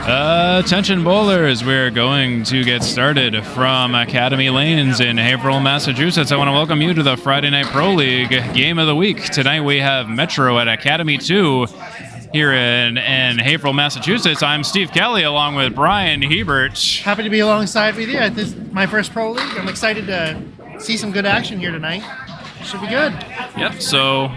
Attention bowlers, we're going to get started from Academy Lanes in Haverhill, Massachusetts. I want to welcome you to the Friday Night Pro League Game of the Week. Tonight we have Metro at Academy 2 here in Haverhill, Massachusetts. I'm Steve Kelly along with Bryan, Hebert. Happy to be alongside with you. This is my first Pro League. I'm excited to see some good action here tonight. Should be good. Yep, so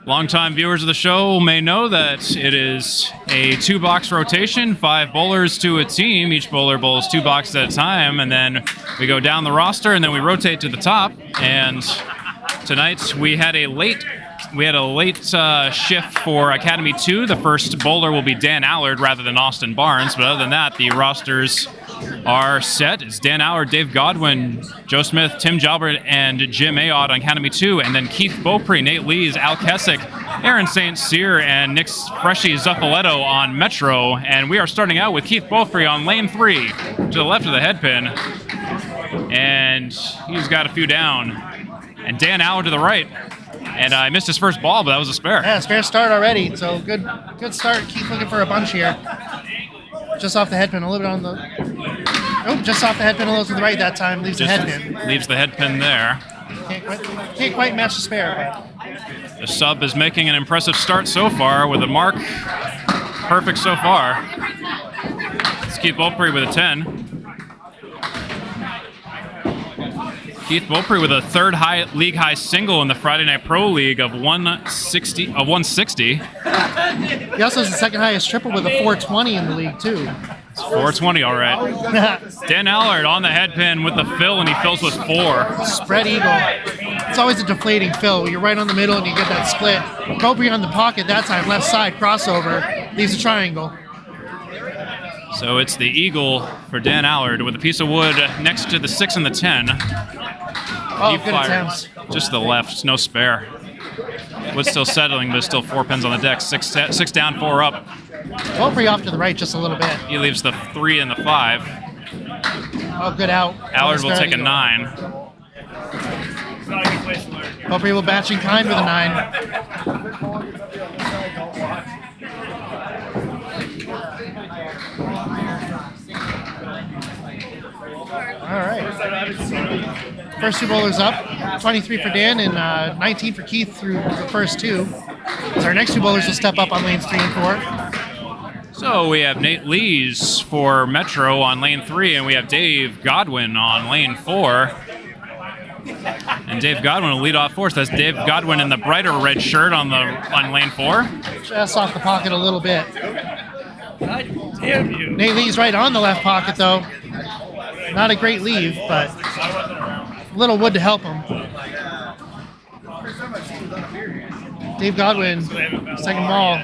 longtime viewers of the show may know that it is a 2-box rotation, 5 bowlers to a team. Each bowler bowls 2 boxes at a time, and then we go down the roster, and then we rotate to the top. And tonight we had a late shift for Academy 2. The first bowler will be Dan Allard rather than Austin Barnes, but other than that, the rosters are set. It's Dan Allard, Dave Godwin, Joe Smith, Tim Jalbert, and Jim Ayotte on Academy 2, and then Keith Beaupre, Nate Lees, Al Kecyk, Aaron St. Cyr, and Nick Freshy Zuffelato on Metro. And we are starting out with Keith Beaupre on lane 3 to the left of the headpin, and he's got a few down. And Dan Allard to the right. And I missed his first ball, but that was a spare. Yeah, spare start already. So good start. Keith looking for a bunch here. Just off the headpin, a little bit on the... just off the headpin, a little to the right that time. Leaves the headpin. Leaves the headpin there. Can't quite match the spare. But the sub is making an impressive start so far with a mark. Perfect so far. Let's keep Beaupre with a 10. Keith Beaupre with a third league high single in the Friday Night Pro League of 160. He also has the second highest triple with a 420 in the league too. It's 420, all right. Dan Allard on the headpin with the fill, and he fills with 4. Spread eagle. It's always a deflating fill. You're right on the middle and you get that split. Beaupre on the pocket that time, left side crossover, leaves a triangle. So it's the eagle for Dan Allard with a piece of wood next to the 6 and the 10. Oh, good attempts. Just to the left, no spare. Wood's still settling, but still 4 pins on the deck. 6 down, 4 up. Beaupre off to the right just a little bit. He leaves the 3 and the 5. Oh, good out. Allard will take a 9. Beaupre will batch in kind with a 9. All right. First 2 bowlers up, 23 for Dan and 19 for Keith through the first 2. So our next 2 bowlers will step up on lanes 3 and 4. So we have Nate Lees for Metro on lane 3, and we have Dave Godwin on lane 4. And Dave Godwin will lead off for us. That's Dave Godwin in the brighter red shirt on lane 4. Just off the pocket a little bit. God damn you. Nate Lees right on the left pocket though. Not a great leave, but a little wood to help him. Dave Godwin, second ball.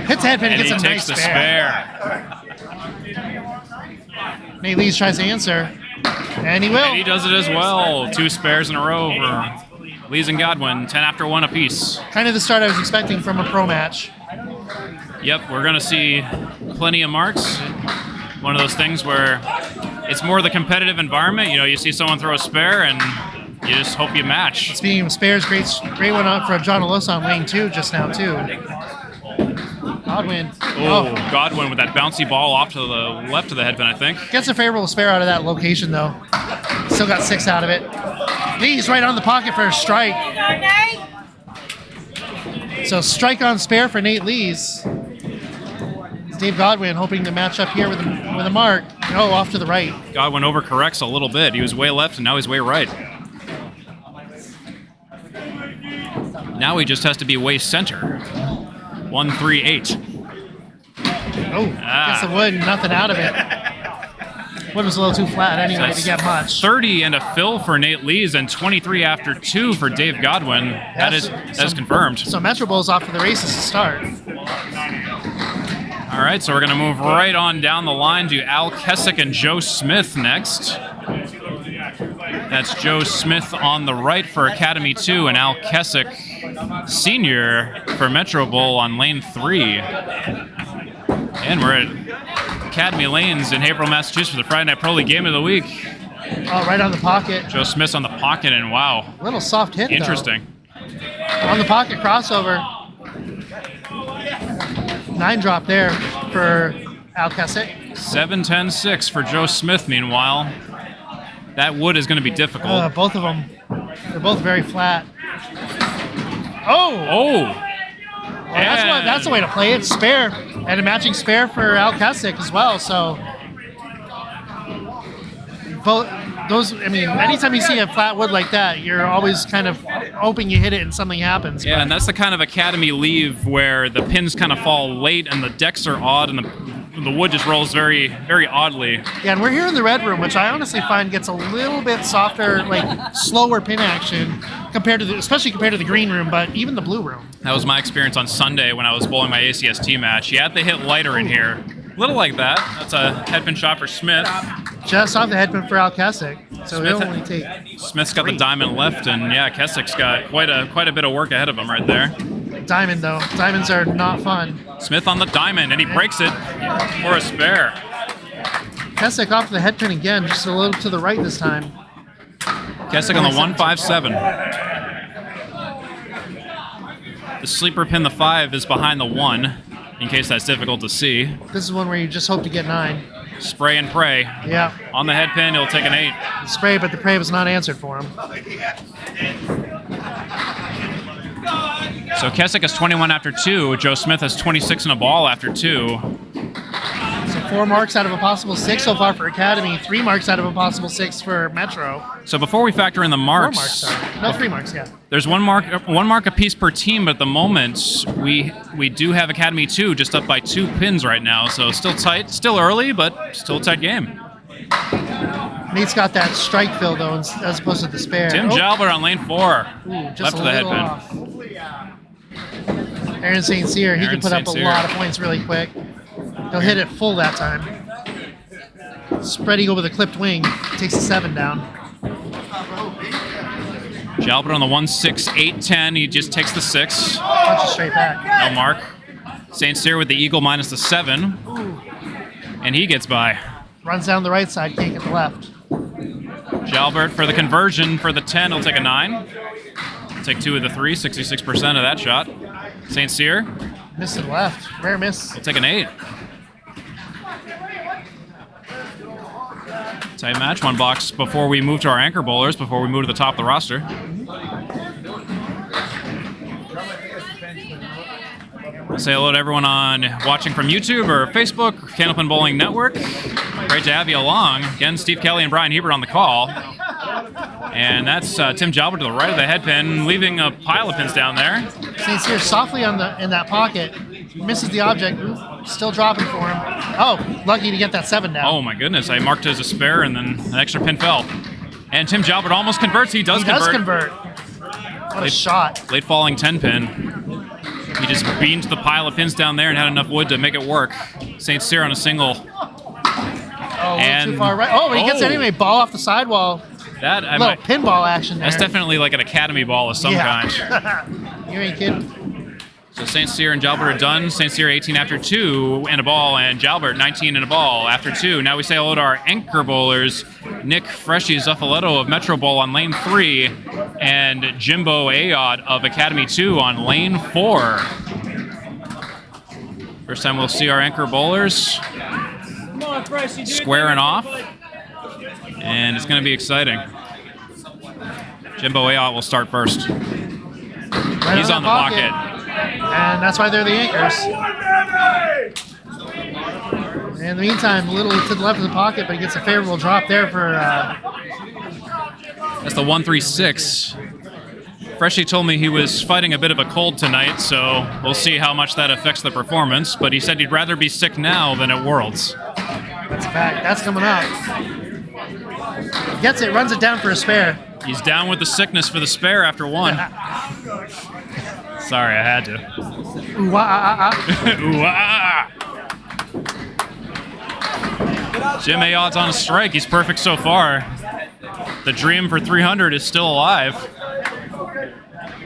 Hits the headpin and gets a nice spare. Nate Lees tries to answer, and he will. And he does it as well. 2 spares in a row for Lees and Godwin, 10 after 1 apiece. Kind of the start I was expecting from a pro match. Yep, we're going to see plenty of marks. One of those things where it's more the competitive environment. You know, you see someone throw a spare and you just hope you match. Speaking of spares, great one up for John Alosa on lane 2 just now too. Godwin. Oh, Godwin with that bouncy ball off to the left of the headpin, I think. Gets a favorable spare out of that location though. Still got 6 out of it. Lee's right on the pocket for a strike. So strike on spare for Nate Lees. Dave Godwin hoping to match up here with a mark. Oh, off to the right. Godwin overcorrects a little bit. He was way left, and now he's way right. Now he just has to be way center. 1, 3, 8. Oh, gets the wood, nothing out of it. Wood was a little too flat anyway to get much. 30 and a fill for Nate Lees, and 23 after 2 for Dave Godwin. That is confirmed. So Metro Bowl's off to the races to start. All right, so we're going to move right on down the line to Al Kecyk and Joe Smith next. That's Joe Smith on the right for Academy 2 and Al Kecyk, senior, for Metro Bowl on lane 3. And we're at Academy Lanes in Haverhill, Massachusetts for the Friday Night Pro League Game of the Week. Oh, right on the pocket. Joe Smith's on the pocket, and wow. A little soft hit, Interesting. Though. On the pocket crossover. 9 drop there for Al Kecyk. 7-10-6 for Joe Smith, meanwhile. That wood is going to be difficult. Both of them. They're both very flat. Oh! Oh! Well, that's the way to play it. Spare. And a matching spare for Al Kecyk as well, so... Both those, I mean, anytime you see a flat wood like that, you're always kind of hoping you hit it and something happens. Yeah, and that's the kind of Academy leave where the pins kind of fall late and the decks are odd and the wood just rolls very, very oddly. Yeah, and we're here in the red room, which I honestly find gets a little bit softer, like slower pin action especially compared to the green room, but even the blue room. That was my experience on Sunday when I was bowling my ACST match. You had to hit lighter in here. Little like that. That's a headpin shot for Smith. Just off the headpin for Al Kecyk. So he'll only take Smith's got the diamond left, and yeah, Kecyk's got quite a bit of work ahead of him right there. Diamond though. Diamonds are not fun. Smith on the diamond, and he breaks it for a spare. Kecyk off the headpin again, just a little to the right this time. Kecyk on the 157. The sleeper pin, the 5, is behind the 1, in case that's difficult to see. This is one where you just hope to get 9. Spray and pray. Yeah. On the head pin, he'll take an 8. Spray, but the pray was not answered for him. So Kecyk has 21 after 2. Joe Smith has 26 in a ball after 2. So 4 marks out of a possible 6 so far for Academy. 3 marks out of a possible 6 for Metro. So before we factor in the 4 marks, marks, sorry. No, 3 marks, yeah. There's one mark apiece per team, but at the moment we do have Academy 2 just up by 2 pins right now. So still tight, still early, but still a tight game. Nate's got that strike fill though, as opposed to the spare. Tim Jalbert on lane 4. Just left a of the little headpin. off. Aaron St. Cyr, he can put up a lot of points really quick. He'll hit it full that time. Spread eagle with a clipped wing. Takes the 7 down. Jalbert on the 1-6-8-10. He just takes the 6. Punches straight back. No mark. St. Cyr with the eagle minus the 7. And he gets by. Runs down the right side, can't get the left. Jalbert for the conversion for the 10. He'll take a 9. Take 2 of the 3. 66% of that shot. St. Cyr. Missed to the left. Rare miss. He'll take an 8. Tight match, 1 box before we move to our anchor bowlers, before we move to the top of the roster. I'll say hello to everyone watching from YouTube or Facebook, Candlepin Bowling Network. Great to have you along. Again, Steve Kelly and Bryan Hebert on the call. And that's Tim Jalbert to the right of the headpin, leaving a pile of pins down there. St. Cyr softly in that pocket. Misses the object. Still dropping for him. Oh, lucky to get that 7 down. Oh my goodness, I marked it as a spare and then an extra pin fell. And Tim Jalbert almost converts. He does convert. What a shot. Late falling 10 pin. He just beamed the pile of pins down there and had enough wood to make it work. St. Cyr on a single. Oh, and too far right. Oh, but he gets it anyway. Ball off the sidewall. That little pinball action there. That's definitely like an Academy ball of some kind. You ain't kidding. So St. Cyr and Jalbert are done. St. Cyr 18 after 2 and a ball, and Jalbert 19 and a ball after 2. Now we say hello to our anchor bowlers, Nick Freshy Zuffelato of Metro Bowl on lane 3, and Jimbo Ayotte of Academy 2 on lane 4. First time we'll see our anchor bowlers squaring off, and it's going to be exciting. Jimbo Ayotte will start first. He's on the pocket. And that's why they're the anchors. In the meantime, a little to the left of the pocket, but he gets a favorable drop there for... That's the 1-3-6. Freshy told me he was fighting a bit of a cold tonight, so we'll see how much that affects the performance, but he said he'd rather be sick now than at Worlds. That's a fact. That's coming up. Gets it, runs it down for a spare. He's down with the sickness for the spare after 1. Sorry, I had to. Ooh-ah-ah-ah. Jim Ayotte's on a strike. He's perfect so far. The dream for 300 is still alive.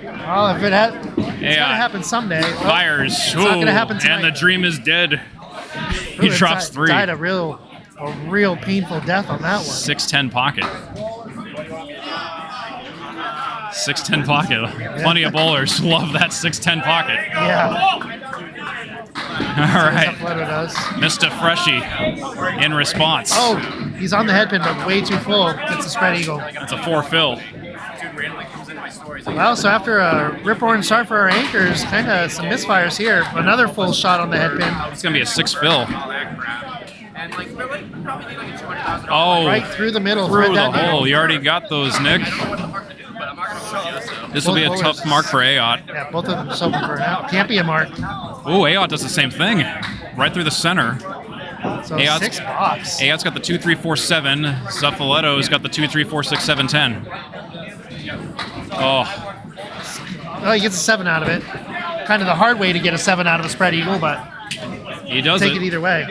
Well, if it's going to happen someday. Fires. It's not going to happen tonight. And the dream is dead. He drops 3. Died a real painful death on that one. 6-10 pocket. 6-10 pocket. Plenty of bowlers love that 6-10 pocket. Yeah. right. Zuffelato does. Mr. Freshy in response. Oh, he's on the headpin, but way too full. Gets a spread eagle. That's a 4 fill. Well, so after a rip-roaring start for our anchors, kind of some misfires here. Another full shot on the headpin. It's going to be a 6 fill. Oh, Right through the middle. through thread the that hole. You already got those, Nick. This will be a tough mark for Ayotte. Yeah, both of them just open for now. Can't be a mark. Ooh, Ayotte does the same thing. Right through the center. So Ayotte's- 6 box. Ayotte's got the 2, 3, 4, 7. Zuffalato's got the 2, 3, 4, 6, 7, 10. Oh, Oh, he gets a 7 out of it. Kind of the hard way to get a 7 out of a spread eagle, but he does take it. it either way.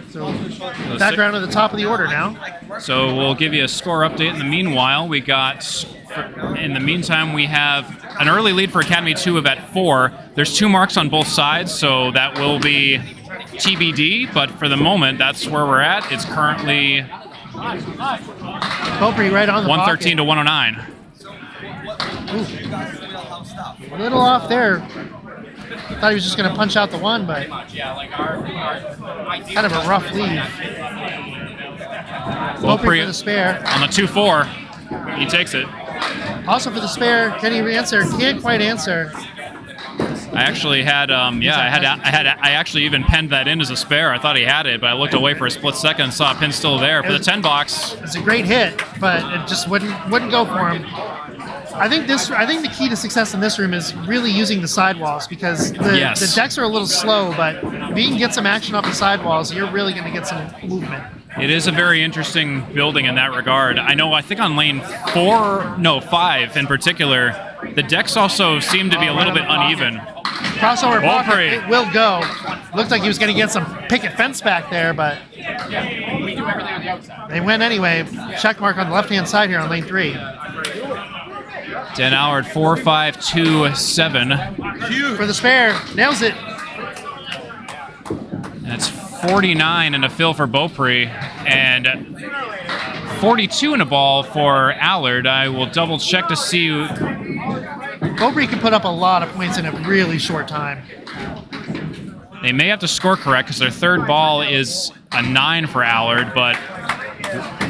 So So back around to the top of the order now. So we'll give you a score update. In the meanwhile, we got. In the meantime, we have an early lead for Academy 2 of at 4. There's 2 marks on both sides, so that will be TBD. But for the moment, that's where we're at. It's currently Beaupre right on the 113 to 109. A little off there. Thought he was just going to punch out the 1, but kind of a rough lead. Beaupre for the spare. On the 2-4, he takes it. Also for the spare, can he answer? Can't quite answer. I actually had, I actually even penned that in as a spare. I thought he had it, but I looked away for a split second and saw a pin still there for the 10 box. It's a great hit, but it just wouldn't go for him. I think the key to success in this room is really using the sidewalls because the decks are a little slow, but if you can get some action off the sidewalls, you're really going to get some movement. It is a very interesting building in that regard. I think on lane 5 in particular, the decks also seem to be a little bit uneven. Crossover block, Beaupre. it will go. Looked like he was going to get some picket fence back there, but they went anyway. Check mark on the left-hand side here on lane 3. Dan Allard 4-5-2-7. For the spare, nails it. That's 49 and a fill for Beaupre and 42 in a ball for Allard. I will double check to see. Beaupre can put up a lot of points in a really short time. They may have to score correct because their third ball is a 9 for Allard, but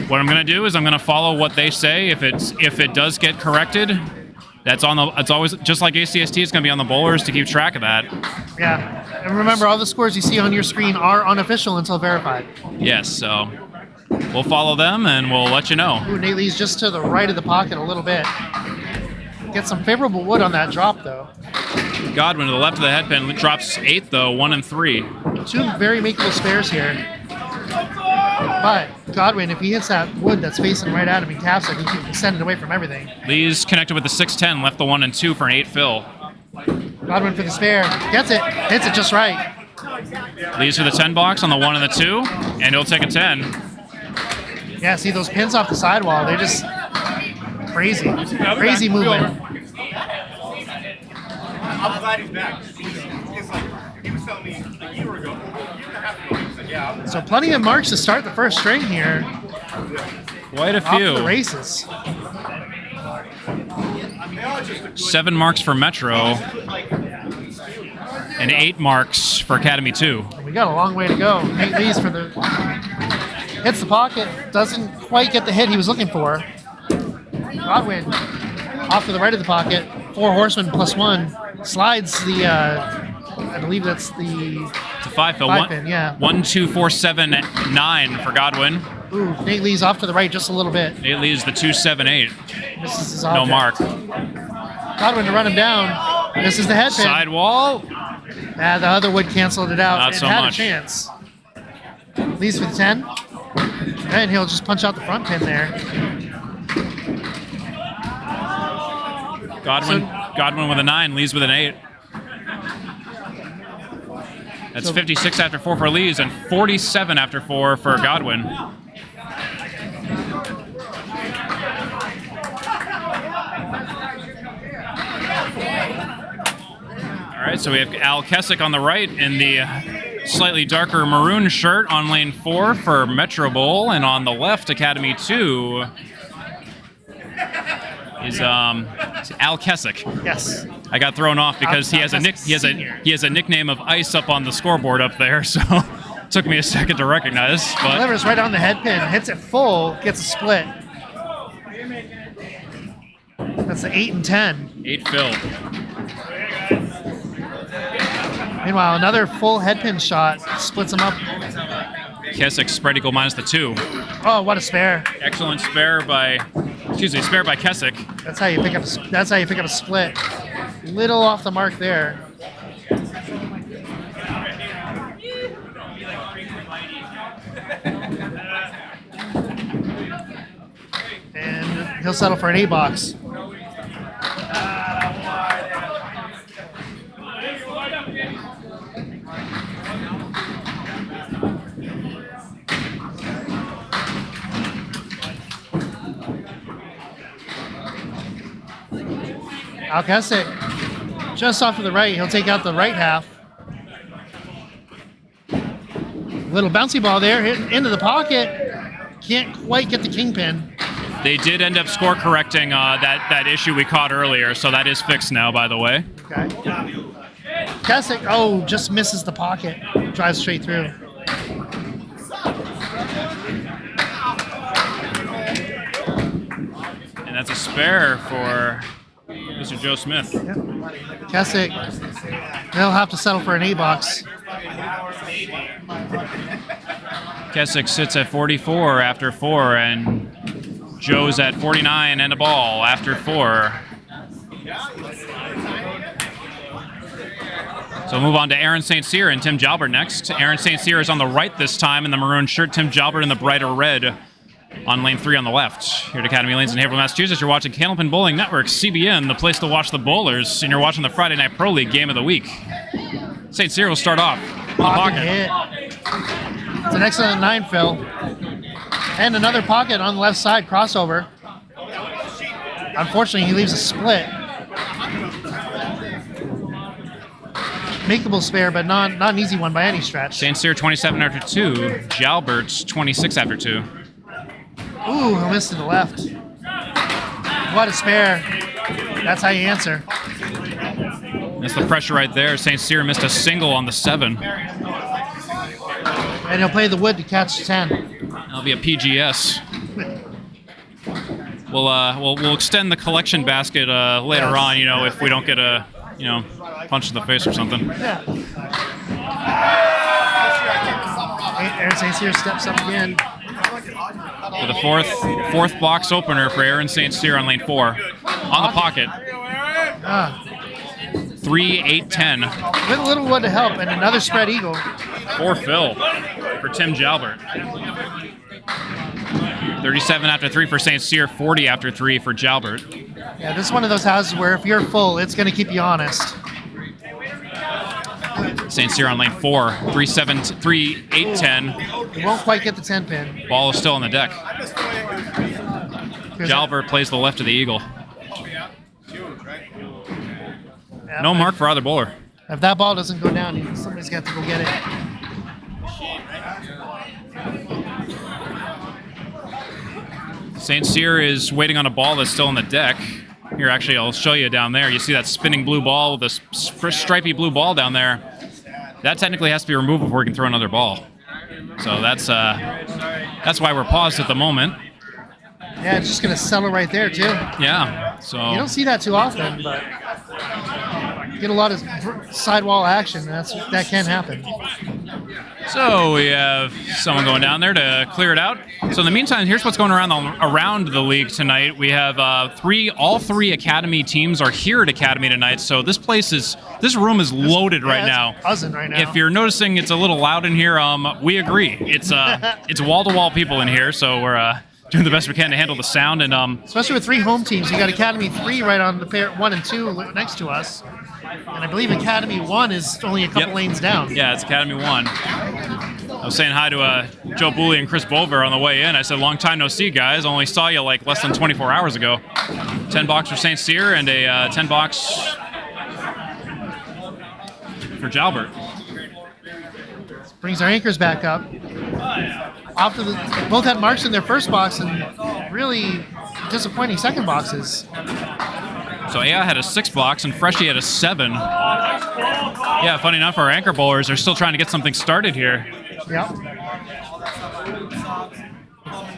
what I'm going to do is I'm going to follow what they say. If it does get corrected, it's always just like ACST. It's going to be on the bowlers to keep track of that. Yeah, and remember, all the scores you see on your screen are unofficial until verified. Yes, so we'll follow them and we'll let you know. Ooh, Nate Lee's just to the right of the pocket a little bit. Get some favorable wood on that drop, though. Godwin to the left of the headpin drops 8 though, 1 and 3. 2 very makeable spares here. But Godwin, if he hits that wood that's facing right at him and taps it, he can send it away from everything. Lee's connected with the 6-10, left the 1 and 2 for an 8 fill. Godwin for the spare, gets it, hits it just right. Lee's for the 10 box on the 1 and the 2, and he'll take a 10. Yeah, see those pins off the sidewall, they're just crazy movement. I'm glad he's back. He was telling me a year ago. So plenty of marks to start the first string here. Quite a Off to the few. races. 7 marks for Metro, and 8 marks for Academy 2. We got a long way to go. Nate Lee's for the hits the pocket, doesn't quite get the hit he was looking for. Godwin off to the right of the pocket. 4 horsemen plus 1 slides the. I believe that's the. It's a 5 fill. 5 pin, yeah. 1, 2, 4, 7, 9 for Godwin. Ooh, Nate Lee's off to the right just a little bit. Nate Lee's the 2, 7, 8. This is his No object. mark. Godwin to run him down. This is the head pin. Sidewall. The other wood canceled it out. Not it so had much. a chance. Lee's for the 10. And he'll just punch out the front pin there. Godwin with a 9, Lee's with an 8. That's 56 after 4 for Lee's and 47 after 4 for Godwin. All right, so we have Al Kecyk on the right in the slightly darker maroon shirt on lane 4 for Metro Bowl, and on the left, Academy 2. is Al Kecyk. Yes. I got thrown off because he has a Senior. nickname of Ice up on the scoreboard up there, so took me a second to recognize. But Delivers right on the head pin, hits it full, gets a split. That's the 8 and 10. 8 fill. Meanwhile, another full head pin shot splits them up. Kecyk spread eagle minus the 2. Oh, what a spare! Excellent spare by Kecyk. That's how you pick up. That's how you pick up a split. Little off the mark there. And he'll settle for an A box. Al Kecyk, just off to the right, he'll take out the right half. Little bouncy ball there, hit into the pocket. Can't quite get the kingpin. They did end up score correcting that issue we caught earlier, so that is fixed now, by the way. Okay. Kecyk, just misses the pocket. Drives straight through. And that's a spare for Mr. Joe Smith. Yep. Kecyk, they'll have to settle for an A box. Kecyk sits at 44 after 4, and Joe's at 49 and a ball after 4. So we'll move on to Aaron St. Cyr and Tim Jalbert next. Aaron St. Cyr is on the right this time in the maroon shirt. Tim Jalbert in the brighter red on lane 3 on the left. Here at Academy Lanes in Haverhill, Massachusetts, you're watching Candlepin Bowling Network, CBN, the place to watch the bowlers, and you're watching the Friday Night Pro League Game of the Week. St. Cyr will start off on the pocket. Hit. It's an excellent 9 fill. And another pocket on the left side, crossover. Unfortunately, he leaves a split. Makeable spare, but not an easy one by any stretch. St. Cyr 27 after 2. Jalbert's 26 after 2. Ooh, he missed to the left. What a spare. That's how you answer. That's the pressure right there. St. Cyr missed a single on the 7. And he'll play the wood to catch 10. That'll be a PGS. We'll extend the collection basket later on, if we don't get a, punch in the face or something. Yeah. Aaron St. Cyr steps up again. For the fourth box opener for Aaron St. Cyr on lane 4. On the pocket. 3, 8, 10. With a little wood to help, and another spread eagle. 4 fill for Tim Jalbert. 37 after 3 for St. Cyr, 40 after 3 for Jalbert. Yeah, this is one of those houses where if you're full, it's going to keep you honest. St. Cyr on lane 4, 3, 8, 10. He won't quite get the 10 pin. Ball is still on the deck. Jalbert plays the left of the eagle. Yeah, No mark for either bowler. If that ball doesn't go down, somebody's got to go get it. St. Cyr is waiting on a ball that's still on the deck. Here, actually, I'll show you down there. You see that spinning blue ball with a stripy blue ball down there? That technically has to be removed before we can throw another ball. So that's why we're paused at the moment. Yeah, it's just going to settle right there, too. Yeah. So You don't see that too often, but get a lot of sidewall action. That can happen. So we have someone going down there to clear it out. So in the meantime, here's what's going around the league tonight. We have all three Academy teams are here at Academy tonight. So this room is loaded right now. Buzzing right now. If you're noticing it's a little loud in here, we agree. It's wall-to-wall people in here, so we're doing the best we can to handle the sound. And especially with 3 home teams, you got Academy 3 right on the pair 1 and 2 next to us. And I believe Academy 1 is only a couple lanes down. Yeah, it's Academy 1. I was saying hi to Joe Booley and Chris Bover on the way in. I said, long time no see, guys. Only saw you like less than 24 hours ago. 10 box for St. Cyr and a 10 box for Jalbert. Brings our anchors back up. Both had marks in their first box and really disappointing second boxes. So Ayotte had a 6 box and Freshy had a 7. Yeah, funny enough, our anchor bowlers are still trying to get something started here. Yep.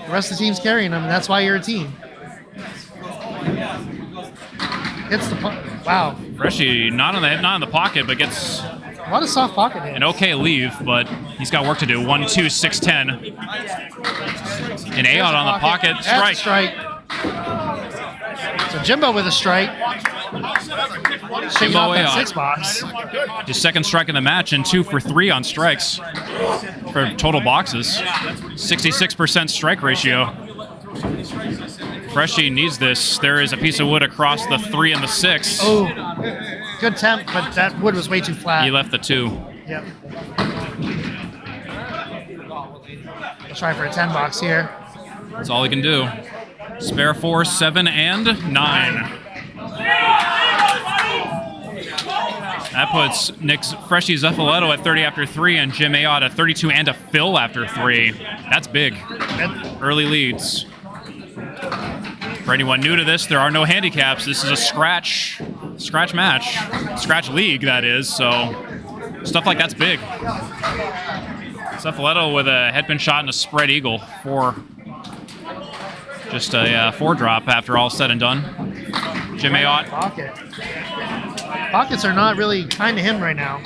The rest of the team's carrying them, and that's why you're a team. Hits the wow. Freshy not in the pocket, but gets A lot of soft pocket hits. an okay leave, but he's got work to do. 1, 2, 6, 10. And Ayotte on the pocket. That's Strike. a strike. So Jimbo with a strike. Shaking off that Ayotte. 6 box. His second strike in the match and 2 for 3 on strikes for total boxes. 66% strike ratio. Freshy needs this. There is a piece of wood across the 3 and the 6. Oh, good temp, but that wood was way too flat. He left the 2. Yep. Let's try for a 10 box here. That's all he can do. Spare 4, 7, and 9. That puts Freshy Zuffelato at 30 after 3 and Jim Ayotte at 32 and a fill after 3. That's big. Early leads. For anyone new to this, there are no handicaps. This is a scratch match. Scratch league, that is. So stuff like that's big. Zuffelato with a headpin shot and a spread eagle for just a 4-drop after all said and done. Jim Ayotte. Pocket. Pockets are not really kind to him right now.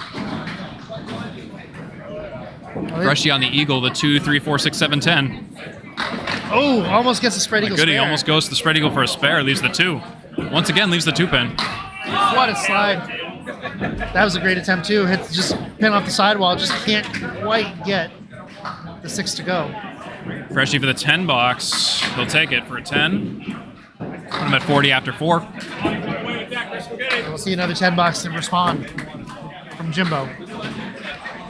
Freshy on the eagle, the 2, 3, 4, 6, 7, 10. Oh, almost gets a spread eagle Goody spare. almost goes to the spread eagle for a spare, leaves the 2. Once again, leaves the 2 pin. What a slide. That was a great attempt too. Hit just pin off the sidewall, just can't quite get the 6 to go. Freshy for the 10 box. He'll take it for a 10. I'm at 40 after 4. We'll see another 10 box to respond from Jimbo.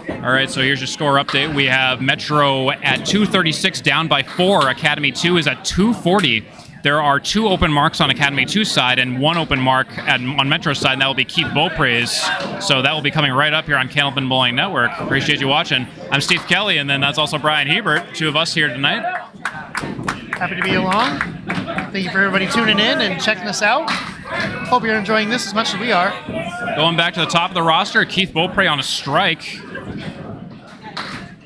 All right, so here's your score update. We have Metro at 236, down by 4. Academy 2 is at 240. There are 2 open marks on Academy 2 side and 1 open mark on Metro side, and that will be Keith Beaupre's. So that will be coming right up here on Candlepin Bowling Network. Appreciate you watching. I'm Steve Kelly, and then that's also Bryan Hebert, 2 of us here tonight. Happy to be along. Thank you for everybody tuning in and checking us out. Hope you're enjoying this as much as we are. Going back to the top of the roster, Keith Beaupre on a strike.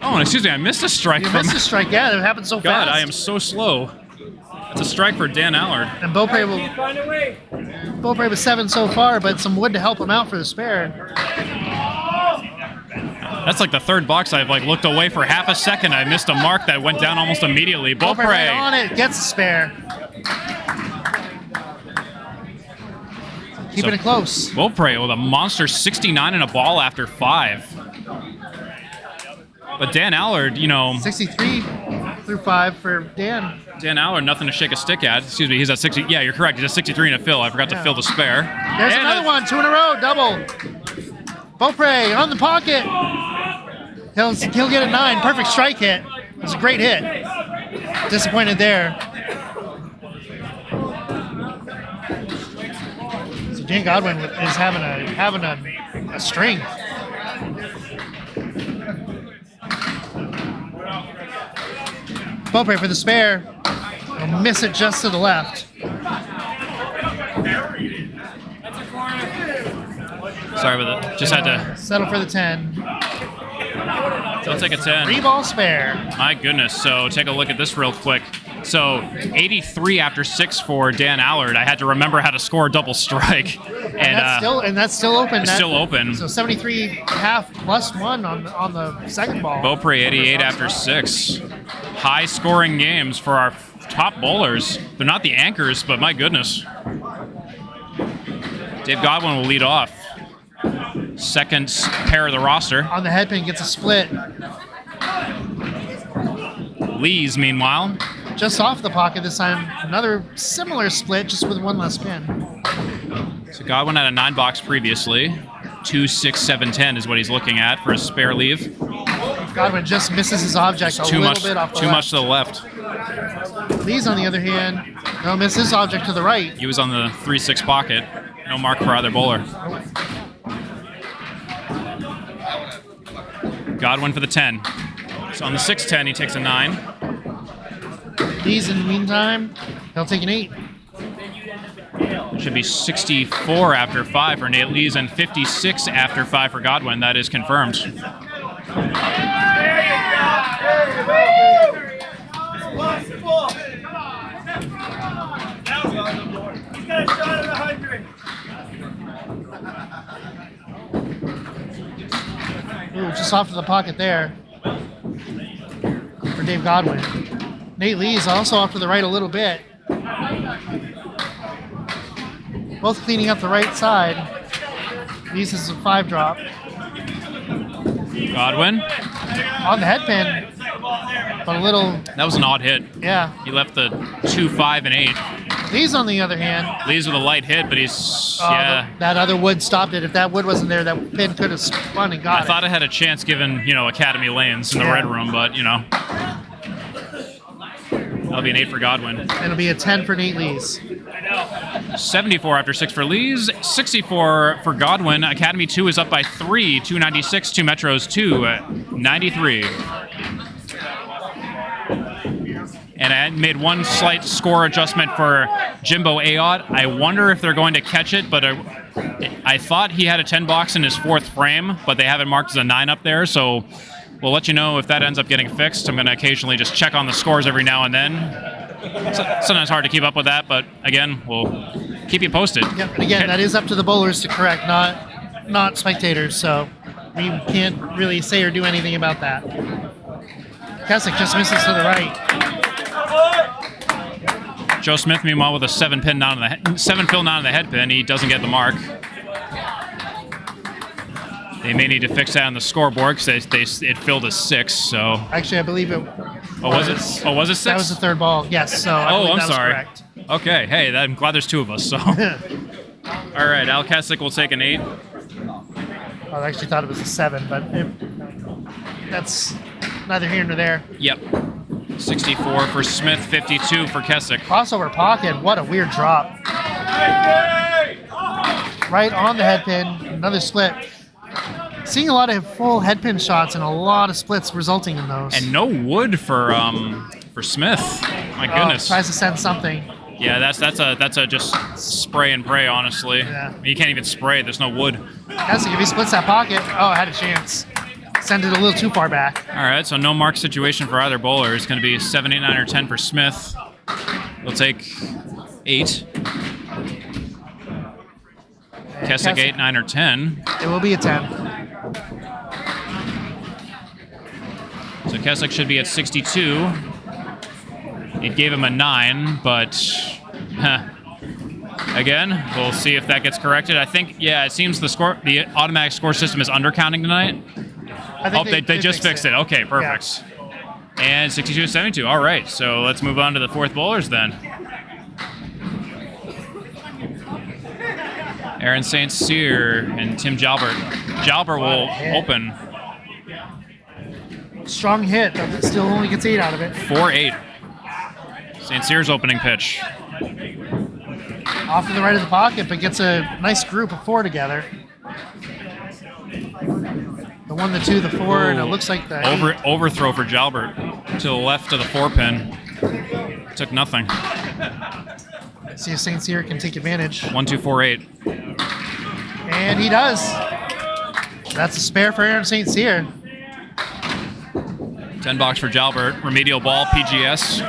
Oh, excuse me, I missed a strike. You missed a strike, yeah, it happened so God, fast. I am so slow. It's a strike for Dan Allard. And Beaupre with 7 so far, but some wood to help him out for the spare. That's like the 3rd box I've looked away for half a second. I missed a mark that went down almost immediately. Beaupre Beaupre. right on it, gets the spare. Keeping it close. Beaupre with a monster 69 and a ball after 5. But Dan Allard, 63 through 5 for Dan. Dan Allard, nothing to shake a stick at. Excuse me, he's at 60. Yeah, you're correct. He's at 63 and a fill. I forgot to fill the spare. There's And another one, 2 in a row, double. Beaupre on the pocket. He'll get a 9. Perfect strike hit. It was a great hit. Disappointed there. So Dan Godwin is having a string. Beaupre for the spare. He'll miss it just to the left. Sorry about that. Just had to. Settle for the 10. I'll take a 10. 3-ball spare. My goodness. So take a look at this real quick. So 83 after 6 for Dan Allard. I had to remember how to score a double strike. And that's still open. It's still open. So 73.5 plus 1 on the second ball. Beaupre 88 after 6. High scoring games for our top bowlers. They're not the anchors, but my goodness. Dave Godwin will lead off. Second pair of the roster. On the headpin gets a split. Lees, meanwhile. Just off the pocket this time. Another similar split, just with 1 less pin. So Godwin had a 9 box previously. 2, 6, 7, 10 is what he's looking at for a spare leave. Godwin just misses his object a little bit off the Too left. much to the left. Lees, on the other hand, he'll miss his object to the right. He was on the 3-6 pocket. No mark for either bowler. Godwin for the 10. So on the 6-10, he takes a 9. Lees, in the meantime, He'll take an 8. It should be 64 after 5 for Nate Lees and 56 after 5 for Godwin. That is confirmed. Ooh, just off to the pocket there for Dave Godwin. Nate Lee's also off to the right a little bit. Both cleaning up the right side. Lee's is a 5 drop. Godwin. On the head pin, but a little... That was an odd hit. Yeah. He left the 2, 5, and 8. Lee's, on the other hand... Lee's with a light hit, but he's... yeah. That other wood stopped it. If that wood wasn't there, that pin could have spun and got it. I thought it had a chance given, Academy lanes in the red room, but, That'll be an 8 for Godwin. It'll be a 10 for Nate Lees. 74 after 6 for Lees. 64 for Godwin. Academy 2 is up by 3. 296, 2 Metros, 293. And I made one slight score adjustment for Jimbo Ayotte. I wonder if they're going to catch it, but I thought he had a 10 box in his 4th frame, but they have it marked as a 9 up there, so we'll let you know if that ends up getting fixed. I'm going to occasionally just check on the scores every now and then. Sometimes hard to keep up with that, but again, we'll keep you posted. Yep, and again, that is up to the bowlers to correct, not spectators, so we can't really say or do anything about that. Kecyk just misses to the right. Joe Smith, meanwhile, with a 7 fill down on the head pin. He doesn't get the mark. They may need to fix that on the scoreboard because it filled as 6. So actually, I believe it. Oh, was it? Oh, was it 6? That was the 3rd ball. Yes. So I believe I'm that was sorry. correct. Okay. Hey, I'm glad there's 2 of us. So. All right, Al Kecyk will take an 8. I actually thought it was a 7, but that's neither here nor there. Yep. 64 for Smith, 52 for Kecyk. Crossover pocket. What a weird drop. Right on the head pin. Another split. Seeing a lot of full head pin shots and a lot of splits resulting in those. And no wood for Smith. My goodness. Tries to send something. Yeah, that's a just spray and pray, honestly. Yeah. You can't even spray. There's no wood. Kecyk, if he splits that pocket, I had a chance. Send it a little too far back. All right, so no mark situation for either bowler. It's going to be 7, 8, 9, or 10 for Smith. We'll take 8. Kecyk 8, 9, or 10. It will be a 10. So Kecyk should be at 62. It gave him a 9, but again, we'll see if that gets corrected. I think, it seems the automatic score system is undercounting tonight. I think they just fixed it. Okay, perfect. Yeah. And 62-72. All right, so let's move on to the 4th bowlers then. Aaron St. Cyr and Tim Jalbert. Jalbert will open. Strong hit, but it still only gets 8 out of it. 4-8. St. Cyr's opening pitch. Off to the right of the pocket, but gets a nice group of 4 together. The 1, the 2, the 4, and it looks like the overthrow for Jalbert to the left of the 4 pin. Took nothing. See if St. Cyr can take advantage. 1-2-4-8. And he does. That's a spare for Aaron St. Cyr. 10 box for Jalbert. Remedial ball, PGS.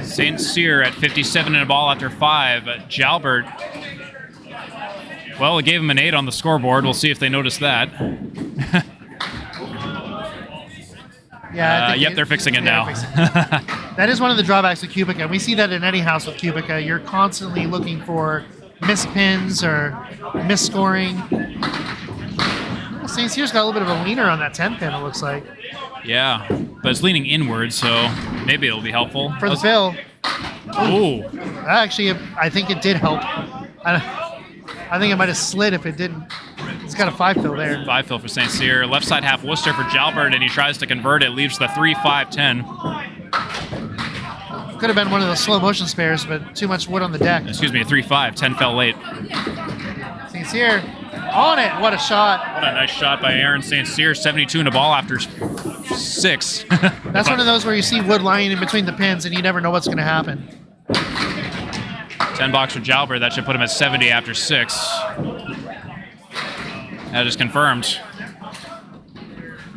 St. Cyr at 57 in a ball after 5. Jalbert. Well, it gave him an 8 on the scoreboard. We'll see if they notice that. Yeah. They're fixing it now. That is one of the drawbacks of Cubica. We see that in any house with Cubica. You're constantly looking for missed pins or misscoring. St. Cyr's got a little bit of a leaner on that 10 pin, it looks like. Yeah, but it's leaning inward, so maybe it'll be helpful. For the fill. Ooh. Actually, I think it did help. I think it might have slid if it didn't. It's got a 5 fill there. 5 fill for St. Cyr. Left side half Worcester for Jalbert, and he tries to convert it. Leaves the 3-5-10. Could have been one of those slow motion spares, but too much wood on the deck. Excuse me, a 3-5. 10 fell late. St. Cyr On it. What a shot. What a nice shot by Aaron St. Cyr, 72 in the ball after 6. That's one of those where you see wood lying in between the pins and you never know what's going to happen. 10 box for Jalbert. That should put him at 70 after 6. That is confirmed.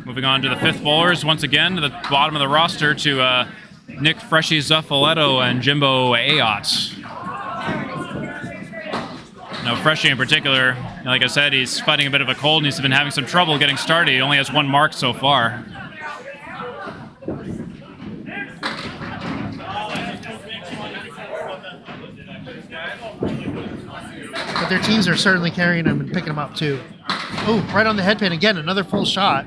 Moving on to the 5th bowlers. Once again, to the bottom of the roster to Nick Freshy, Zuffelato, and Jimbo Ayotte. Now, Freshy in particular, like I said, he's fighting a bit of a cold and he's been having some trouble getting started. He only has 1 mark so far. But their teams are certainly carrying them and picking them up too. Oh, right on the head pin again, another full shot.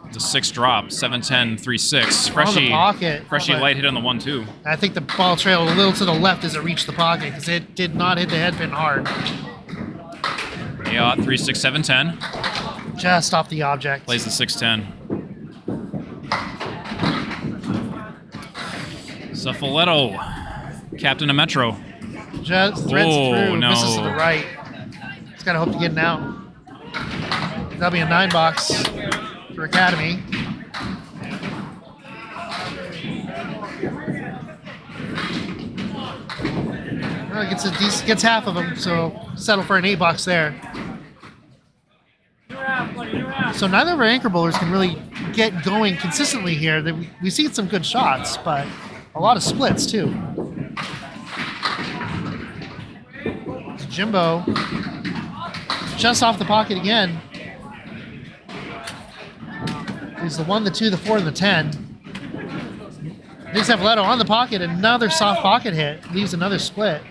It's a 6 drop, 7-10, 3-6. On the pocket. Freshy light hit on the 1-2. I think the ball trailed a little to the left as it reached the pocket because it did not hit the head pin hard. Ayotte, 3-6, 7-10. Just off the object. Plays the 6-10. Zuffelato, captain of Metro. Just threads through, no. misses to the right. He's got to hope to get an out. That'll be a 9 box for Academy. Well, gets half of them, so settle for an 8 box there. So neither of our anchor bowlers can really get going consistently here. We see some good shots, but a lot of splits too. Jimbo just off the pocket again. He's the 1, the 2, the 4, and the 10. Nick Zuffelato on the pocket, another soft pocket hit. Leaves another split.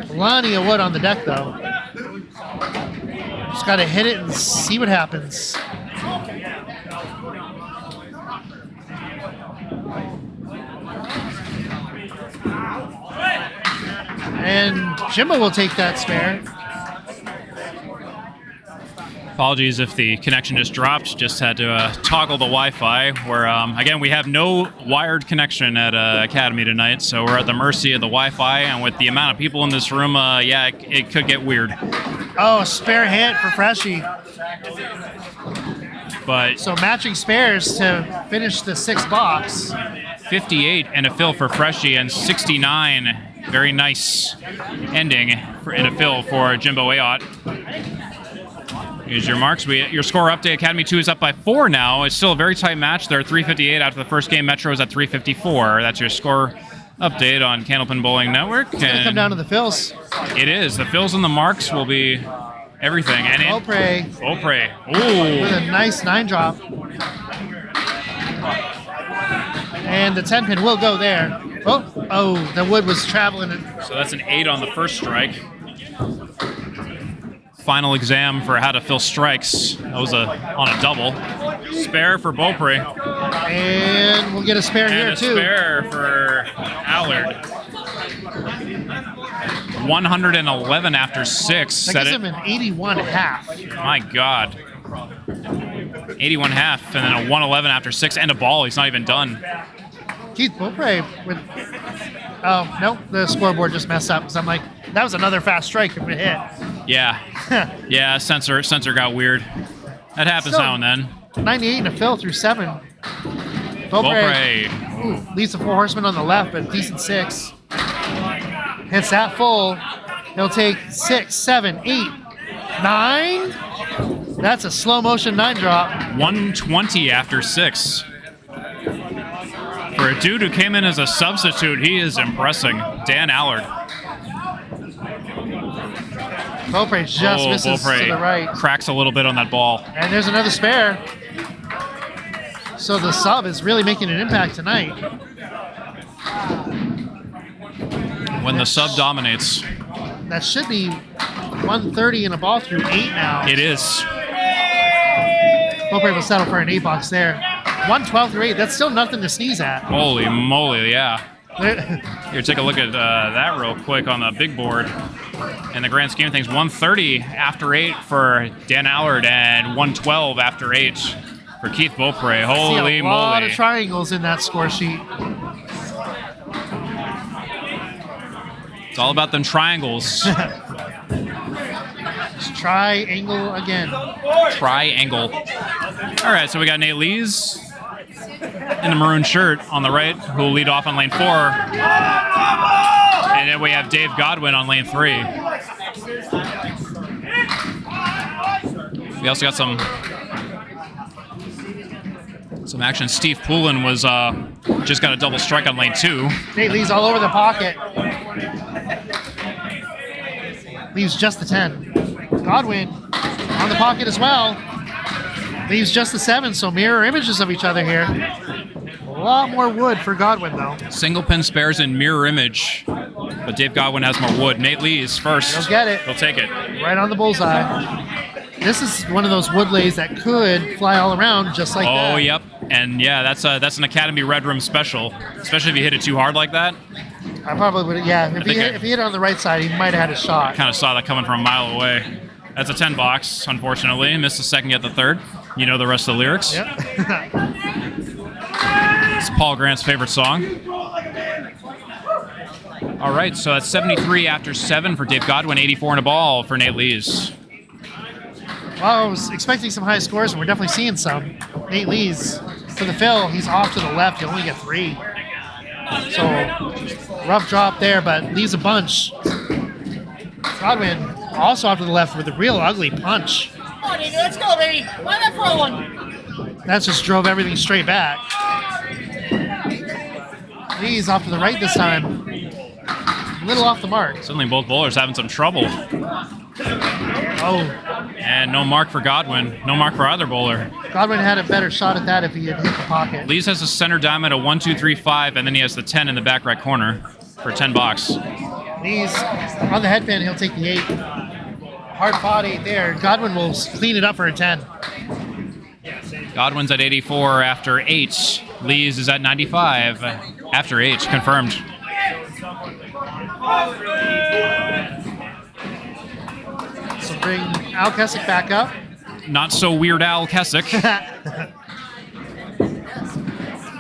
Plenty of wood on the deck though. Just got to hit it and see what happens. And Jimbo will take that spare. Apologies if the connection just dropped. Just had to toggle the Wi-Fi. Where again, we have no wired connection at Academy tonight, so we're at the mercy of the Wi-Fi. And with the amount of people in this room, yeah, it could get weird. Oh, spare hit for Freshy. But so matching spares to finish the 6th box. 58 and a fill for Freshy, and 69. Very nice ending in a fill for Jimbo Ayotte. Here's your marks. Your score update. Academy 2 is up by 4 now. It's still a very tight match. They're 358 after the first game. Metro is at 354. That's your score update on Candlepin Bowling Network. It's going to come down to the fills. It is. The fills and the marks will be everything. And Beaupre. Ooh. With a nice 9 drop. And the 10 pin will go there. Oh, the wood was traveling. So that's an 8 on the first strike. Final exam for how to fill strikes. That was on a double. Spare for Beaupre. And we'll get a spare here too. And a spare for Allard. 111 after 6. That gives him an 81.5. My God. 81.5 and then a 111 after 6 and a ball. He's not even done. Keith Beaupre with... Oh, no, the scoreboard just messed up because I'm like, that was another fast strike if it hit. Yeah. Yeah, sensor got weird. That happens now and then. 98 and a fill through 7. Beaupre leaves the 4 horsemen on the left, but decent 6. Hits that full. He'll take 6, 7, 8, 9. That's a slow motion 9 drop. 120 after 6. For a dude who came in as a substitute, he is impressing. Dan Allard. Beaupre just misses to the right. Cracks a little bit on that ball. And there's another spare. So the sub is really making an impact tonight. When the sub dominates. That should be 130 and a ball through 8 now. It is. Beaupre will settle for an 8 box there. 112 through 8. That's still nothing to sneeze at. Holy moly, yeah. Here, take a look at that real quick on the big board. In the grand scheme of things, 130 after 8 for Dan Allard and 112 after 8 for Keith Beaupre. Holy moly. A lot of triangles in that score sheet. It's all about them triangles. Triangle again. Triangle. All right, so we got Nate Lees in the maroon shirt on the right, who will lead off on lane 4. And then we have Dave Godwin on lane 3. We also got some action. Steve Poulin was just got a double strike on lane 2. Nate Lees all over the pocket. Leaves just the 10. Godwin on the pocket as well. Leaves just the 7, so mirror images of each other here. A lot more wood for Godwin, though. Single pin spares in mirror image, but Dave Godwin has more wood. Nate Lees first. He'll get it. He'll take it. Right on the bullseye. This is one of those wood lays that could fly all around just like that. Oh, yep. And yeah, that's an Academy Red Room special, especially if you hit it too hard like that. I probably would, yeah. If he hit it on the right side, he might have had a shot. Kind of saw that coming from a mile away. That's a 10 box, unfortunately. Missed the second, get the third. You know the rest of the lyrics. Yep. It's Paul Grant's favorite song. All right, so that's 73 after 7 for Dave Godwin, 84 and a ball for Nate Lees. Well, I was expecting some high scores, and we're definitely seeing some. Nate Lees, for the fill, he's off to the left. He'll only get 3. So, rough drop there, but leaves a bunch. Godwin also off to the left with a real ugly punch. Come on, Iggy, let's go, baby. Why not throw one? That just drove everything straight back. Lees off to the right this time. A little off the mark. Suddenly both bowlers having some trouble. Oh, And no mark for Godwin. No mark for either bowler. Godwin had a better shot at that if he had hit the pocket. Lees has a center diamond, a 1, 2, 3, 5, and then he has the 10 in the back right corner for 10 box. Lees on the headpin, he'll take the 8. Hard fought 8 there. Godwin will clean it up for a 10. Godwin's at 84 after 8. Lees is at 95 after 8. Confirmed. So bring Al Kecyk back up. Not so Weird Al Kecyk.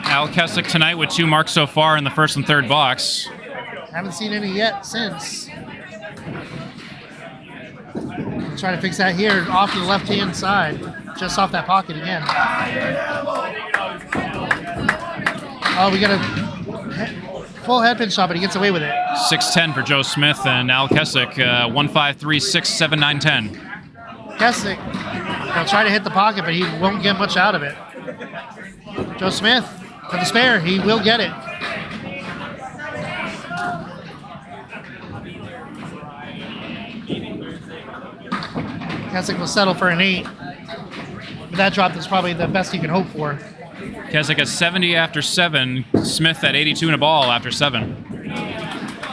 Al Kecyk tonight with 2 marks so far in the first and third box. Haven't seen any yet since. Try to fix that here, off to the left-hand side. Just off that pocket again. Oh, we got a full headpin shot, but he gets away with it. 6-10 for Joe Smith and Al Kecyk. 1, 5, 3, 6, 7, 9, 10. Kecyk, he'll try to hit the pocket, but he won't get much out of it. Joe Smith for the spare. He will get it. Kecyk will settle for an 8. But that drop is probably the best he can hope for. Kecyk at 70 after 7. Smith at 82 and a ball after 7.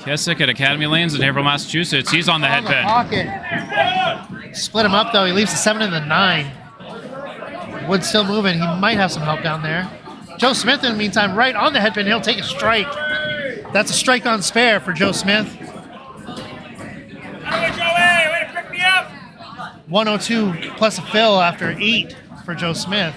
Kecyk at Academy Lanes in Haverhill, Massachusetts. He's on the On the headpin. pocket. Split him up, though. He leaves the 7 and the 9. Wood's still moving. He might have some help down there. Joe Smith, in the meantime, right on the headpin. He'll take a strike. That's a strike on spare for Joe Smith. 102 plus a fill after 8 for Joe Smith.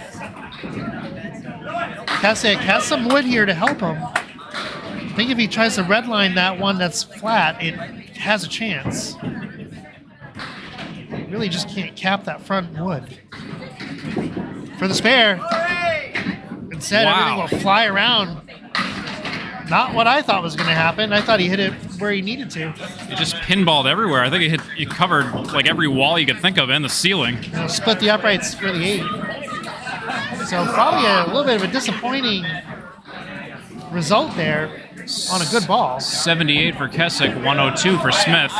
Kecyk has some wood here to help him. I think if he tries to redline that one that's flat, it has a chance. Really just can't cap that front wood. For the spare. Instead, Wow. everything will fly around. Not what I thought was going to happen. I thought he hit it where he needed to. It just pinballed everywhere. I think it covered like every wall you could think of and the ceiling. And it'll split the uprights for the 8. So probably a little bit of a disappointing result there on a good ball. 78 for Kecyk, 102 for Smith.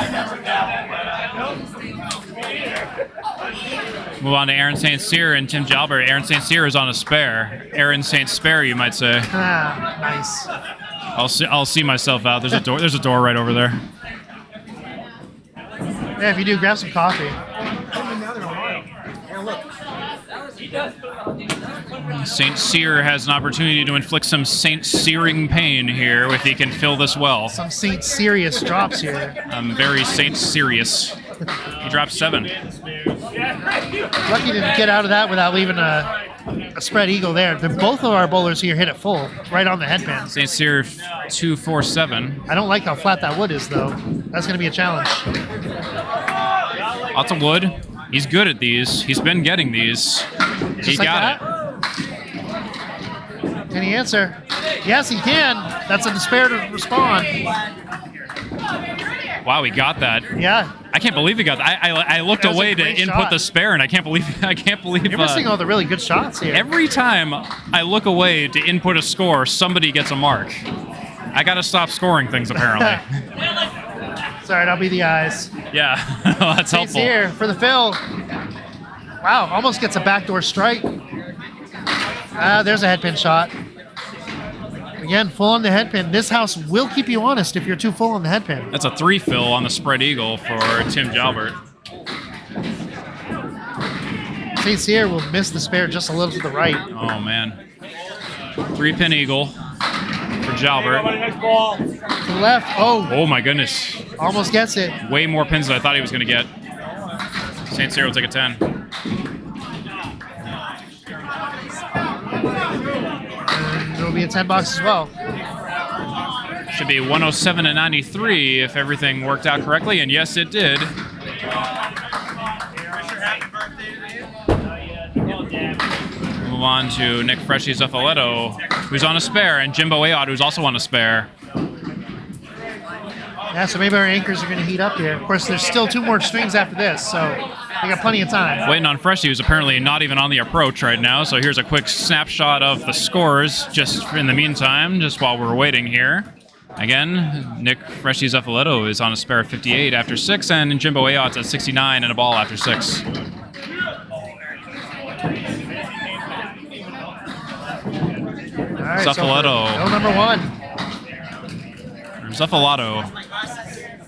Move on to Aaron St. Cyr and Tim Jalbert. Aaron St. Cyr is on a spare. Aaron St. Spare, you might say. Ah, nice. I'll see myself out. There's a door. There's a door right over there. Yeah, if you do, grab some coffee. St. Cyr has an opportunity to inflict some St. Cyring pain here if he can fill this well. Some St. Serious drops here. I'm very St. Serious. He dropped 7. Lucky to get out of that without leaving a a spread eagle there. Both of our bowlers here hit it full, right on the headpin. St. Cyr 247. I don't like how flat that wood is, though. That's going to be a challenge. Lots of wood. He's good at these. He's been getting these. Just He like got that. Can he answer? Yes, he can. That's a despair to respond. it. Wow, he got that. Yeah. I can't believe he got that. I looked That was a away to great input shot. the spare, and I can't believe You're missing all the really good shots here. every time I look away to input a score, somebody gets a mark. I gotta stop scoring things apparently. Sorry, I'll be the eyes. Yeah, that's Saints helpful. here for the fill. Wow, almost gets a backdoor strike. There's a headpin shot. Again, full on the headpin. This house will keep you honest if you're too full on the headpin. That's a 3 fill on the spread eagle for Tim Jalbert. St. Cyr will miss the spare just a little to the right. Oh man, 3-pin eagle for Jalbert. To the left. Oh, Oh my goodness, almost gets it. way more pins than I thought he was gonna get. St. Cyr will take a 10. And it'll be a 10 box as well. Should be 107 to 93 if everything worked out correctly, and yes, it did. Move on to Nick Freshy Zuffelato, who's on a spare, and Jimbo Ayotte, who's also on a spare. Yeah, so maybe our anchors are going to heat up here. Of course, there's still 2 more strings after this, so they got plenty of time. Waiting on Freshy, who's apparently not even on the approach right now. So here's a quick snapshot of the scores just in the meantime, just while we're waiting here. Again, Nick Freshy Zuffelato is on a spare at 58 after 6, and Jimbo Ayotte's at 69 and a ball after 6. All right, Zuffelato. So for fill number 1. Zuffelato.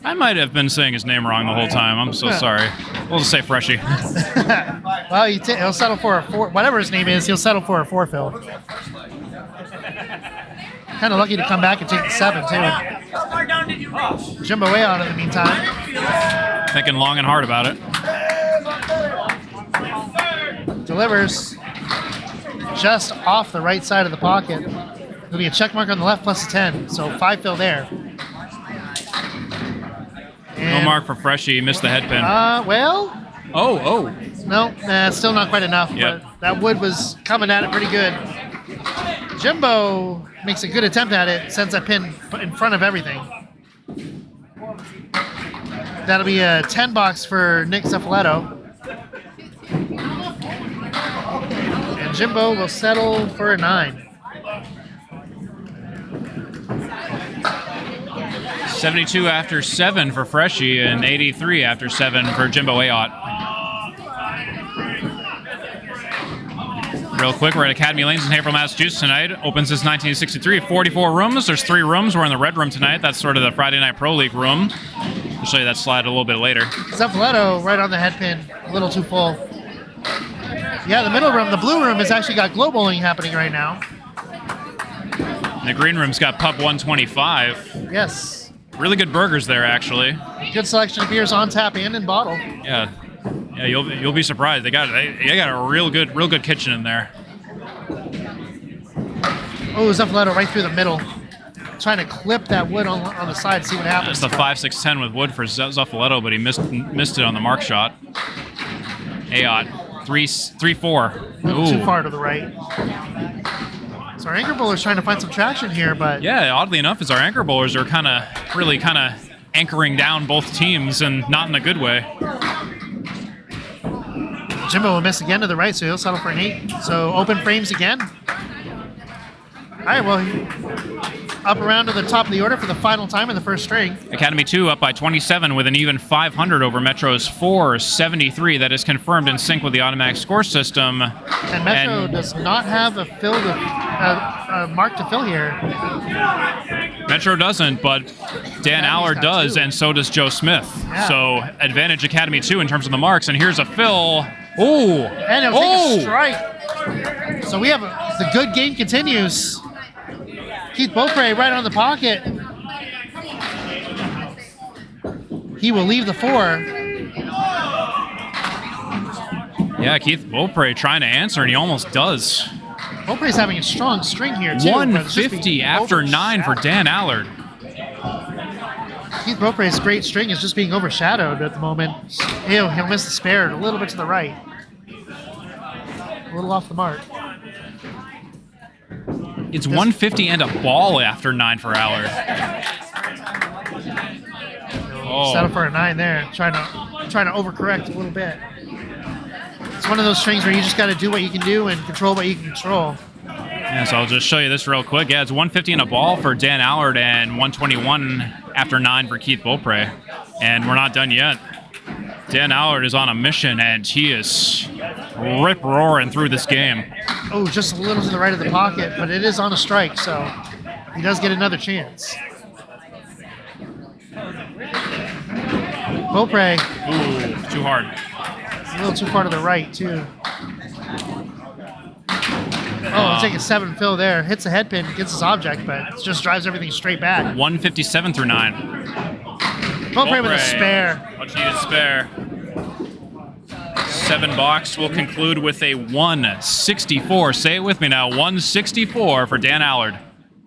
I might have been saying his name wrong the whole time. I'm so sorry. We'll just say Freshy. Well, he'll settle for a 4. Whatever his name is, he'll settle for a 4 fill. Kind of lucky to come back and take the 7, too. Jimbo Ayotte in the meantime. Thinking long and hard about it. Delivers just off the right side of the pocket. There'll be a check mark on the left plus a 10, so 5 fill there. No And, mark for Freshy. Missed the head pin. Well, Oh. no, still not quite enough. Yep. But that wood was coming at it pretty good. Jimbo makes a good attempt at it, sends that pin in front of everything. That'll be a 10 box for Nick Zuffelato. And Jimbo will settle for a 9. 72 after 7 for Freshy and 83 after 7 for Jimbo Ayotte. Real quick, we're at Academy Lanes in Haverhill, Massachusetts tonight. Opens this 1963, 44 rooms. There's 3 rooms. We're in the red room tonight. That's sort of the Friday Night Pro League room. I'll show you that slide a little bit later. Zuffelato right on the head pin, a little too full. Yeah, the middle room, the blue room, has actually got glow bowling happening right now. And the green room's got Pup 125. Yes. Really good burgers there, actually. Good selection of beers on tap and in bottle. Yeah, you'll be surprised. They got a real good kitchen in there. Oh, Zuffelato right through the middle. Trying to clip that wood on the side, see what happens. That's the 5-6-10 with wood for Zuffelato, but he missed it on the mark shot. Ayotte 3-4. A little too far to the right. So our anchor bowler's trying to find some traction here, but Yeah, oddly enough, as our anchor bowlers are really anchoring down both teams, and not in a good way. Jimbo will miss again to the right, so he'll settle for an 8. So open frames again. All right, well, up around to the top of the order for the final time in the first string. Academy 2 up by 27 with an even 500 over Metro's 473. That is confirmed in sync with the automatic score system. And Metro does not have a mark to fill here. Metro doesn't, but Dan Allard got does, 2. and so does Joe Smith. Yeah. So advantage Academy 2 in terms of the marks. And here's a fill. Oh! And he'll take a strike. So we have the good game continues. Keith Beaupre right on the pocket. He will leave the 4. Yeah, Keith Beaupre trying to answer, and he almost does. Beaupre's having a strong string here, too. 150 after 9 for Dan Allard. Keith Beaupre's great string is just being overshadowed at the moment. Ew, he'll miss the spare a little bit to the right. A little off the mark. It's 150 and a ball after 9 for Allard. Oh. Settle for a 9 there. Trying to overcorrect a little bit. It's one of those strings where you just got to do what you can do and control what you can control. Yeah, so I'll just show you this real quick. Yeah, it's 150 and a ball for Dan Allard and 121 after 9 for Keith Beaupre. And we're not done yet. Dan Allard is on a mission, and he is rip-roaring through this game. Oh, just a little to the right of the pocket, but it is on a strike, so he does get another chance. Beaupre. Ooh, too hard. A little too far to the right, too. Oh, take a 7 fill there. Hits the head pin, gets his object, but it just drives everything straight back. 157 through 9. Beaupre with a spare. Much needed spare. 7 box will conclude with a 164. Say it with me now. 164 for Dan Allard.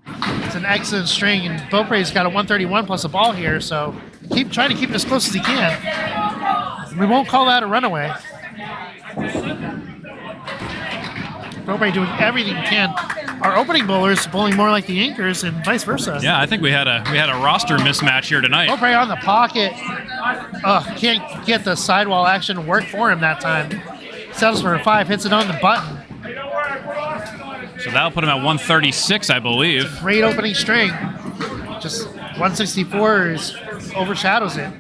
It's an excellent string, and Beaupre's got a 131 plus a ball here, so trying to keep it as close as he can. We won't call that a runaway. Beaupre doing everything he can. Our opening bowlers bowling more like the anchors and vice versa. Yeah, I think we had a roster mismatch here tonight. Beaupre on the pocket. Can't get the sidewall action to work for him that time. Settles for a 5, hits it on the button. So that'll put him at 136, I believe. Great opening string. Just 164 overshadows it.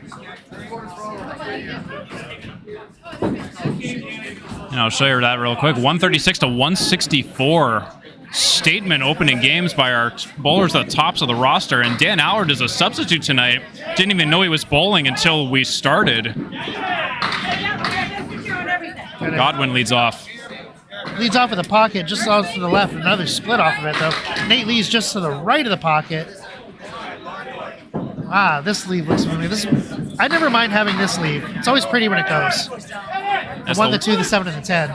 And I'll show you that real quick. 136 to 164. Statement opening games by our bowlers at the tops of the roster. And Dan Allard is a substitute tonight. Didn't even know he was bowling until we started. Godwin leads off. Leads off of the pocket, just off to the left. Another split off of it, though. Nate Lee's just to the right of the pocket. This sleeve looks familiar. I never mind having this sleeve. It's always pretty when it goes. The 1, the 2, the 7, and the 10.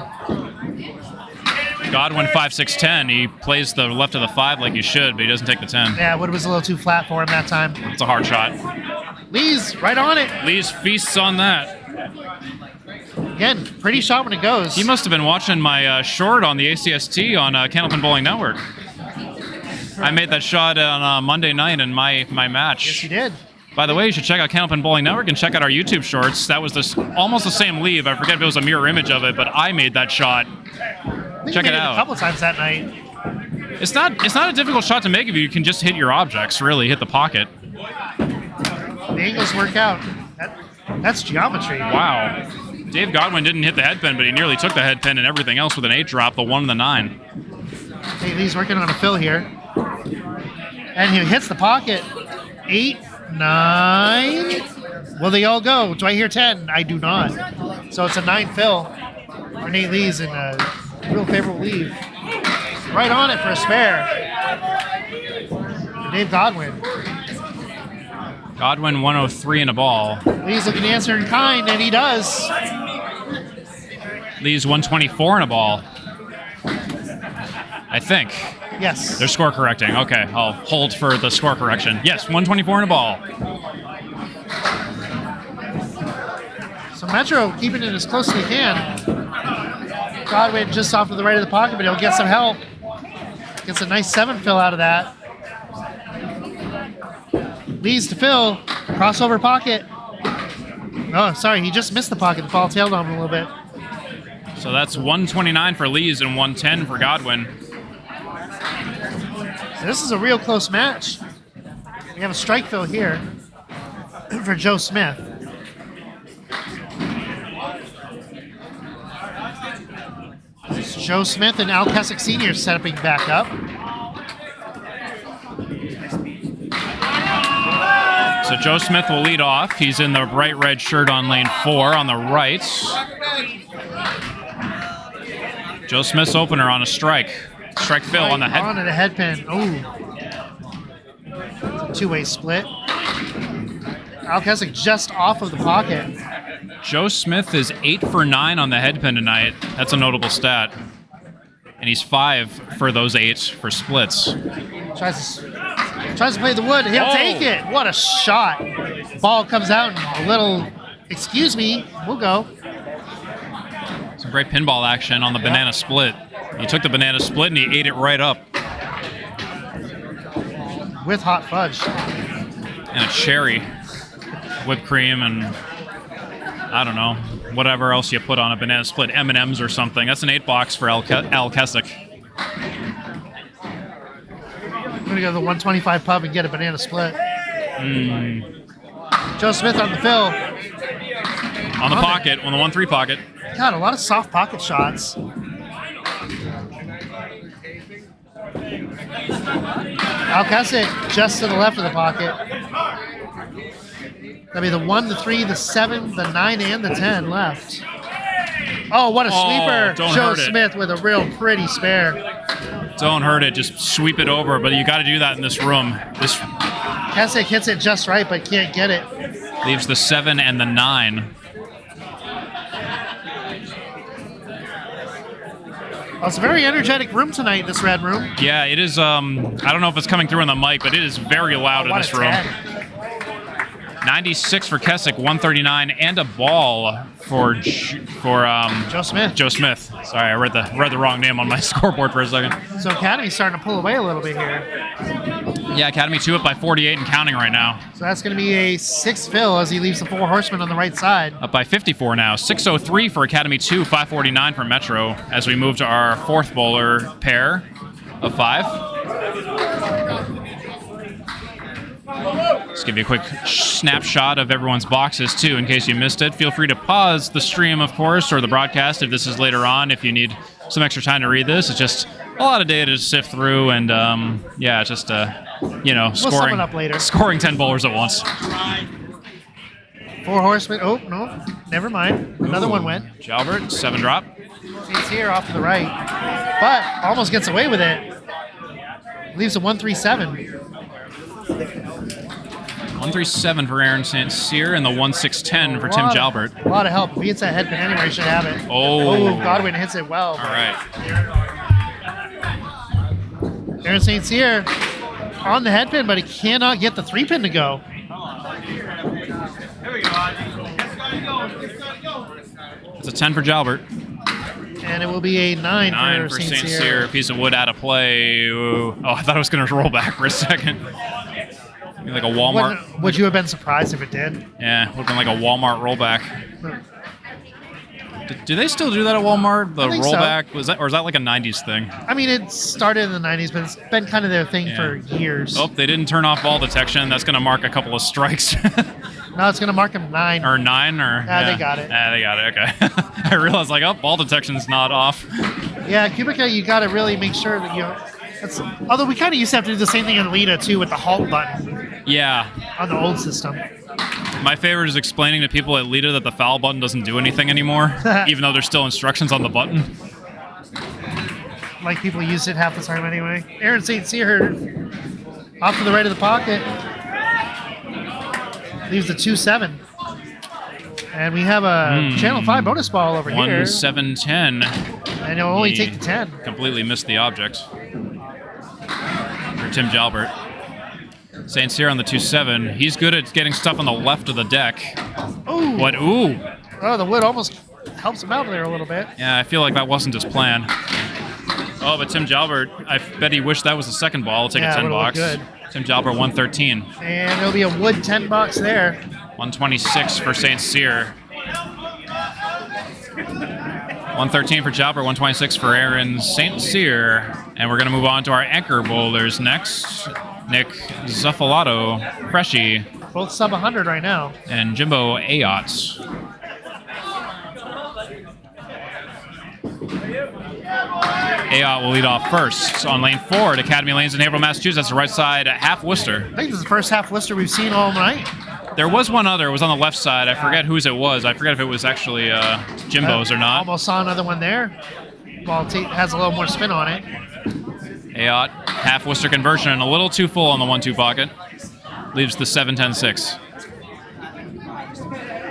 Godwin 5, 6, 10. He plays the left of the 5 like he should, but he doesn't take the 10. Yeah, it was a little too flat for him that time. It's a hard shot. Lee's right on it. Lee's feasts on that. Again, pretty shot when it goes. He must have been watching my short on the ACST on Candlepin Bowling Network. I made that shot on Monday night in my match. Yes, you did. By the way, you should check out Candlepin Bowling Network and check out our YouTube shorts. That was almost the same leave. I forget if it was a mirror image of it, but I made that shot. Check it out. A couple times that night. It's not a difficult shot to make if you can just hit your objects. Really, hit the pocket. The angles work out. That's geometry. Wow. Dave Godwin didn't hit the head pin, but he nearly took the head pin and everything else with an 8 drop, the 1 and the 9. Hey, Lee's working on a fill here. And he hits the pocket. 8, 9. Will they all go? Do I hear 10? I do not. So it's a 9 fill for Nate Lee's in a real favorable leave. Right on it for a spare. For Dave Godwin. Godwin 103 and a ball. Lee's looking to answer in kind, and he does. Lee's 124 and a ball. I think. Yes. They're score correcting. Okay, I'll hold for the score correction. Yes, 124 and a ball. So Metro keeping it as close as he can. Godwin just off to the right of the pocket, but he'll get some help. Gets a nice 7 fill out of that. Leads to fill. Crossover pocket. Oh, sorry, he just missed the pocket. The ball tailed on him a little bit. So that's 129 for Lees and 110 for Godwin. So this is a real close match. We have a strike fill here for Joe Smith. It's Joe Smith and Al Kecyk Sr. stepping back up. So Joe Smith will lead off. He's in the bright red shirt on lane 4 on the right. Joe Smith's opener on a strike. Strike fill on the head. On to the head pin. Ooh. It's a 2-way split. Al Kecyk just off of the pocket. Joe Smith is 8 for 9 on the head pin tonight. That's a notable stat. And and he's 5 for those 8 for splits. Tries to play the wood. He'll take it. What a shot. Ball comes out and a little, excuse me, we'll go. Some great pinball action on the banana split. He took the banana split and he ate it right up. With hot fudge. And a cherry. Whipped cream and I don't know, whatever else you put on a banana split, M&Ms or something. That's an 8-box for Al Kecyk. I'm going to go to the 125 pub and get a banana split. Joe Smith on the fill. On the pocket, on the 1-3 pocket. God, a lot of soft pocket shots. Al Kecyk just to the left of the pocket. That'll be the 1, the 3, the 7, the 9, and the 10 left. Oh, what a sweeper. Joe Smith with a real pretty spare. Don't hurt it, just sweep it over, but you got to do that in this room. Kecyk hits it just right, but can't get it. Leaves the 7 and the 9. Well, it's a very energetic room tonight, this red room. Yeah, it is. I don't know if it's coming through on the mic, but it is very loud in this room. 96 for Kecyk, 139, and a ball for Joe Smith. Joe Smith. Sorry, I read the wrong name on my scoreboard for a second. So Academy's starting to pull away a little bit here. Yeah, Academy 2 up by 48 and counting right now. So that's going to be a 6 fill as he leaves the 4 horsemen on the right side. Up by 54 now. 6:03 for Academy 2, 5:49 for Metro as we move to our 4th bowler pair of 5. Let's give you a quick snapshot of everyone's boxes, too, in case you missed it. Feel free to pause the stream, of course, or the broadcast if this is later on, if you need some extra time to read this. It's just a lot of data to sift through, and, yeah, just, we'll sum it up later. Scoring 10 bowlers at once. 4 horsemen. Oh, no, never mind. Another one went. Jalbert, 7 drop. He's here off to the right, but almost gets away with it. Leaves a 137. 137 for Aaron St. Cyr and the 1610 for Tim Jalbert. A lot of help. If he hits that headpin anywhere, he should have it. Oh, Godwin hits it well. All right. Aaron St. Cyr on the headpin, but he cannot get the 3-pin to go. It's a 10 for Jalbert. And it will be a 9 for St. St. Cyr. Cyr. Piece of wood out of play. Ooh. Oh, I thought it was going to roll back for a second. Like a Walmart. Would you have been surprised if it did? Yeah, would have been like a Walmart rollback. Do they still do that at Walmart? The rollback? So. Or is that like a 90s thing? I mean, it started in the 90s, but it's been kind of their thing for years. Oh, they didn't turn off ball detection. That's going to mark a couple of strikes. No, it's going to mark them 9. Or 9? Or they got it. They got it. Okay. I realized, ball detection's not off. Yeah, Cubica, you got to really make sure that although we kind of used to have to do the same thing in Lita, too, with the halt button. Yeah. On the old system. My favorite is explaining to people at Lita that the foul button doesn't do anything anymore, even though there's still instructions on the button. Like people use it half the time anyway. Aaron St. Cyr off to the right of the pocket. Leaves the 2-7. And we have a Channel 5 bonus ball over here. 1-7-10. And he'll only take the 10. Completely missed the object. For Tim Jalbert. St. Cyr on the 2-7. He's good at getting stuff on the left of the deck. Ooh. What? Ooh. Oh, the wood almost helps him out there a little bit. Yeah, I feel like that wasn't his plan. Oh, but Tim Jalbert, I bet he wished that was the second ball. I'll take a 10 box. Good. Tim Jalbert, 113. And there'll be a wood 10 box there. 126 for St. Cyr. 113 for Jalbert, 126 for Aaron St. Cyr. And we're going to move on to our anchor bowlers next. Nick Zuffelato, Freshy. Both sub 100 right now. And Jimbo Ayotte. Ayotte will lead off first on lane 4 at Academy Lanes in Haverhill, Massachusetts. The right side, half Worcester. I think this is the first half Worcester we've seen all night. There was one other. It was on the left side. I forget whose it was. I forget if it was actually Jimbo's or not. Almost saw another one there. Well, it has a little more spin on it. Ayotte, half Worcester conversion, and a little too full on the 1-2 pocket. Leaves the 7-10-6.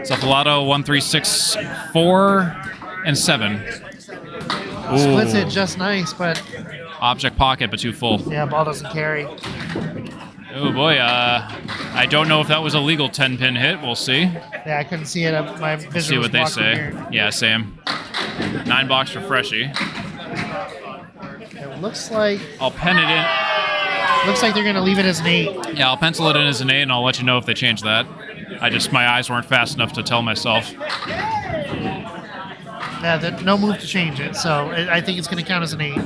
Zuffelato, 1-3-6-4 and 7. Splits it just nice, but Object pocket, but too full. yeah, ball doesn't carry. Oh boy, I don't know if that was a legal 10-pin hit. We'll see. Yeah, I couldn't see it. My vision See was what they blocked from say. here. Yeah, same. 9 box for Freshy. It looks like I'll pen it in. Looks like they're gonna leave it as an 8. Yeah, I'll pencil it in as an 8, and I'll let you know if they change that. My eyes weren't fast enough to tell myself. Yeah, no move to change it, so I think it's gonna count as an 8.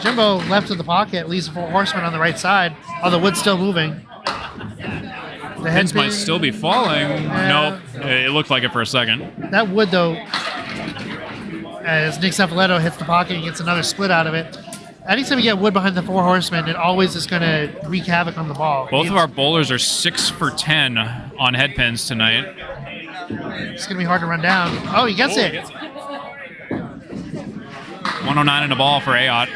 Jimbo left of the pocket, leaves a 4 horseman on the right side. Oh, the wood's still moving. The Pins might still be falling. Yeah. Nope, it looked like it for a second. That wood, though, as Nick Zuffelato hits the pocket and gets another split out of it. Anytime you get wood behind the 4 horsemen, it always is going to wreak havoc on the ball. Both of our bowlers are 6 for 10 on head pins tonight. It's going to be hard to run down. Oh, he gets it. 109 in a ball for Ayotte.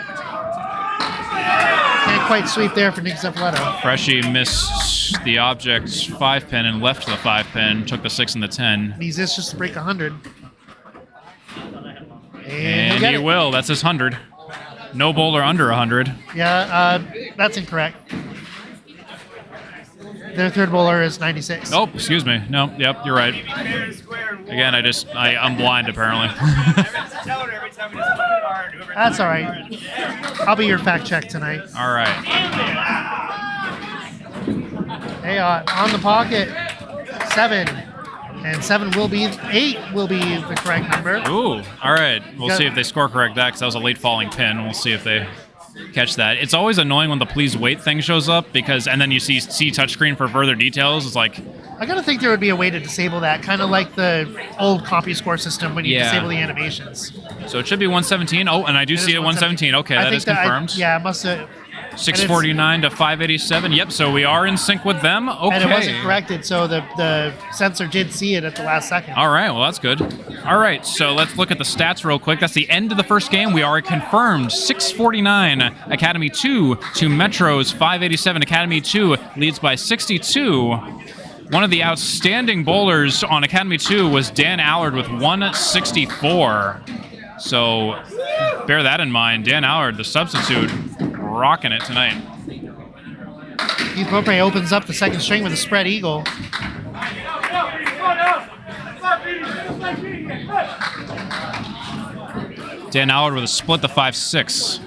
Can't quite sweep there for Nick Zuffelato. Freshy missed the object 5-pin and left the 5-pin, took the 6 and the 10. Needs this just to break 100. And he will. That's his 100. No bowler under 100. Yeah, that's incorrect. Their third bowler is 96. Oh, excuse me. No, yep, you're right. Again, I'm blind apparently. That's all right. I'll be your fact check tonight. All right. Ayotte on the pocket. 7. And 7 will be 8 will be the correct number. Ooh, all right. We'll see if they score correct that because that was a late falling pin. We'll see if they catch that. It's always annoying when the please wait thing shows up and then you see touchscreen for further details. It's like, I gotta think there would be a way to disable that, kind of like the old CompuScore system when you disable the animations. So it should be 117. Oh, and I do see it 117. Okay, that is confirmed. Yeah, it must have. 649 to 587. Yep, so we are in sync with them. Okay. And it wasn't corrected, so the sensor did see it at the last second. All right, well, that's good. All right, so let's look at the stats real quick. That's the end of the first game. We are confirmed 649 Academy 2 to Metro's 587. Academy 2 leads by 62. One of the outstanding bowlers on Academy 2 was Dan Allard with 164. So bear that in mind. Dan Allard, the substitute, rocking it tonight. Beaupre opens up the second string with a spread eagle. Dan Allard with a split the 5-6.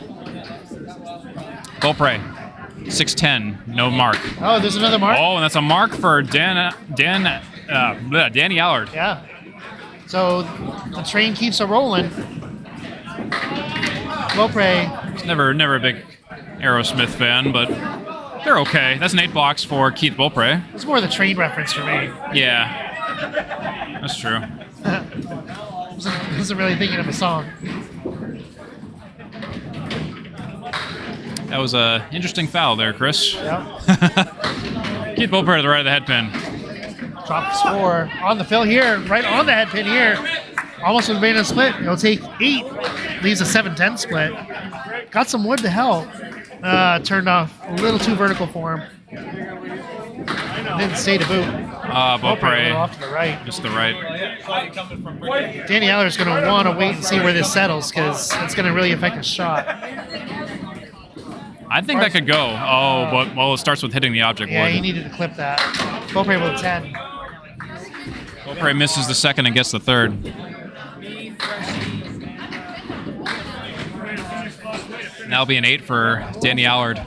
Beaupre, 6-10, no mark. Oh, there's another mark? Oh, and that's a mark for Danny Allard. Yeah. So the train keeps a rolling. Beaupre. He's never a big Aerosmith fan, but they're okay. That's an 8 box for Keith Beaupre. It's more the train reference for me. Yeah, that's true. Wasn't really thinking of a song. That was an interesting foul there, Chris. Yep. Keith Beaupre to the right of the head pin. Drop the score on the fill here, right on the head pin here. Almost with a split. It'll take 8. Leaves a 7-10 split. Got some wood to help. Turned off a little too vertical for him. Didn't stay to boot. Beaupre. Off to the right. Just the right. Danny Allard's going to want to wait and see where this settles because it's going to really affect his shot. I think that could go. Oh, but well, it starts with hitting the object Yeah, wood. he needed to clip that. Beaupre with 10. Beaupre misses the second and gets the third. That'll be an 8 for Danny Allard.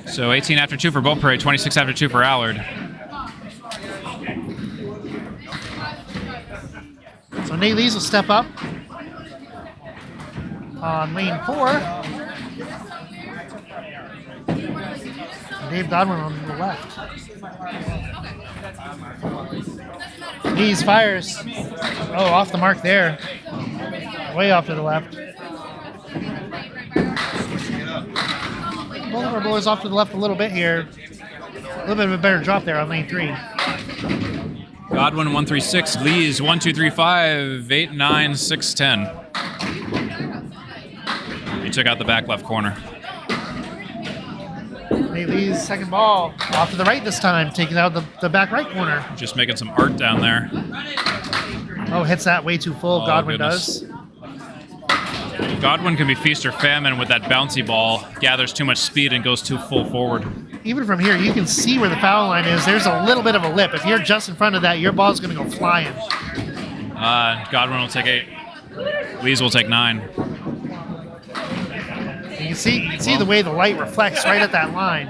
So 18 after 2 for Beaupre, 26 after 2 for Allard. So Nate Lees will step up on lane 4. Dave Godwin on the left. Lees fires. Oh, off the mark there. Way off to the left. Both of our bowlers off to the left a little bit here. A little bit of a better drop there on lane 3. Godwin 136, Lees 1, 2, 3, 5, 8, 9, 6, 10. He took out the back left corner. Lee's second ball. Off to the right this time, taking out the back right corner. Just making some art down there. Oh, hits that way too full. Oh, Godwin goodness. does. Godwin can be feast or famine with that bouncy ball. Gathers too much speed and goes too full forward. Even from here, you can see where the foul line is. There's a little bit of a lip. If you're just in front of that, your ball's going to go flying. Godwin will take 8. Lees will take 9. You can see the way the light reflects right at that line.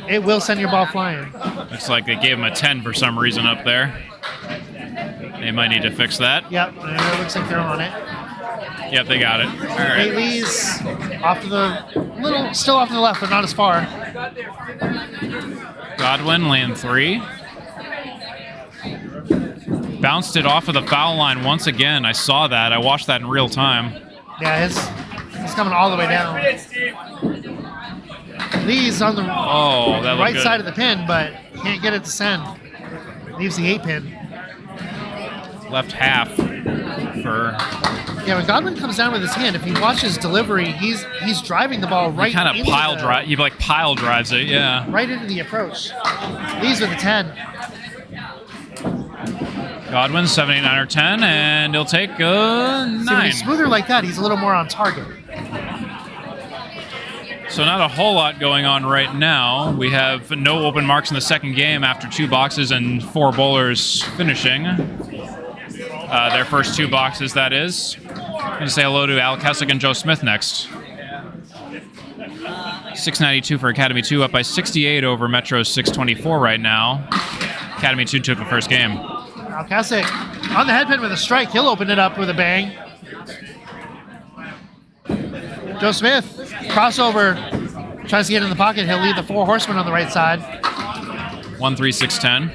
It will send your ball flying. Looks like they gave him a 10 for some reason up there. They might need to fix that. Yep, it looks like they're on it. Yep, they got it. All right. Lee's off to the still off to the left, but not as far. Godwin, lane 3. Bounced it off of the foul line once again. I saw that. I watched that in real time. Yeah, he's coming all the way down. Lee's on the right side of the pin, but can't get it to send. Leaves the 8 pin. Left half for... Yeah, when Godwin comes down with his hand, if you watch his delivery, he's driving the ball right kind of into pile drive. He like pile drives it, yeah. Right into the approach. Leaves with a 10. Godwin, 7, 8, 9, or 10, and he'll take 9. See, when he's smoother like that, he's a little more on target. So not a whole lot going on right now. We have no open marks in the second game after 2 boxes and 4 bowlers finishing. Their first 2 boxes, that is. I'm going to say hello to Al Kecyk and Joe Smith next. 692 for Academy 2, up by 68 over Metro's 624 right now. Academy 2 took the first game. Al Kecyk on the headpin with a strike. He'll open it up with a bang. Joe Smith, crossover, tries to get in the pocket. He'll lead the 4 horsemen on the right side. 1, 3, 6, 10.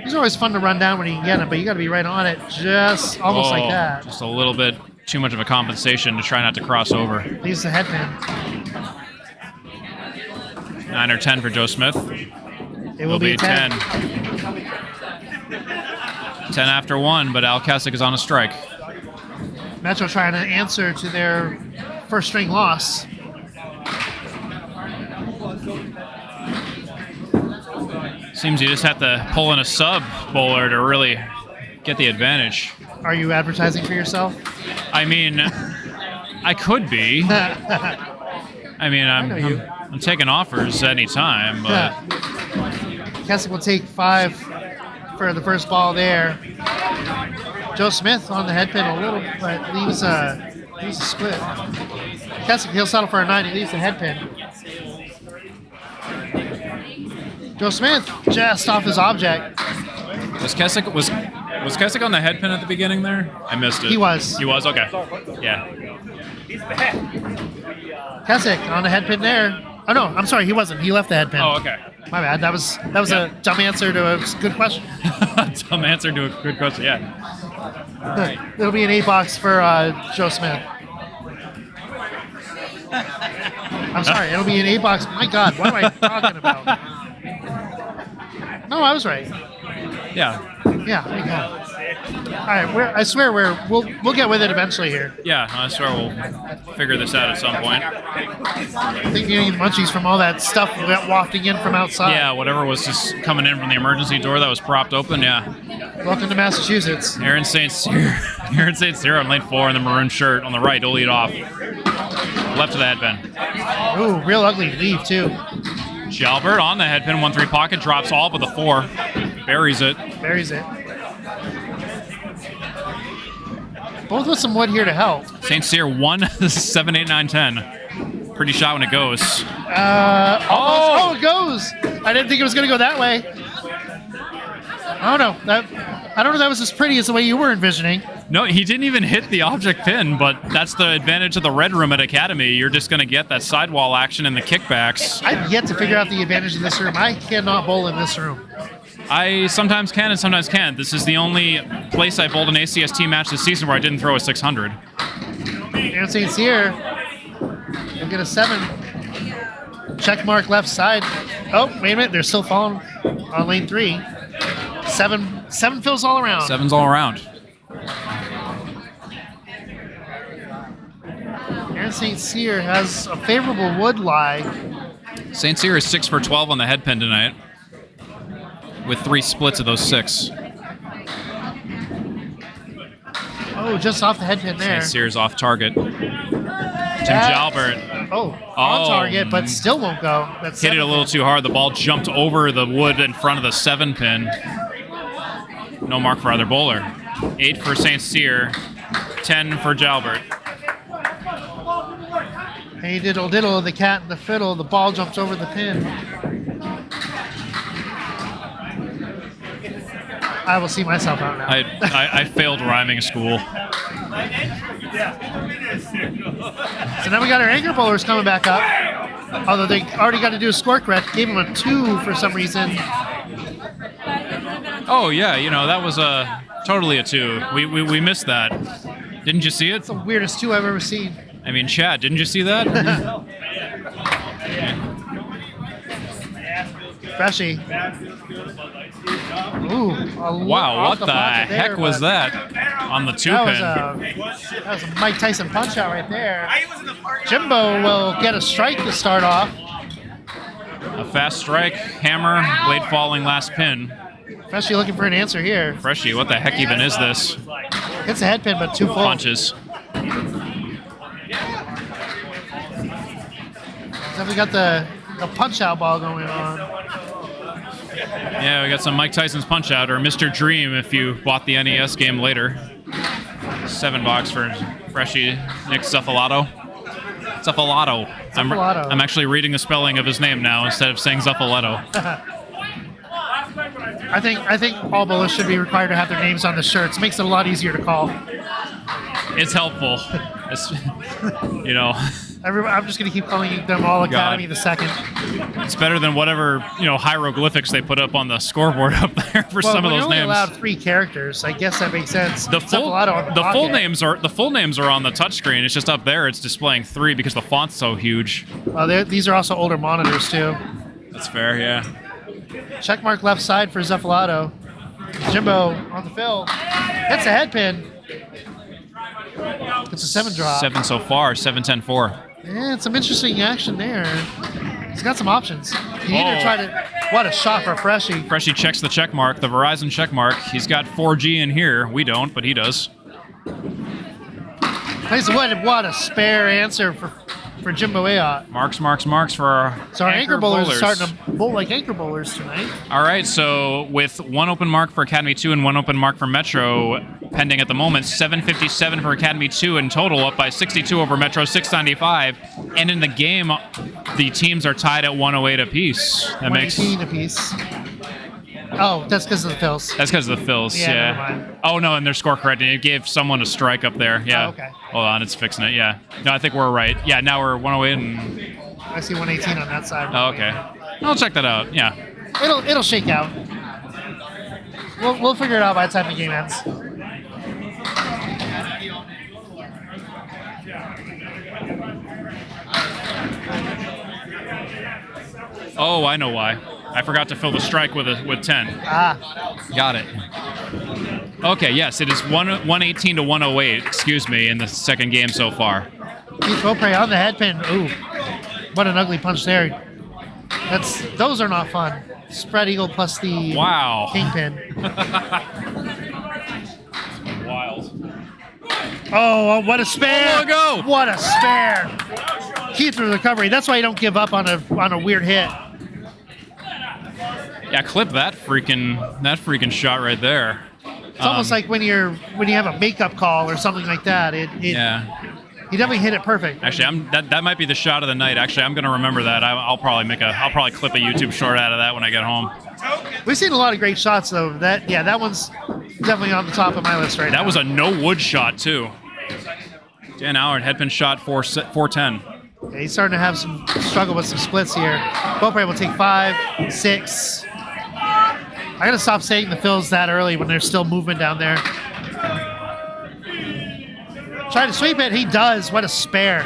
He's always fun to run down when you can get him, but you got to be right on it, just almost like that. Just a little bit too much of a compensation to try not to cross over. Leaves the headpin. 9 or 10 for Joe Smith. It will be a 10. 10 after 1, but Al Kecyk is on a strike. Metro trying to answer to their first string loss. Seems you just have to pull in a sub bowler to really get the advantage. Are you advertising for yourself? I mean, I could be. I mean, I'm taking offers any time, but Kecyk will take 5 for the first ball there. Joe Smith on the headpin a little, but leaves a split. Kecyk, he'll settle for a 9. He leaves the headpin. Joe Smith just off his object. Was Kecyk on the headpin at the beginning there? I missed it. He was. He was? Okay. Yeah. Kecyk on the headpin there. Oh no, I'm sorry, he wasn't. He left the headpin. Oh, okay. My bad. That was a dumb answer to a good question. Dumb answer to a good question, yeah. All right. It'll be an 8 box for Joe Smith. I'm sorry, it'll be an 8 box. My God, what am I talking about? No, I was right. Yeah. Yeah, my God. All right, I swear we'll get with it eventually here. Yeah, I swear we'll figure this out at some point. I think you're getting munchies from all that stuff wafting in from outside. Yeah, whatever was just coming in from the emergency door that was propped open, yeah. Welcome to Massachusetts. Aaron St. Cyr on lane 4 in the maroon shirt on the right. He'll lead off. Left to the headpin. Ooh, real ugly leave, too. Jalbert on the headpin, 1-3 pocket, drops all but the 4. Buries it. Buries it. Both with some wood here to help. St. Cyr 1, 7, 8, 9, 10. Pretty shot when it goes. Oh, it goes. I didn't think it was going to go that way. I don't know. I don't know if that was as pretty as the way you were envisioning. No, he didn't even hit the object pin, but that's the advantage of the red room at Academy. You're just going to get that sidewall action and the kickbacks. I've yet to figure out the advantage of this room. I cannot bowl in this room. I sometimes can and sometimes can't. This is the only place I bowled an ACST match this season where I didn't throw a 600. Aaron St. Cyr will get a 7. Check mark left side. Oh, wait a minute. They're still falling on lane 3. 7 fills all around. 7's all around. Aaron and St. Cyr has a favorable wood lie. St. Cyr is 6 for 12 on the head pin tonight, with 3 splits of those 6. Oh, just off the head pin there. St. Cyr's off target. Tim Jalbert Oh, on target, but still won't go. That's hit it a little too hard. The ball jumped over the wood in front of the 7 pin. No mark for either bowler. 8 for St. Cyr, 10 for Jalbert. Hey, diddle diddle, the cat and the fiddle. The ball jumps over the pin. I will see myself out now. I failed rhyming school. So now we got our anchor bowlers coming back up. Although they already got to do a score correct. Gave him a 2 for some reason. Oh, yeah, that was totally a 2. We missed that. Didn't you see it? It's the weirdest 2 I've ever seen. I mean, Chad, didn't you see that? Freshy. Ooh, Wow, what the heck was that on the 2 pin? That was a Mike Tyson punch out right there. Jimbo will get a strike to start off. A fast strike, hammer, blade falling last pin. Freshy looking for an answer here. Freshy, what the heck even is this? Hits a head pin, but 2 full. Punches. Definitely got the punch out ball going on. Yeah, we got some Mike Tyson's Punch Out, or Mr. Dream if you bought the NES game later. $7 for Freshy, Nick Zuffelato. Zuffelato. I'm actually reading the spelling of his name now instead of saying Zuffelato. I think all bowlers should be required to have their names on the shirts. Makes it a lot easier to call. It's helpful. I'm just going to keep calling them all Academy the second. It's better than whatever, hieroglyphics they put up on the scoreboard up there for some of those names. Allowed 3 characters. I guess that makes sense. The full names are on the touchscreen. It's just up there. It's displaying 3 because the font's so huge. These are also older monitors too. That's fair, yeah. Check mark left side for Zuffelato. Jimbo on the fill. Hits a head pin. It's a 7 drop. 7 so far. 7-10-4. Yeah, some interesting action there. He's got some options. He either try to... What a shot for Freshy. Freshy checks the check mark, the Verizon check mark. He's got 4G in here. We don't, but he does. What a spare answer for Jimbo Ayotte. Marks for our So our anchor bowlers are starting to bowl like anchor bowlers tonight. All right, so with 1 open mark for Academy 2 and 1 open mark for Metro pending at the moment, 757 for Academy 2 in total, up by 62 over Metro, 695. And in the game, the teams are tied at 108 apiece. That 118 apiece. Oh, that's because of the fills. That's because of the fills, Yeah, yeah. never mind. Oh, no, and their score correcting. It gave someone a strike up there, yeah. Oh, okay. Hold on, it's fixing it, yeah. No, I think we're right. Yeah, now we're 108 and... I see 118 on that side. Oh, okay. I'll check that out, yeah. It'll shake out. We'll figure it out by the time the game ends. Oh, I know why. I forgot to fill the strike with 10. Ah. Got it. Okay, yes, it is 118 to 108, excuse me, in the second game so far. Keith Beaupre on the head pin. Ooh. What an ugly punch there. Those are not fun. Spread eagle plus the kingpin. Wild. Oh, what a spare. Oh, go. What a spare. Keith through the recovery. That's why you don't give up on a weird hit. Yeah, clip that freaking shot right there. It's almost like when you have a makeup call or something like that. Yeah. He definitely hit it perfect. Actually, that might be the shot of the night. Actually, I'm gonna remember that. I'll probably clip a YouTube short out of that when I get home. We've seen a lot of great shots though. That one's definitely on the top of my list right now. That was a no wood shot too. Dan Allard headpin shot 410. Yeah, he's starting to have some struggle with some splits here. Beaupre will take 5, 6. I gotta stop saying the fills that early when there's still movement down there. Trying to sweep it, he does. What a spare.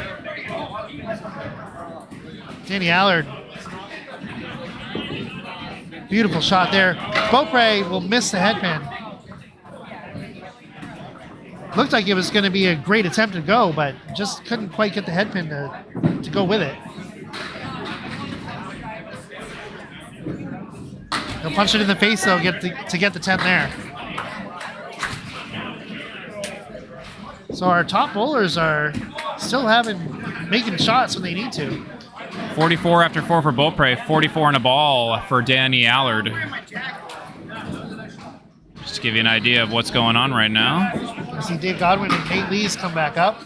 Danny Allard. Beautiful shot there. Beaupre will miss the head pin. Looked like it was going to be a great attempt to go, but just couldn't quite get the head pin to go with it. He'll punch it in the face, though, to get the 10 there. So our top bowlers are still making shots when they need to. 44 after 4 for Beaupre, 44 in a ball for Danny Allard. Just to give you an idea of what's going on right now. You see Dave Godwin and Nate Lees come back up.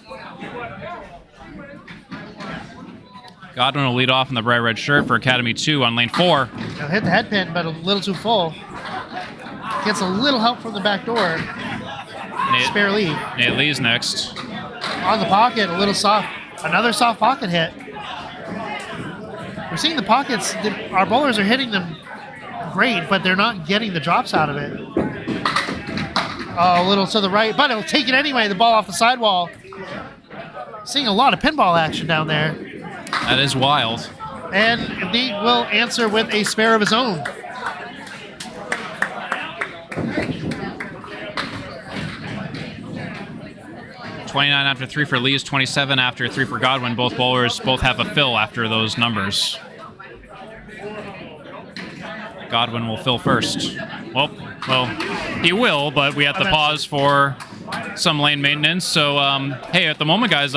Godwin will lead off in the bright red shirt for Academy 2 on lane 4. He'll hit the head pin, but a little too full. Gets a little help from the back door. Spare lead. Nate Lee's next. On the pocket, a little soft. Another soft pocket hit. We're seeing the pockets. Our bowlers are hitting them great, but they're not getting the drops out of it. Oh, a little to the right, but it'll take it anyway. The ball off the sidewall. Seeing a lot of pinball action down there. That is wild. And Nate will answer with a spare of his own. $29 after 3 for Lees, $27 after 3 for Godwin. Both bowlers both have a fill after those numbers. Godwin will fill first. Well, he will, but we have to pause for some lane maintenance. So, hey, at the moment, guys,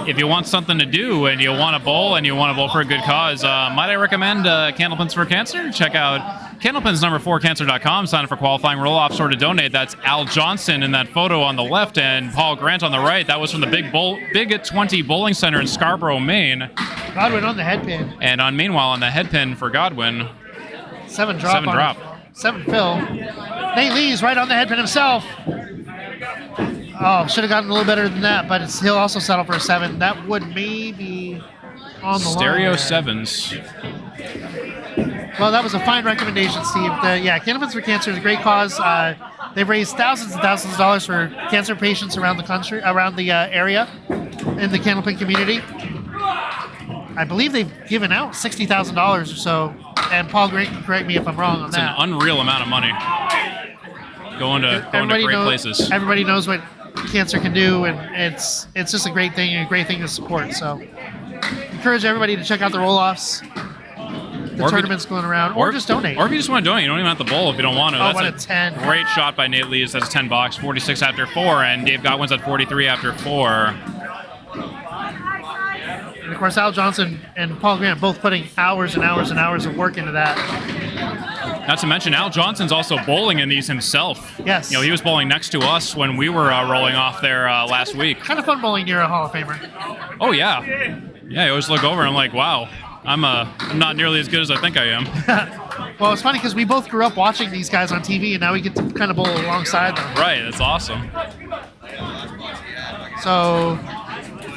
if you want something to do and you want to bowl for a good cause, might I recommend Candlepins for Cancer? Check out Candlepins #4cancer.com. Sign up for qualifying roll-offs or to donate. That's Al Johnson in that photo on the left and Paul Grant on the right. That was from the Big at 20 Bowling Center in Scarborough, Maine. Godwin on the head pin. And meanwhile, on the head pin for Godwin. 7 drop. 7 fill. Nate Lees right on the head pin himself. Oh, should have gotten a little better than that, but he'll also settle for a 7. That would maybe on the Stereo line. 7s. Well, that was a fine recommendation, Steve. Candlepins for Cancer is a great cause. They've raised thousands and thousands of dollars for cancer patients around the country, around the area, in the Candlepin community. I believe they've given out $60,000 or so. And Paul Grant can correct me if I'm wrong on that. It's an unreal amount of money. Going to great places. Everybody knows what cancer can do, and it's just a great thing and a great thing to support. So, encourage everybody to check out the roll-offs, the tournaments going around, or just donate. Or if you just want to donate, you don't even have to bowl if you don't want to. Oh, That's what a 10! Great shot by Nate Lees. That's $10. 46 after 4, and Dave Godwin's at 43 after 4. And of course, Al Johnson and Paul Grant both putting hours and hours and hours of work into that. Not to mention, Al Johnson's also bowling in these himself. Yes. He was bowling next to us when we were rolling off there last week. Kind of fun bowling near a Hall of Famer. Oh, yeah. Yeah, I always look over and I'm like, wow, I'm not nearly as good as I think I am. Well, it's funny because we both grew up watching these guys on TV, and now we get to kind of bowl alongside them. Right, that's awesome. So,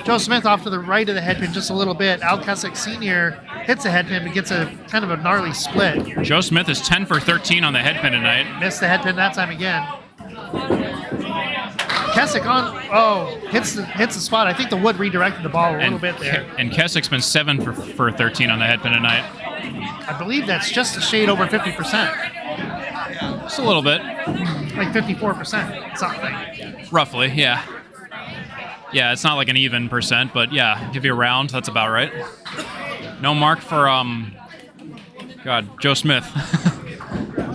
Joe Smith off to the right of the head pin just a little bit. Al Kecyk Sr. hits the head pin but gets a kind of a gnarly split. Joe Smith is 10 for 13 on the head pin tonight. Missed the head pin that time again. Kecyk hits the spot. I think the wood redirected the ball a little bit there. And Kecyk's been 7 for 13 on the head pin tonight. I believe that's just a shade over 50%. Just a little bit. Like 54% something. Roughly, yeah. Yeah, it's not like an even percent, but yeah, give you a round, that's about right. No mark for, Joe Smith.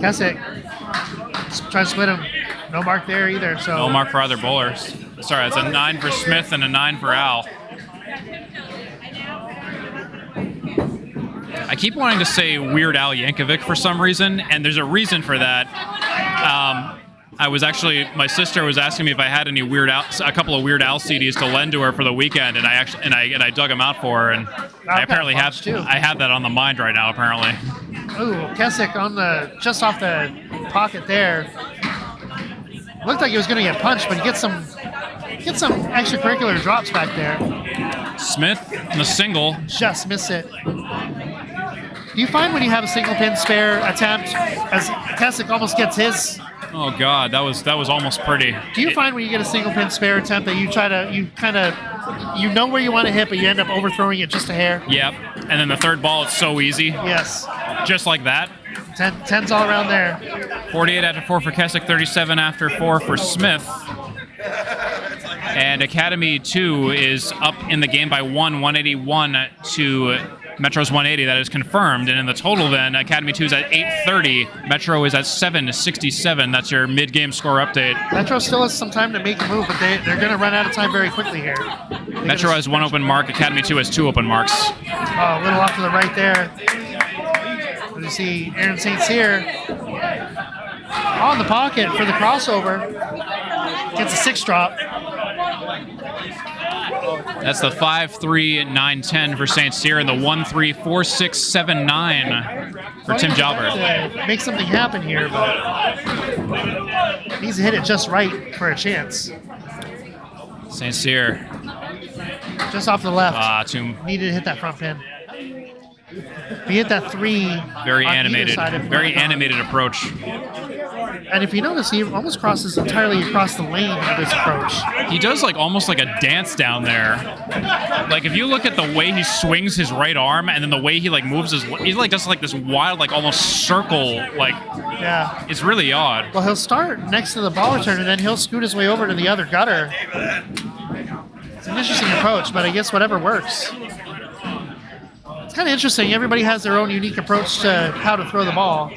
Kecyk trying to split him. No mark there either. So no mark for other bowlers. Sorry, it's a 9 for Smith and a 9 for Al. I keep wanting to say Weird Al Yankovic for some reason, and there's a reason for that. My sister was asking me if I had any a couple of Weird Al CDs to lend to her for the weekend, and I dug them out for her, and I apparently have that on the mind right now. Apparently. Ooh, Kecyk just off the pocket there. Looked like he was going to get punched, but he gets some extracurricular drops back there. Smith in the single. Just miss it. Do you find when you have a single pin spare attempt, as Kecyk almost gets his? Oh God, that was almost pretty. Do you find when you get a single pin spare attempt that you know where you want to hit, but you end up overthrowing it just a hair? Yep. And then the third ball, it's so easy. Yes. Just like that. 10's all around there. 48 after 4 for Kecyk, 37 after 4 for Smith. And Academy 2 is up in the game by 181 to Metro's 180. That is confirmed. And in the total then, Academy 2 is at 830. Metro is at 767. That's your mid-game score update. Metro still has some time to make a move, but they're going to run out of time very quickly here. Metro has 1 open mark. Academy 2 has 2 open marks. Oh, a little off to the right there. You see Aaron St. Cyr on the pocket for the crossover. Gets a 6-drop. That's the 5-3-9-10 for St. Cyr and the 1-3-4-6-7-9 for Tim Jalbert. Make something happen here, but needs to hit it just right for a chance. St. Cyr. Just off the left. Needed to hit that front pin. If you hit that 3, very on animated, either side, very animated approach. And if you notice, he almost crosses entirely across the lane with this approach. He does almost like a dance down there. Like if you look at the way he swings his right arm and then the way he moves his, he does this wild almost circle. Yeah, it's really odd. Well, he'll start next to the ball return and then he'll scoot his way over to the other gutter. It's an interesting approach, but I guess whatever works. It's kind of interesting. Everybody has their own unique approach to how to throw the ball.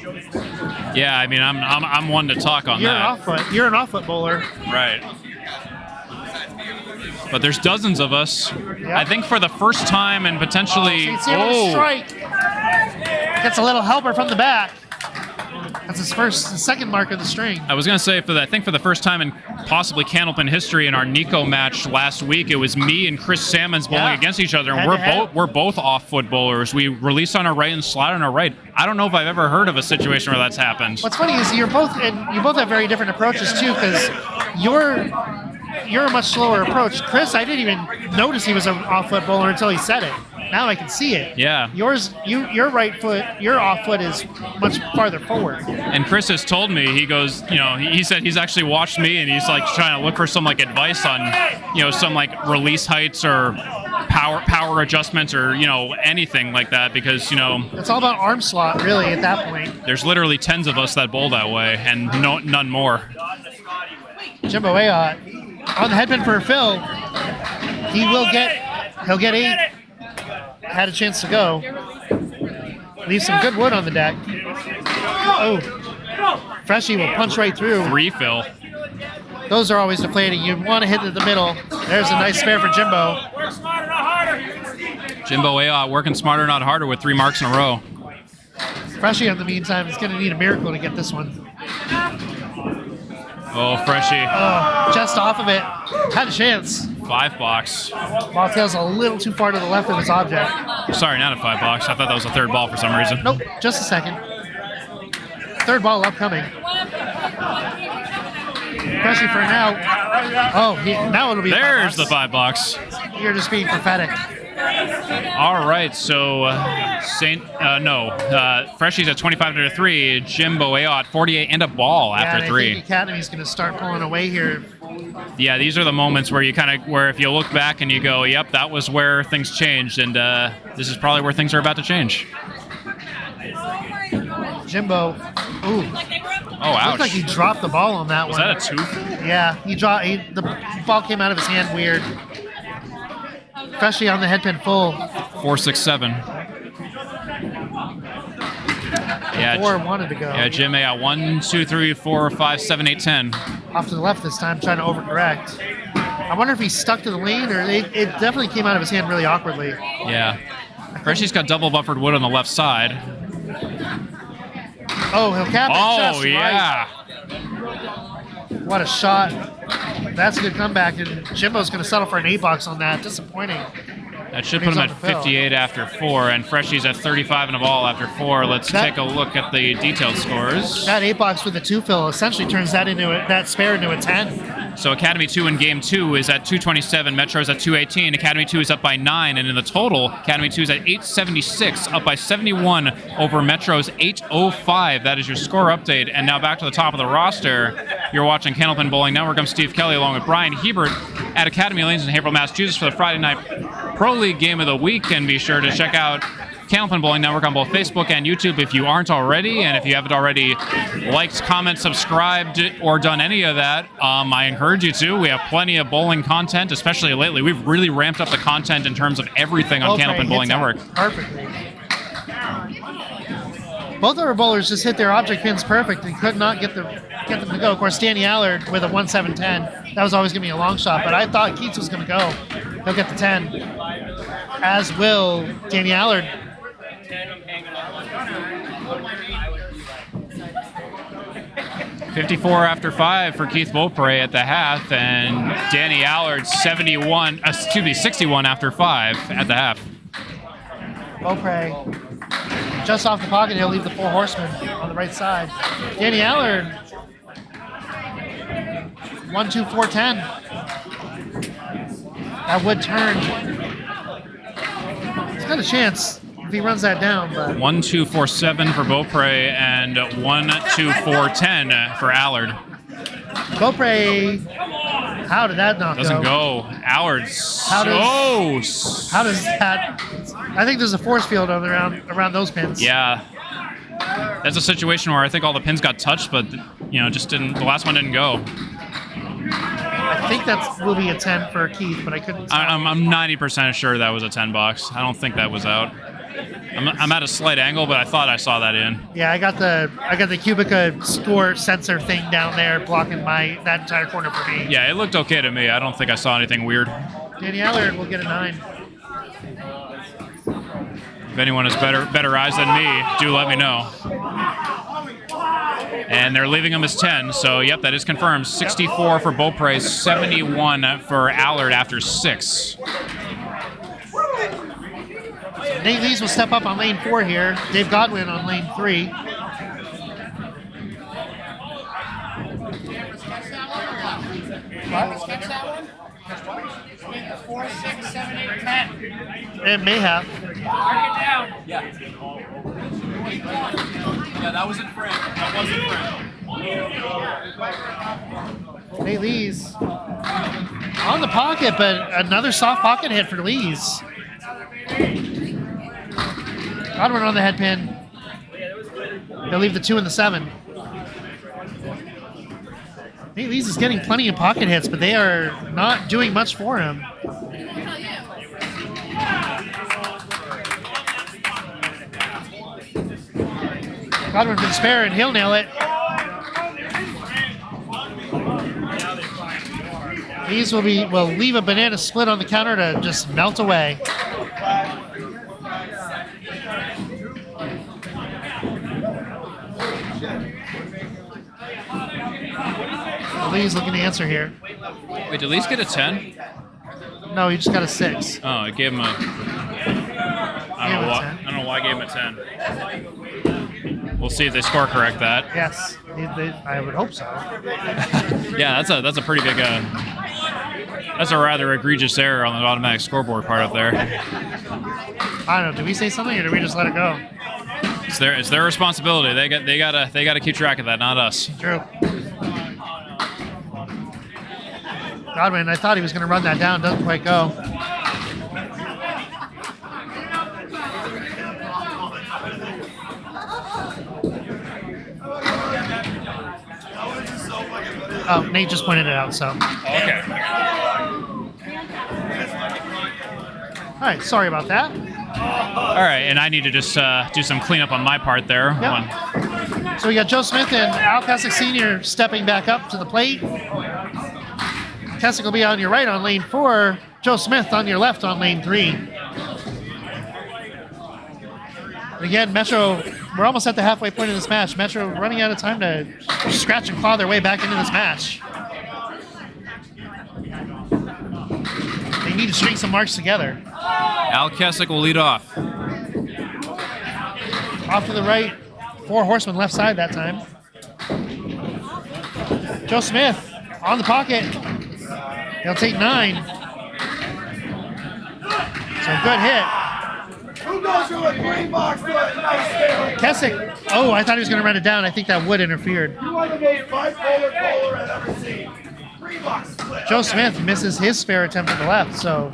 Yeah, I mean, I'm one to talk on that. You're an off-foot bowler. Right. But there's dozens of us. Yep. I think for the first time and potentially... strike. Gets a little helper from the back. That's his second mark of the string. I was going to say, I think for the first time in possibly Candlepin history in our Nico match last week, it was me and Chris Salmons bowling against each other, and we're both off-foot bowlers. We release on our right and slide on our right. I don't know if I've ever heard of a situation where that's happened. What's funny is you both have very different approaches too, because you're a much slower approach. Chris, I didn't even notice he was an off-foot bowler until he said it. Now I can see it. Yeah. Your right foot, your off foot is much farther forward. And Chris has told me, he goes, he said he's actually watched me and he's trying to look for some advice on, some release heights or power adjustments or, anything like that because, It's all about arm slot really at that point. There's literally tens of us that bowl that way and none more. Jimbo Ayotte on the headpin for a fill. He'll get 8. Had a chance to go. Leaves some good wood on the deck. Oh. Freshy will punch right through. Refill. Those are always deflating. You want to hit it in the middle. There's a nice spare for Jimbo. Jimbo Ayotte working smarter, not harder with 3 marks in a row. Freshy, in the meantime, is going to need a miracle to get this one. Oh, Freshy. Oh, just off of it. Had a chance. 5 box. Ball tail's a little too far to the left of his object. Sorry, not a 5 box. I thought that was a third ball for some reason. Nope, just a second. Third ball upcoming. Freshy for now. Oh, now it'll be. There's the 5 box. You're just being prophetic. All right, so Freshy's at 25-3. Jimbo Ayotte 48 and a ball after 3. I think Academy's going to start pulling away here. Yeah, these are the moments where where if you look back and you go, yep, that was where things changed, and this is probably where things are about to change. Jimbo, ooh. Oh, ouch. Looked like he dropped the ball on that one. Was that a tooth? Yeah, the ball came out of his hand weird. Freshy on the headpin full. 4-6-7. Yeah, 4 wanted to go. Yeah, Jim Ayotte 1, 2, 3, 4, 5, 7, 8, 10. Off to the left this time, trying to overcorrect. I wonder if he stuck to the lane or it definitely came out of his hand really awkwardly. Yeah. Freshy's got double buffered wood on the left side. Oh, he'll cap it just yeah. Right. What a shot. That's a good comeback, and Jimbo's going to settle for an 8 box on that. Disappointing. That should put him at 58 after 4, and Freshy's at 35 and a ball after 4. Let's take a look at the detailed scores. That 8 box with the 2 fill essentially turns that spare into a 10. So Academy 2 in Game 2 is at 227, Metro's at 218, Academy 2 is up by 9, and in the total, Academy 2 is at 876, up by 71 over Metro's 805. That is your score update, and now back to the top of the roster. You're watching Candlepin Bowling Network. I'm Steve Kelly along with Bryan Hebert at Academy Lanes in Haverhill, Massachusetts for the Friday Night Pro League Game of the Week, and be sure to check out Candlepin Bowling Network on both Facebook and YouTube if you aren't already. And if you haven't already liked, commented, subscribed, or done any of that, I encourage you to. We have plenty of bowling content, especially lately. We've really ramped up the content in terms of everything on Candlepin Bowling Network. Perfectly. Both of our bowlers just hit their object pins perfect and could not get them to go. Of course, Danny Allard with a 1-7-10. That was always going to be a long shot, but I thought Keats was going to go. He'll get the 10. As will Danny Allard. $54 after 5 for Keith Beaupre at the half, and Danny Allard 61 after 5 at the half. Beaupre just off the pocket, he'll leave the 4 horsemen on the right side. Danny Allard 1-2-4-10. That would turn. He's got a chance if he runs that down, but 1-2-4-7 for Beaupre and 1-2-4-10 for Allard. Beaupre, how did that not Doesn't go. Allard How does that? I think there's a force field around those pins. Yeah. That's a situation where I think all the pins got touched, but just didn't. The last one didn't go. I think that will be a 10 for Keith, but I couldn't tell. I'm 90% sure that was a 10 box. I don't think that was out. I'm at a slight angle, but I thought I saw that in. Yeah, I got the Cubica score sensor thing down there blocking that entire corner for me. Yeah, it looked okay to me. I don't think I saw anything weird. Danny Allard will get a 9. If anyone has better eyes than me, do let me know. And they're leaving him as 10, so yep, that is confirmed. 64 for Beaupre, 71 for Allard after 6. Nate Lees will step up on lane 4 here. Dave Godwin on lane 3. Sketch that one? 4, 6, 7, 8, 10. It may have. Mark it down. Yeah, that was in frame. That was in frame. Nate Lees on the pocket, but another soft pocket hit for Lees. Godwin on the head pin. He'll leave the 2 and the 7. Nate Lees is getting plenty of pocket hits, but they are not doing much for him. Godwin for the spare, and he'll nail it. Lees will leave a banana split on the counter to just melt away. Lee's looking to answer here. Wait, did Lees get a 10? No, he just got a 6. Oh, it gave him a... I don't know why I gave him a 10. We'll see if they score correct that. Yes, I would hope so. Yeah, that's a pretty big... that's a rather egregious error on the automatic scoreboard part up there. I don't know. Did we say something or did we just let it go? It's their responsibility. They gotta keep track of that, not us. True. Godwin, I thought he was going to run that down. Doesn't quite go. Oh, Nate just pointed it out, so. Okay. All right, sorry about that. All right, and I need to just do some cleanup on my part there. Yep. So we got Joe Smith and Al Kecyk Sr. stepping back up to the plate. Kecyk will be on your right on lane 4. Joe Smith on your left on lane 3. And again, Metro, we're almost at the halfway point of this match. Metro running out of time to scratch and claw their way back into this match. They need to string some marks together. Al Kecyk will lead off. Off to the right, 4 horsemen left side that time. Joe Smith on the pocket. He'll take 9. So good hit. Who goes to a green box to a nice fairway? Kecyk. Oh, I thought he was going to run it down. I think that would interfered. You are the most bipolar bowler I've ever seen. Green box split. Joe Smith misses his spare attempt to the left, so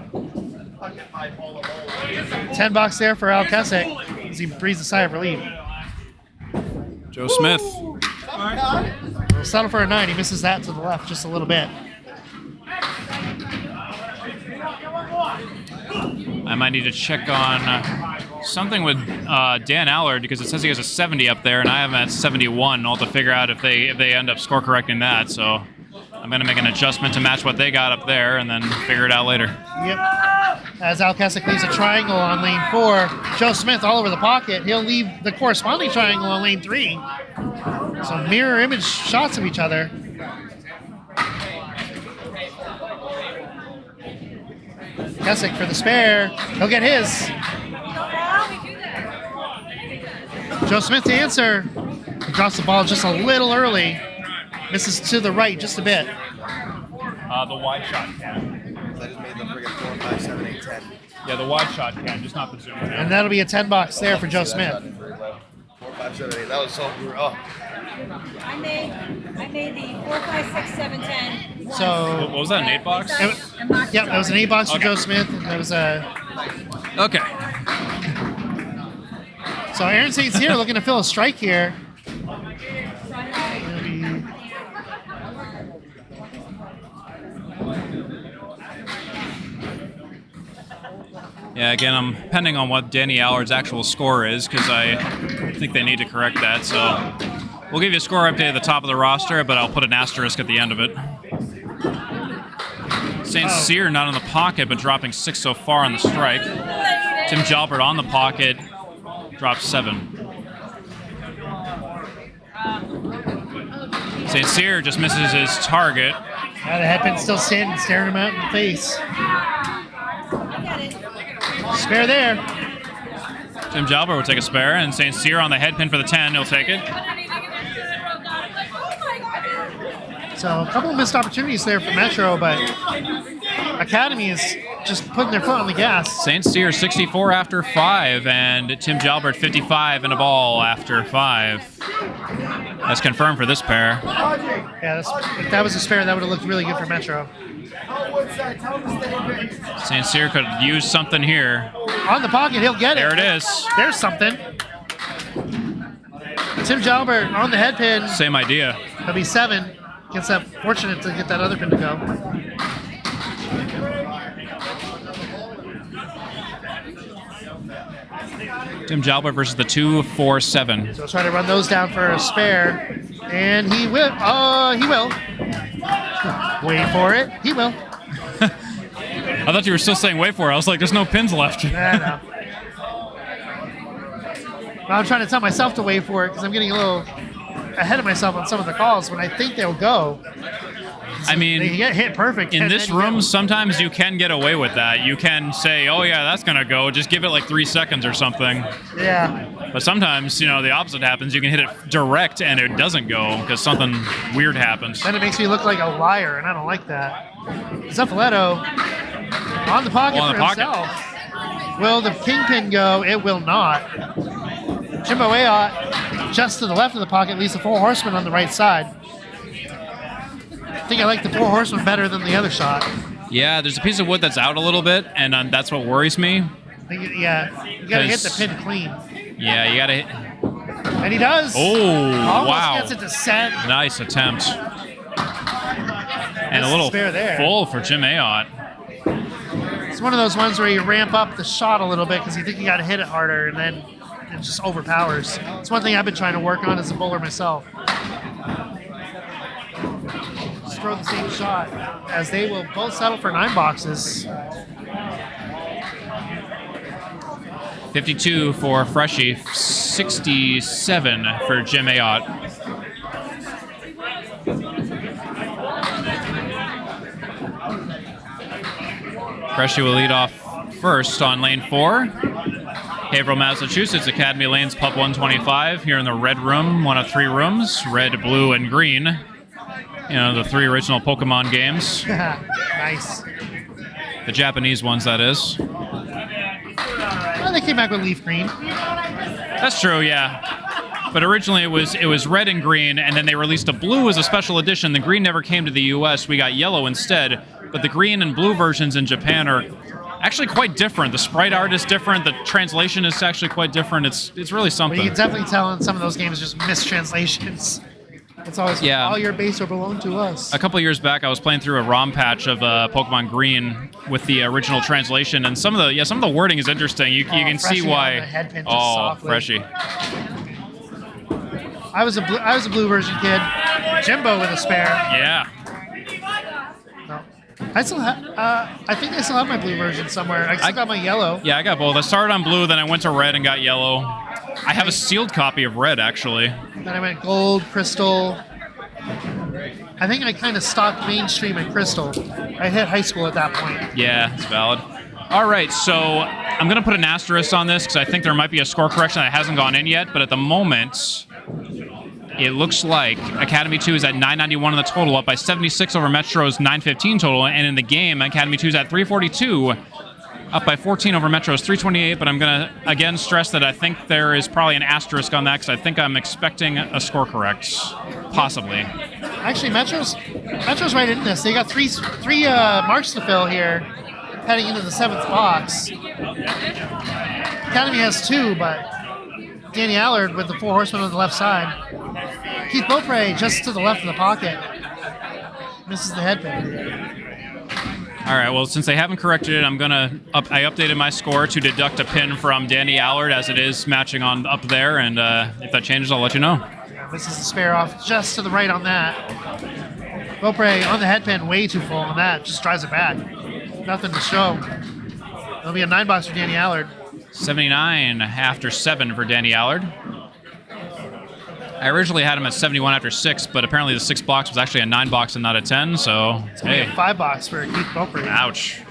10 bucks there for Al Kecyk. as he breathes a sigh of relief. Joe Smith. He'll settle for a 9. He misses that to the left just a little bit. I might need to check on something with Dan Allard because it says he has a 70 up there, and I have him at 71. I'll have to figure out if they end up score correcting that. So I'm going to make an adjustment to match what they got up there, and then figure it out later. Yep. As Kecyk leaves a triangle on lane 4, Joe Smith all over the pocket. He'll leave the corresponding triangle on lane 3. So mirror image shots of each other. Kecyk for the spare. He'll get his. Joe Smith to answer. He drops the ball just a little early. Misses to the right just a bit. The wide shot can. I just made the friggin' 4, 5, 7, 8, 10. Yeah, the wide shot can, just not the zoom. And that'll be a 10 bucks there for Joe Smith. 4, 5, 7, 8. That was so brutal. Oh. I made the 4, 5, 6, 7, 10. So What was that, an 8 box? Yep, that was an 8 box for Okay. Joe Smith. And that was a. Okay. So Aaron St. Cyr looking to fill a strike here. Yeah, again, I'm depending on what Danny Allard's actual score is because I think they need to correct that. So we'll give you a score update at the top of the roster, but I'll put an asterisk at the end of it. St. Cyr not in the pocket, but dropping 6 so far on the strike. Tim Jalbert on the pocket, dropped 7. St. Cyr just misses his target. The headpin's still standing, staring him out in the face. Spare there. Tim Jalbert will take a spare, and St. Cyr on the headpin for the 10. He'll take it. So a couple of missed opportunities there for Metro, but Academy is just putting their foot on the gas. St. Cyr 64 after 5, and Tim Jalbert 55 and a ball after 5. That's confirmed for this pair. Yeah, if that was a spare, that would have looked really good for Metro. St. Cyr could use something here. On the pocket, he'll get it. There it is. There's something. Tim Jalbert on the headpin. Same idea. He'll be 7. Gets that fortunate to get that other pin to go. Tim Jalbert versus the 2, 4, 7. So he'll try to run those down for a spare. And he will. He will. Wait for it. He will. I thought you were still saying wait for it. I was like, there's no pins left. No. I'm trying to tell myself to wait for it because I'm getting a little ahead of myself on some of the calls when I think they'll go. I mean, They get hit perfect. in and this then you get room, them. sometimes you can get away with that. You can say, oh yeah, that's going to go. Just give it like 3 seconds or something. Yeah. But sometimes, the opposite happens. You can hit it direct and it doesn't go because something weird happens. Then it makes me look like a liar, and I don't like that. Zuffelato on the pocket On for the pocket. himself. Will the kingpin go? It will not. Jimbo Ayotte just to the left of the pocket leaves the 4 horsemen on the right side. I think I like the 4 horsemen better than the other shot. Yeah, there's a piece of wood that's out a little bit, and that's what worries me. Yeah, you gotta hit the pin clean. Yeah, you got to hit. And he does. Oh, Almost wow. gets it to set. Nice attempt. And a Nice little spare there. full for Jim Ayotte. It's one of those ones where you ramp up the shot a little bit because you think you gotta hit it harder, and then it just overpowers. It's one thing I've been trying to work on as a bowler myself. Just throw the same shot, as they will both settle for 9 boxes. 52 for Freshy, 67 for Jim Ayotte. Freshy will lead off first on lane 4. Haverhill, Massachusetts, Academy Lanes, Pub 125, here in the red room, one of 3 rooms, red, blue, and green. The 3 original Pokemon games. Nice. The Japanese ones, that is. Well, they came back with leaf green. That's true, yeah. But originally it was red and green, and then they released a blue as a special edition. The green never came to the U.S. We got yellow instead. But the green and blue versions in Japan are actually quite different. The sprite art is different. The translation is actually quite different. It's really But something. you can definitely tell in some of those games just mistranslations. It's always all your base are belong to us. A couple of years back, I was playing through a ROM patch of Pokemon Green with the original translation, and some of the wording is interesting. You can see why. Freshy. I was a blue version kid. Jimbo with a spare. Yeah. No. I still have. I think I still have my blue version somewhere. I still got my yellow. Yeah, I got both. I started on blue, then I went to red and got yellow. I have a sealed copy of red, actually. Then I went gold, crystal. I think I kind of stopped mainstream at crystal. I hit high school at that point. Yeah, it's valid. All right, so I'm going to put an asterisk on this because I think there might be a score correction that hasn't gone in yet, but at the moment, it looks like Academy 2 is at 991 in the total, up by 76 over Metro's 915 total, and in the game, Academy 2 is at 342, up by 14 over Metro's 328, but I'm going to, again, stress that I think there is probably an asterisk on that because I think I'm expecting a score correct, possibly. Actually, Metro's right in this. They got three marks to fill here, heading into the 7th box. Academy has 2, but Danny Allard with the 4 horsemen on the left side. Keith Beaupre just to the left of the pocket. Misses the headpin. All right, well, since they haven't corrected it, I updated my score to deduct a pin from Danny Allard as it is matching on up there, and if that changes, I'll let you know. Misses the spare off just to the right on that. Beaupre on the headpin, way too full on that. Just drives it back. Nothing to show. It'll be a 9-box for Danny Allard. 79 after 7 for Danny Allard. I originally had him at 71 after 6, but apparently the 6 box was actually a 9 box and not a 10, so it's only a 5 box for Keith Beaupre. Ouch.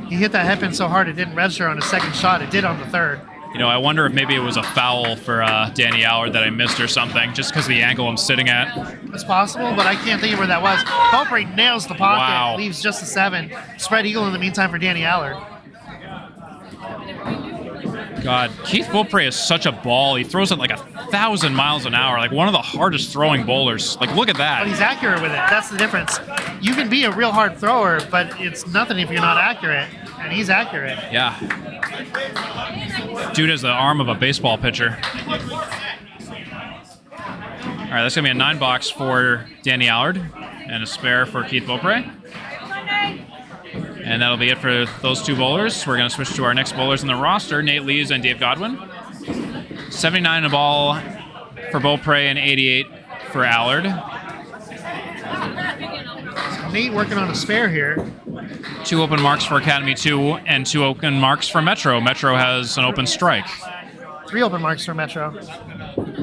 He hit that headpin so hard it didn't register on his second shot. It did on the third. You know, I wonder if maybe it was a foul for Danny Allard that I missed or something, just because of the angle I'm sitting at. It's possible, but I can't think of where that was. Beaupre nails the pocket, Wow. leaves just a 7. Spread eagle in the meantime for Danny Allard. God, Keith Beaupre is such a ball. He throws it like 1,000 miles an hour, like one of the hardest throwing bowlers. Like, look at that. But he's accurate with it. That's the difference. You can be a real hard thrower, but it's nothing if you're not accurate. And he's accurate. Yeah. Dude has the arm of a baseball pitcher. All right, that's going to be a 9 box for Danny Allard and a spare for Keith Beaupre. And that'll be it for those 2 bowlers. We're going to switch to our next bowlers in the roster, Nate Lees and Dave Godwin. 79 a ball for Beaupre and 88 for Allard. Nate working on a spare here. 2 open marks for Academy 2 and 2 open marks for Metro. Metro has an open strike. 3 open marks for Metro.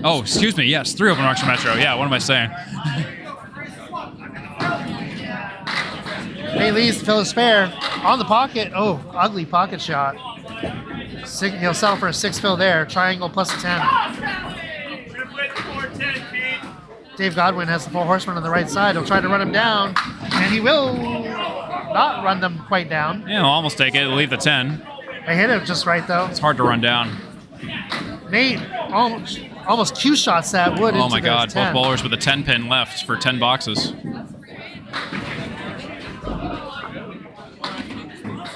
Oh, excuse me. Yes, 3 open marks for Metro. Yeah, what am I saying? Nate Lees to fill his spare. On the pocket. Oh, ugly pocket shot. He'll settle for a 6 fill there. Triangle plus a 10. Dave Godwin has the 4 horsemen on the right side. He'll try to run him down, and he will not run them quite down. Yeah, I'll almost take it. It'll leave the 10. I hit it just right, though. It's hard to run down. Nate almost Q shots that wood into Oh my God, the 10. both bowlers with a 10 pin left for 10 boxes.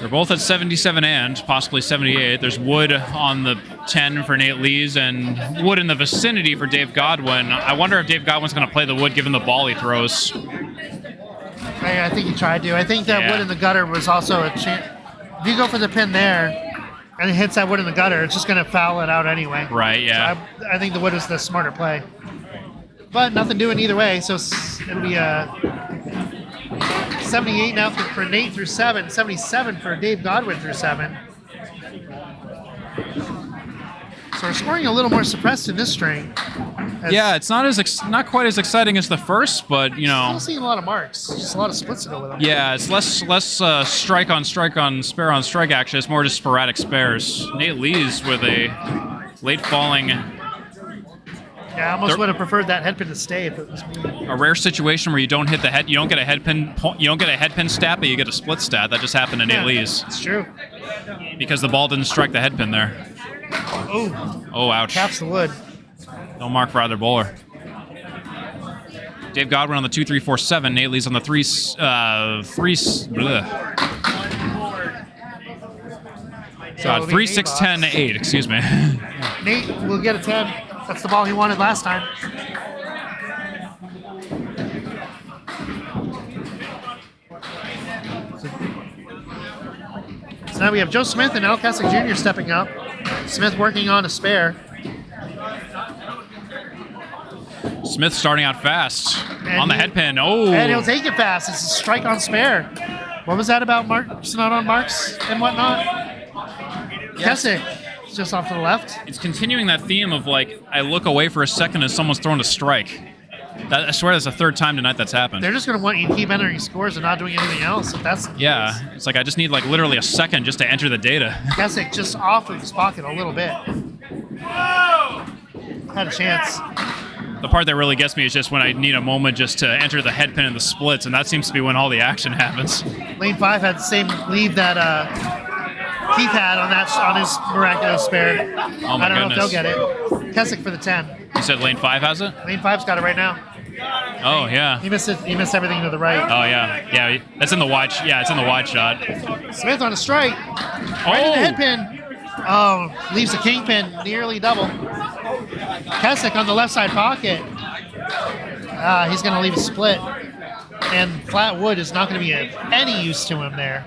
They're both at 77 and possibly 78. There's wood on the 10 for Nate Lees and wood in the vicinity for Dave Godwin. I wonder if Dave Godwin's going to play the wood given the ball he throws. I think he tried to. I think that wood in the gutter was also a chance. If you go for the pin there and it hits that wood in the gutter, it's just going to foul it out anyway. Right, yeah. So I think the wood is the smarter play. But nothing doing either way, so it'll be a 78 now for Nate through 7, 77 for Dave Godwin through 7. So we're scoring a little more suppressed in this string. Yeah, it's not quite as exciting as the first, but you know. Still seeing a lot of marks, just a lot of splits to go with them. Yeah, it's less strike on spare on strike action. It's more just sporadic spares. Nate Lees with a late falling. Yeah, I almost would have preferred that headpin to stay if it was me. A rare situation where you don't hit the head, you don't get a headpin stat, but you get a split stat. That just happened to Nate Lees. It's true. Because the ball didn't strike the headpin there. Oh. Oh, ouch. Caps the wood. No mark for either bowler. Dave Godwin on the 2-3-4-7. Nate Lee's on the 3. So 3, 6, 10, 8. Excuse me. Nate will get a 10. That's the ball he wanted last time. So now we have Joe Smith and Al Kecyk Jr. stepping up. Smith working on a spare. Smith starting out fast And on the head pin. Oh, And he'll take it fast. It's a strike on spare. What was that about marks, not on marks and whatnot? Kecyk just off to the left. it's continuing that theme of like I look away for a second and someone's throwing a strike. I swear that's the third time tonight that's happened. They're just going to want you to keep entering scores and not doing anything else. If that's the Yeah, case. it's like I just need like literally a second just to enter the data. Kecyk just off of his pocket a little bit. Had a chance. The part that really gets me is just when I need a moment just to enter the head pin and the splits, and that seems to be when all the action happens. Lane 5 had the same lead that Keith had on his miraculous spare. Oh my I don't know if they'll goodness. get it. Kecyk for the 10. You said lane 5 has it? Lane 5's got it right now. Oh yeah. He missed it. He missed everything to the right. Oh yeah. That's in the wide. Yeah, it's in the wide shot. Smith on a strike. Right in the head pin. Oh, leaves the kingpin nearly double. Kecyk on the left side pocket. He's going to leave a split. And flat wood is not going to be of any use to him there.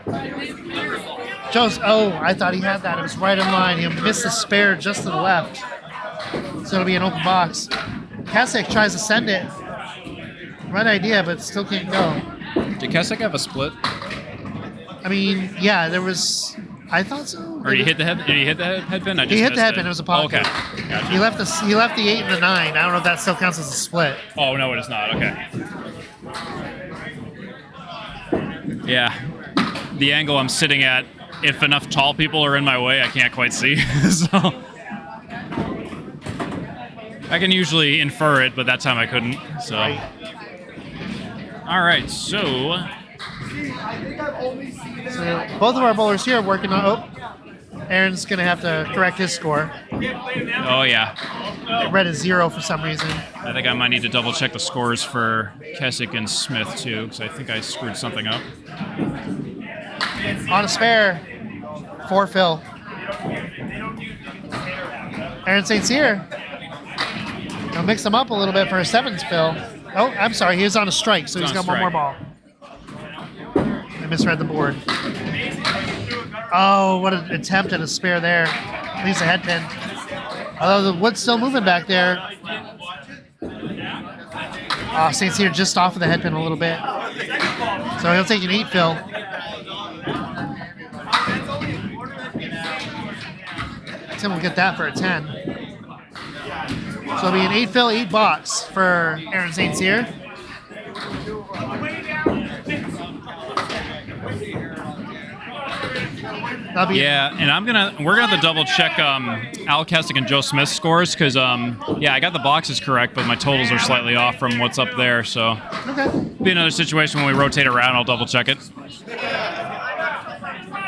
I thought he had that. It was right in line. He missed the spare just to the left. So it'll be an open box. Kecyk tries to send it. Right idea, but still can't go. Did Kecyk have a split? I mean, yeah, there was. I thought so. Or did he hit the head? Did he hit the head pin? I just He hit the missed head pin. It was a pocket. Okay. Gotcha. He left the 8 and the 9. I don't know if that still counts as a split. Oh no, it is not. Okay. Yeah. The angle I'm sitting at, if enough tall people are in my way, I can't quite see. So I can usually infer it, but that time I couldn't. So. Right. All right. So. So both of our bowlers here are working on. Oh, Aaron's gonna have to correct his score. Oh yeah. I read a 0 for some reason. I think I might need to double check the scores for Kecyk and Smith too, because I think I screwed something up. On a spare, 4 fill. Aaron St. Cyr. He'll mix them up a little bit for a 7th fill. Oh, I'm sorry, he was on a strike, so he's got one more ball. I misread the board. Oh, what an attempt at a spare there. Leaves the head pin. Although the wood's still moving back there. St. Cyr just off of the head pin a little bit. So he'll take an 8 fill. Tim will get that for a 10. So it'll be an 8 fill, 8 box for Aaron St. Cyr. Yeah, and we're gonna have to double check Al Kecyk and Joe Smith's scores because I got the boxes correct, but my totals are slightly off from what's up there. So Okay. be another situation when we rotate around. I'll double check it.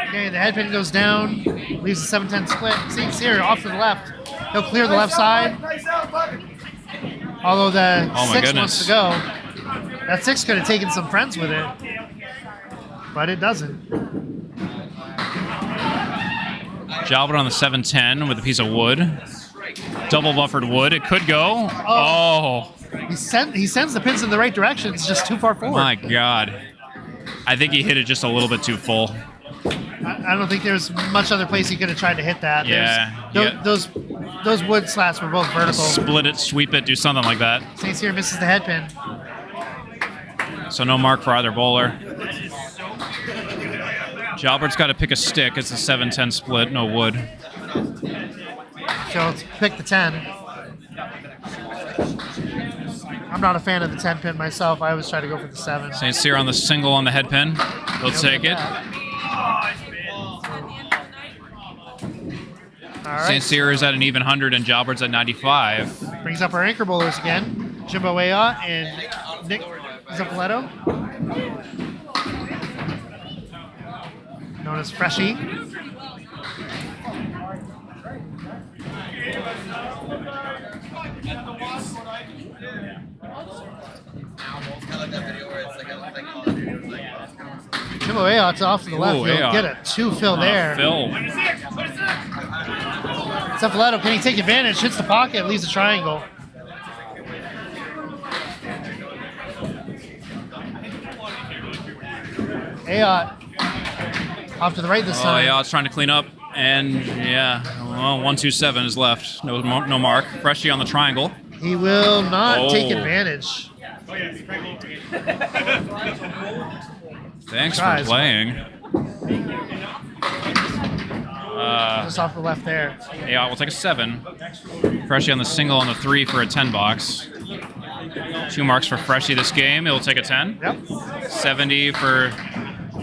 Okay, the head pin goes down, leaves a 7-10 split. St. Cyr off to the left. He'll clear the left side. Although the Oh my 6 goodness. wants to go. That 6 could have taken some friends with it, but it doesn't. Jalbert on the 7-10 with a piece of wood. Double buffered wood. It could go. Oh. He sends the pins in the right direction. It's just too far forward. My God. I think he hit it just a little bit too full. I don't think there's much other place he could have tried to hit that. Yeah, Those wood slats were both vertical. Split it, sweep it, do something like that. St. Cyr misses the head pin. So no mark for either bowler. Jalbert's got to pick a stick. It's a 7-10 split, no wood. So let's pick the 10. I'm not a fan of the 10 pin myself. I always try to go for the 7. St. Cyr on the single on the head pin. He'll take it. All right. St. Cyr is at an even 100 and Jalbert's at 95. Brings up our anchor bowlers again. Jimbo Ayotte and Nick Zuffelato. Known as Freshy. Jimbo Ayotte's off to the left. Ooh, He'll Ayotte. get a 2 fill there. Phil. Zuffelato, can he take advantage? Hits the pocket, leaves the triangle. Ayotte off to the right this Oh, time. yeah, it's trying to clean up. And, yeah, well, 127 is left. No mark. Freshy on the triangle. He will not take Oh. advantage. Thanks Tries. for playing. Just off the left there. Yeah, we'll take a 7. Freshy on the single on the 3 for a 10 box. 2 marks for Freshy this game. He'll take a 10. Yep. 70 for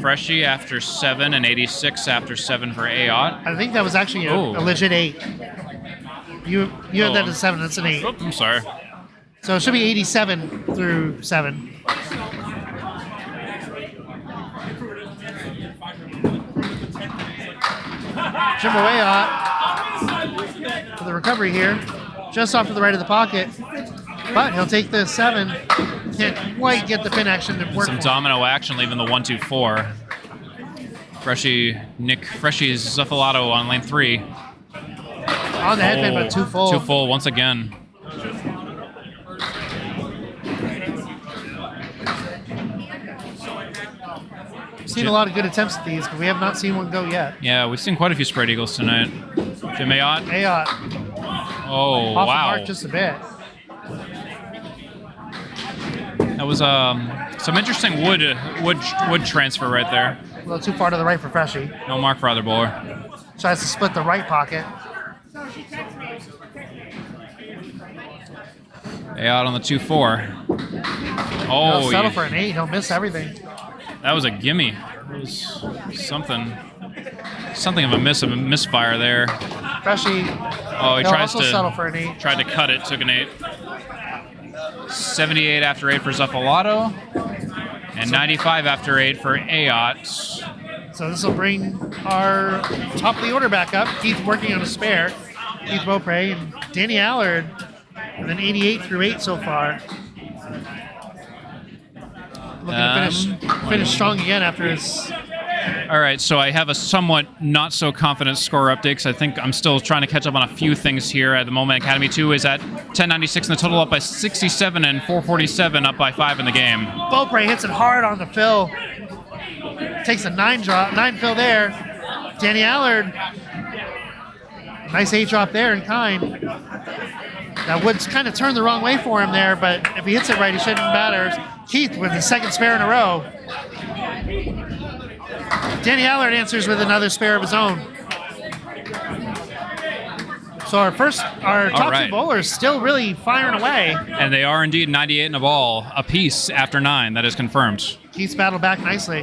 Freshy after 7 and 86 after 7 for Ayotte. I think that was actually a legit 8. You had that as 7. That's an 8. Oh, I'm sorry. So it should be 87 through 7. Jimbo Ayotte for the recovery here. Just off to the right of the pocket. But he'll take the 7. Can't quite get the pin action to work. Some for him. domino action leaving the 1-2-4. Freshy's Zuffelato on lane 3. On the headpin, but 2 full. 2 full once again. We've seen a lot of good attempts at these, but we have not seen one go yet. Yeah, we've seen quite a few spread eagles tonight. Jim Ayotte. Ayotte Oh, off the wow. mark just a bit. That was some interesting wood transfer right there. A little too far to the right for Freshy. No mark for either bowler. Tries to split the right pocket. Ayotte on the 2-4. He'll Oh, settle for an 8. He'll miss everything. that was a gimme. It was something of a misfire there. Freshy, Oh, he he'll tries also to settle for an 8. tried to cut it, took an 8. 78 after 8 for Zuffelato, and 95 after 8 for Ayotte. So this will bring our top of the order back up. Keith working on a spare. Keith Beaupre and Danny Allard with an 88 through 8 so far. Looking to finish strong again after his... All right, so I have a somewhat not so confident score update because I think I'm still trying to catch up on a few things here at the moment. Academy 2 is at 1096 and the total up by 67 and 447 up by 5 in the game. Beaupre hits it hard on the fill. Takes a 9 fill there. Danny Allard, nice 8 drop there in kind. That would kind of turn the wrong way for him there, but if he hits it right, he shouldn't matter. Keith with the second spare in a row. Danny Allard answers with another spare of his own. So our top 2 bowlers still really firing away. And they are indeed 98 in a ball apiece after 9. That is confirmed. Keith's battled back nicely.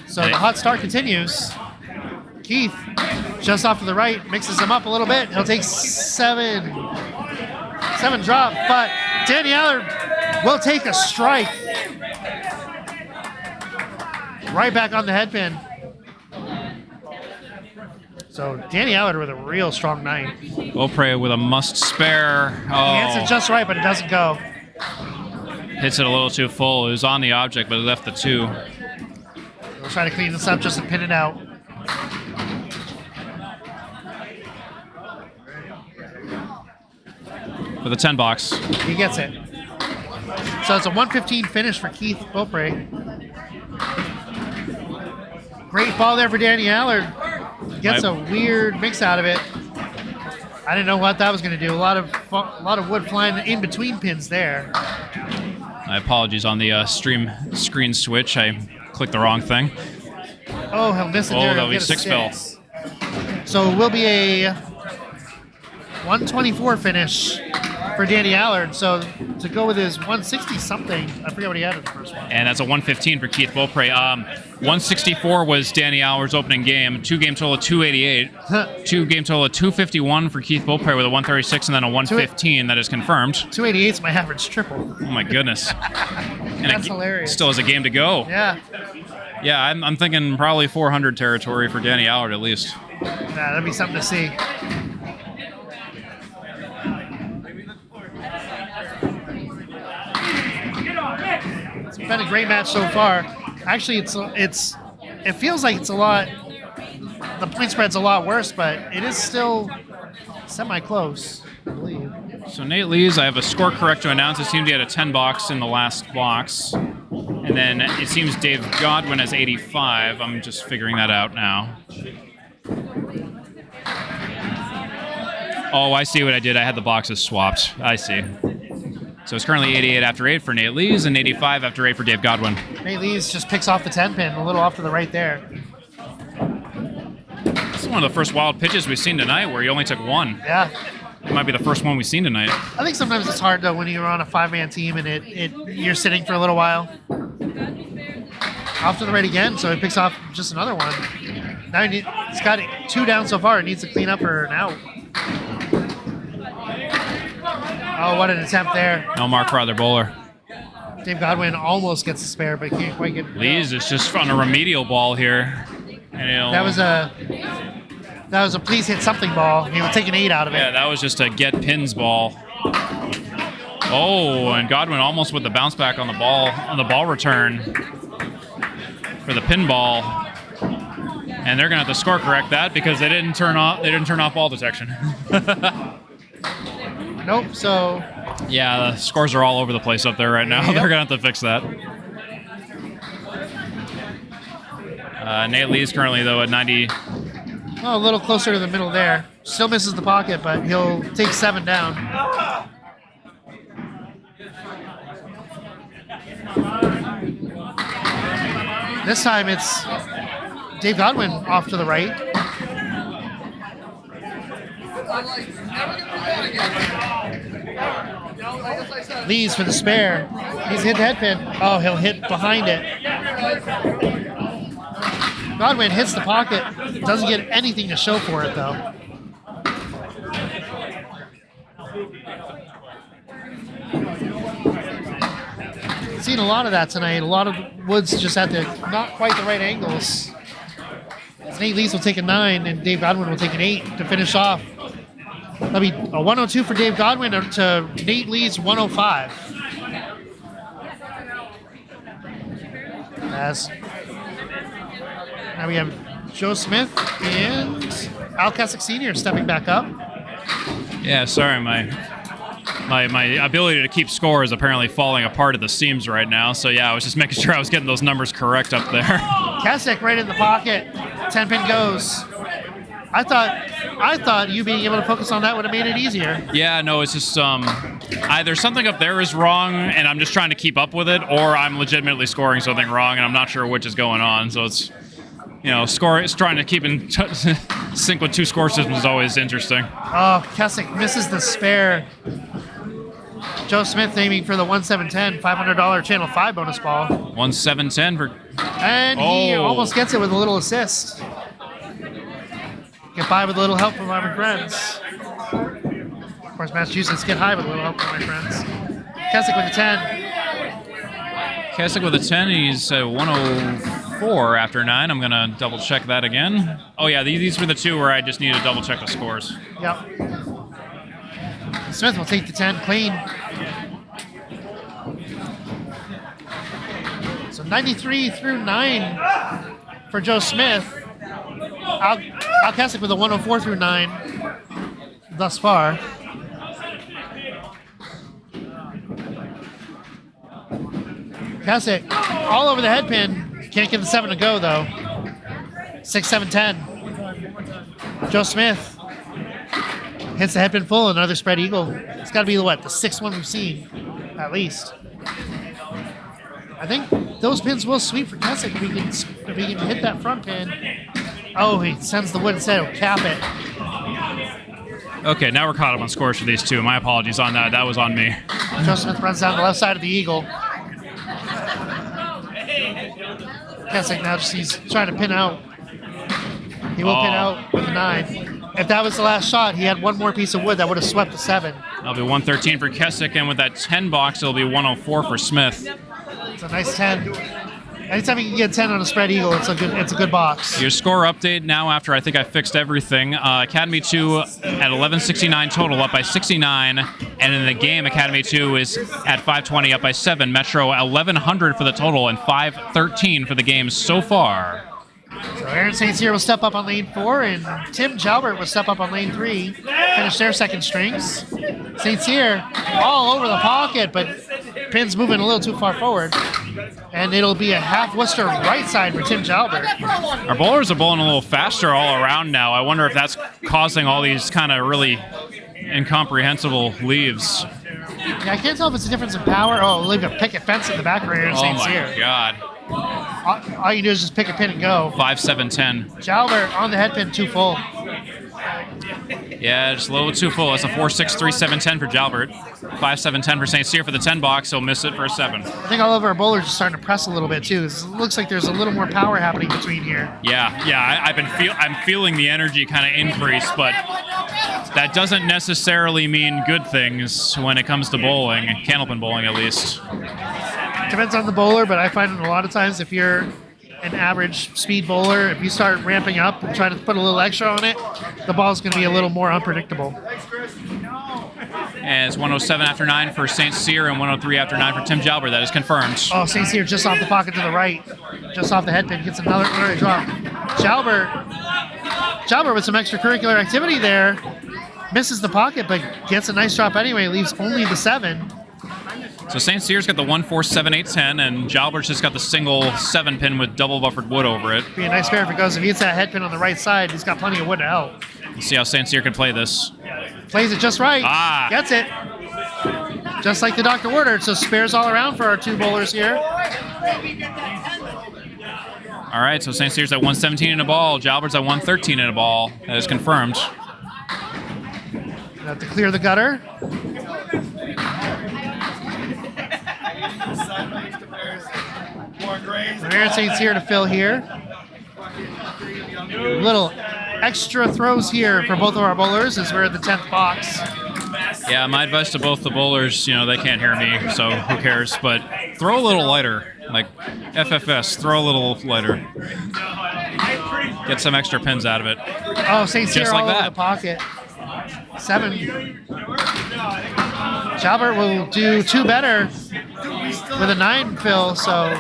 So the hot start continues. Keith, just off to the right, mixes him up a little bit. He'll take 7 drop, but Danny Allard will take a strike. Right back on the headpin. So Danny Allard with a real strong night. Beaupre with a must spare. He hits it just right, but it doesn't go. Hits it a little too full. It was on the object, but it left the 2. We'll try to clean this up just to pin it out. For the 10 box. He gets it. So it's a 115 finish for Keith Beaupre. Great ball there for Danny Allard. Gets a weird mix out of it. I didn't know what that was going to do. A lot of wood flying in between pins there. My apologies on the screen switch. I clicked the wrong thing. Oh, he'll miss it Oh, there. that'll He'll be get a 6 fill. So it will be a 124 finish for Danny Allard. So to go with his 160 something, I forget what he had in the first one. And that's a 115 for Keith Beaupre. 164 was Danny Allard's opening game. 2-game total of 288. 2-game total of 251 for Keith Beaupre with a 136 and then a 115 that is confirmed. 288 is my average triple. Oh my goodness. And That's hilarious. Still has a game to go. Yeah. Yeah, I'm thinking probably 400 territory for Danny Allard at least. Yeah, that'd be something to see. been a great match so far. Actually, it feels like it's a lot. The point spread's a lot worse, but it is still semi-close, I believe. So Nate Lees, I have a score correct to announce. It seems he had a 10 box in the last box. And then it seems Dave Godwin has 85. I'm just figuring that out now. Oh, I see what I did. I had the boxes swapped. I see. So it's currently 88 after 8 for Nate Lees and 85 after 8 for Dave Godwin. Nate Lees just picks off the 10 pin, a little off to the right there. This is one of the first wild pitches we've seen tonight where he only took one. Yeah. It might be the first one we've seen tonight. I think sometimes it's hard though when you're on a 5-man team and you're sitting for a little while. Off to the right again, so he picks off just another one. Now he's got 2 down so far. He needs to clean up for an out. Oh, what an attempt there. No mark for either bowler. Dave Godwin almost gets a spare, but can't quite get it. Lees is just on a remedial ball here. And that was a please hit something ball. He would take an 8 out of it. Yeah, that was just a get pins ball. Oh, and Godwin almost with the bounce back on the ball return for the pin ball. And they're gonna have to score correct that because they didn't turn off ball detection. Nope. So. Yeah, the scores are all over the place up there right now. Yep. They're gonna have to fix that. Nate Lee's currently though at 90. Oh, a little closer to the middle there. Still misses the pocket, but he'll take 7 down. This time it's Dave Godwin off to the right. Lees for the spare. He's hit the head pin. Oh, he'll hit behind it. Godwin hits the pocket. Doesn't get anything to show for it, though. Seen a lot of that tonight. A lot of woods just at the not quite the right angles. Nate Lees will take a 9, and Dave Godwin will take an 8 to finish off. That'll be a 102 for Dave Godwin to Nate Lees 105. Now we have Joe Smith and Al Kecyk Sr. stepping back up. Yeah, sorry, my ability to keep score is apparently falling apart at the seams right now. So yeah, I was just making sure I was getting those numbers correct up there. Kecyk right in the pocket. 10 pin goes. I thought you being able to focus on that would have made it easier. Yeah, no, it's just either something up there is wrong and I'm just trying to keep up with it, or I'm legitimately scoring something wrong and I'm not sure which is going on. So it's, trying to keep in sync with 2 score systems is always interesting. Oh, Kecyk misses the spare. Joe Smith aiming for the 1-7-10 $500 Channel 5 bonus ball. 1-7-10 for... And he almost gets it with a little assist. Get by with a little help from my friends. Of course, Massachusetts get high with a little help from my friends. Kecyk with a 10. Kecyk with a 10. He's 104 after 9. I'm going to double check that again. Oh, yeah, these were the 2 where I just need to double check the scores. Yep. Smith will take the 10 clean. So 93 through 9 for Joe Smith. Al Kecyk with a 104 through 9 thus far. Kecyk all over the head pin. Can't get the 7 to go though. 6-7-10. Joe Smith hits the head pin full. Another spread eagle. It's got to be the 6th one we've seen, at least. I think those pins will sweep for Kecyk if he can hit that front pin. Oh, he sends the wood instead. He'll cap it. Okay, now we're caught up on scores for these 2. My apologies on that. That was on me. Joe Smith runs down the left side of the eagle. Kecyk now he's trying to pin out. He will pin out with a 9. If that was the last shot, he had one more piece of wood that would have swept the 7. That'll be 113 for Kecyk, and with that 10 box, it'll be 104 for Smith. It's a nice 10. Anytime you can get 10 on a spread eagle, it's a good box. Your score update now after I think I fixed everything. Academy 2 at 1169 total, up by 69. And in the game, Academy 2 is at 520, up by 7. Metro 1100 for the total and 513 for the game so far. So Aaron St. Cyr will step up on lane 4, and Tim Jalbert will step up on lane 3, finish their second strings. St. Cyr all over the pocket, but pin's moving a little too far forward. And it'll be a half Worcester right side for Tim Jalbert. Our bowlers are bowling a little faster all around now. I wonder if that's causing all these kind of really incomprehensible leaves. Yeah, I can't tell if it's a difference in power. Oh, leave a picket fence in the back for Aaron St. Cyr. Oh my God. All you do is just pick a pin and go. 5, 7, 10. Jalbert on the head pin, too full. Yeah, just a little too full. That's a 4, 6, 3, 7, 10 for Jalbert. 5, 7, 10 for St. Cyr for the 10 box. He'll miss it for a 7. I think all of our bowlers are starting to press a little bit too. It looks like there's a little more power happening between here. Yeah. I'm feeling the energy kind of increase, but that doesn't necessarily mean good things when it comes to bowling, Candlepin bowling at least. Depends on the bowler, but I find a lot of times if you're an average speed bowler, if you start ramping up and trying to put a little extra on it, the ball's going to be a little more unpredictable. And it's 107 after 9 for St. Cyr and 103 after 9 for Tim Jalbert. That is confirmed. Oh, St. Cyr just off the pocket to the right, just off the head pin, gets another drop. Jalbert with some extracurricular activity there, misses the pocket, but gets a nice drop anyway, leaves only the 7. So St. Cyr's got the 1, 4, 7, 8, 10, and Jalbert's just got the single 7 pin with double buffered wood over it. Be a nice pair if it goes. If he hits that head pin on the right side, he's got plenty of wood to help. Let's see how St. Cyr can play this. Plays it just right. Gets it. Just like the doctor ordered. So spares all around for our 2 bowlers here. All right, so St. Cyr's at 117 in a ball. Jalbert's at 113 in a ball. That is confirmed. Have to clear the gutter. Aaron St. Cyr to fill here. Little extra throws here for both of our bowlers as we're at the 10th box. Yeah, my advice to both the bowlers, they can't hear me, so who cares? But throw a little lighter. Like FFS, throw a little lighter. Get some extra pins out of it. Oh, St. Cyr Just like all over that. the pocket. 7. Jalbert will do 2 better with a 9 fill, so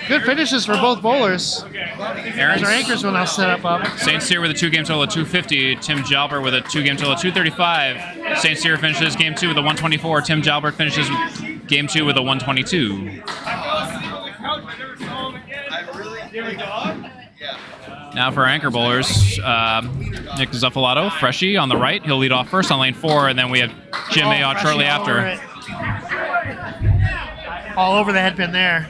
good finishes for both bowlers. As our anchors will now set up. St. Cyr with a 2-game total of 250. Tim Jalbert with a 2-game total of 235. St. Cyr finishes game 2 with a 124. Tim Jalbert finishes game 2 with a 122. Now for our anchor bowlers, Nick Zuffelato, Freshy on the right. He'll lead off first on lane 4, and then we have Jim Ayotte shortly after. All over the head pin there.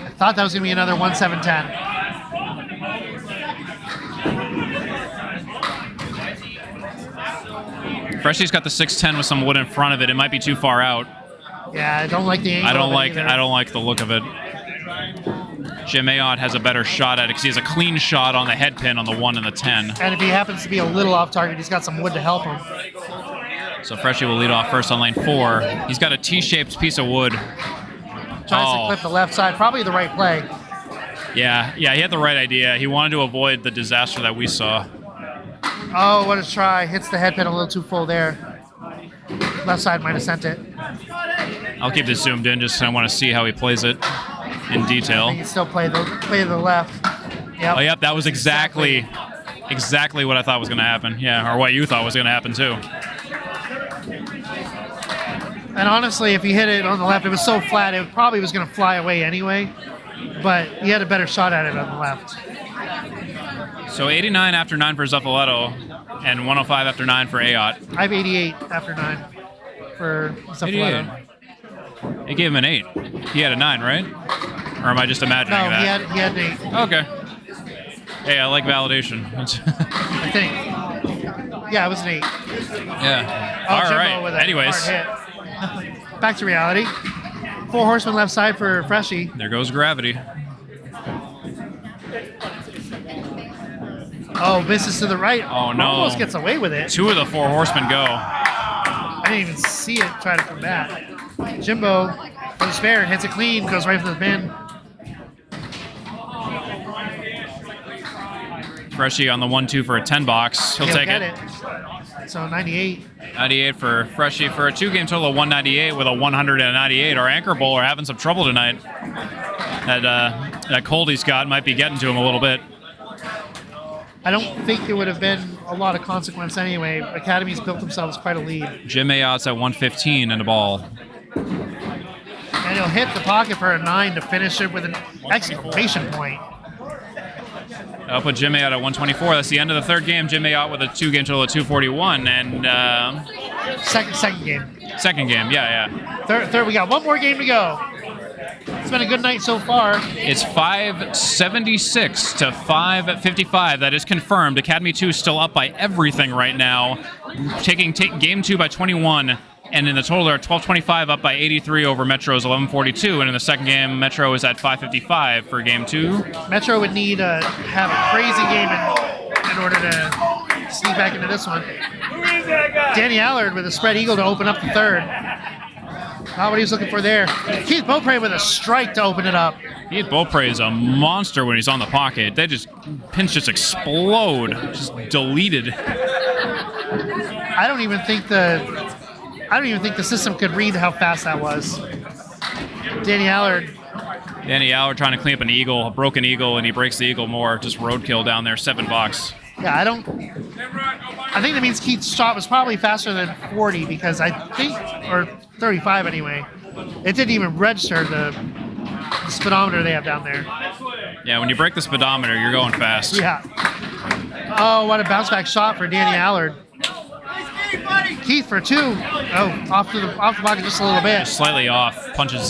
I thought that was going to be another 1-7-10. Freshy's got the 610 with some wood in front of it. It might be too far out. Yeah, I don't like the angle. I don't like the look of it. Jim Ayotte has a better shot at it because he has a clean shot on the head pin on the 1 and the 10. And if he happens to be a little off target, he's got some wood to help him. So Freshy will lead off first on lane 4. He's got a T-shaped piece of wood. Tries to clip the left side. Probably the right play. Yeah, he had the right idea. He wanted to avoid the disaster that we saw. Oh, what a try. Hits the head pin a little too full there. Left side might have sent it. I'll keep this zoomed in just because I want to see how he plays it in detail. I think he still play the left. Yep. Oh, yep, that was exactly what I thought was going to happen. Yeah, or what you thought was going to happen too. And honestly, if he hit it on the left, it was so flat, it probably was going to fly away anyway. But he had a better shot at it on the left. So 89 after 9 for Zuffelato and 105 after 9 for Ayotte. I have 88 after 9 for Zuffelato. It gave him an 8. He had a 9, right? Or am I just imagining that? No, he had an 8. Okay. Hey, I like validation. I think. Yeah, it was an 8. Yeah. Oh, All Jimbo right. with a Anyways. hard hit. Back to reality. 4 horsemen left side for Freshy. There goes gravity. Oh, misses to the right. Oh, no. Almost gets away with it. 2 of the 4 horsemen go. I I didn't even see it try to come back. Jimbo for the spare, hits it clean, goes right for the pin. Freshy on the 1-2 for a 10 box. He'll take get it. So 98. 98 for Freshy for a 2-game total of 198 with a 198. Our anchor bowler having some trouble tonight. That cold he's got might be getting to him a little bit. I don't think it would have been a lot of consequence anyway. Academy's built themselves quite a lead. Jim Ayotte's at 115 and a ball. And he'll hit the pocket for a 9 to finish it with an exclamation point. I'll put Jim Ayotte at 124. That's the end of the third game. Jim Ayotte with a 2-game total of 241. And second game. Second game, yeah. Third, we got one more game to go. It's been a good night so far. It's 576 to 555. That is confirmed. Academy 2 is still up by everything right now. Taking game 2 by 21. And in the total, they're at 1225, up by 83 over Metro's 1142. And in the second game, Metro is at 555 for game 2. Metro would need to have a crazy game in order to sneak back into this one. Danny Allard with a spread eagle to open up the third. Not what he was looking for there. Keith Beaupre with a strike to open it up. Keith Beaupre is a monster when he's on the pocket. Pins just explode, just deleted. I don't even think the system could read how fast that was. Danny Allard trying to clean up a broken eagle, and he breaks the eagle more. Just roadkill down there, 7 bucks. Yeah, I think that means Keith's shot was probably faster than 40 because I think, or 35 anyway. It didn't even register the speedometer they have down there. Yeah, when you break the speedometer, you're going fast. Yeah. Oh, what a bounce back shot for Danny Allard. Keith for 2. Oh, off the pocket just a little bit. Slightly off. Punches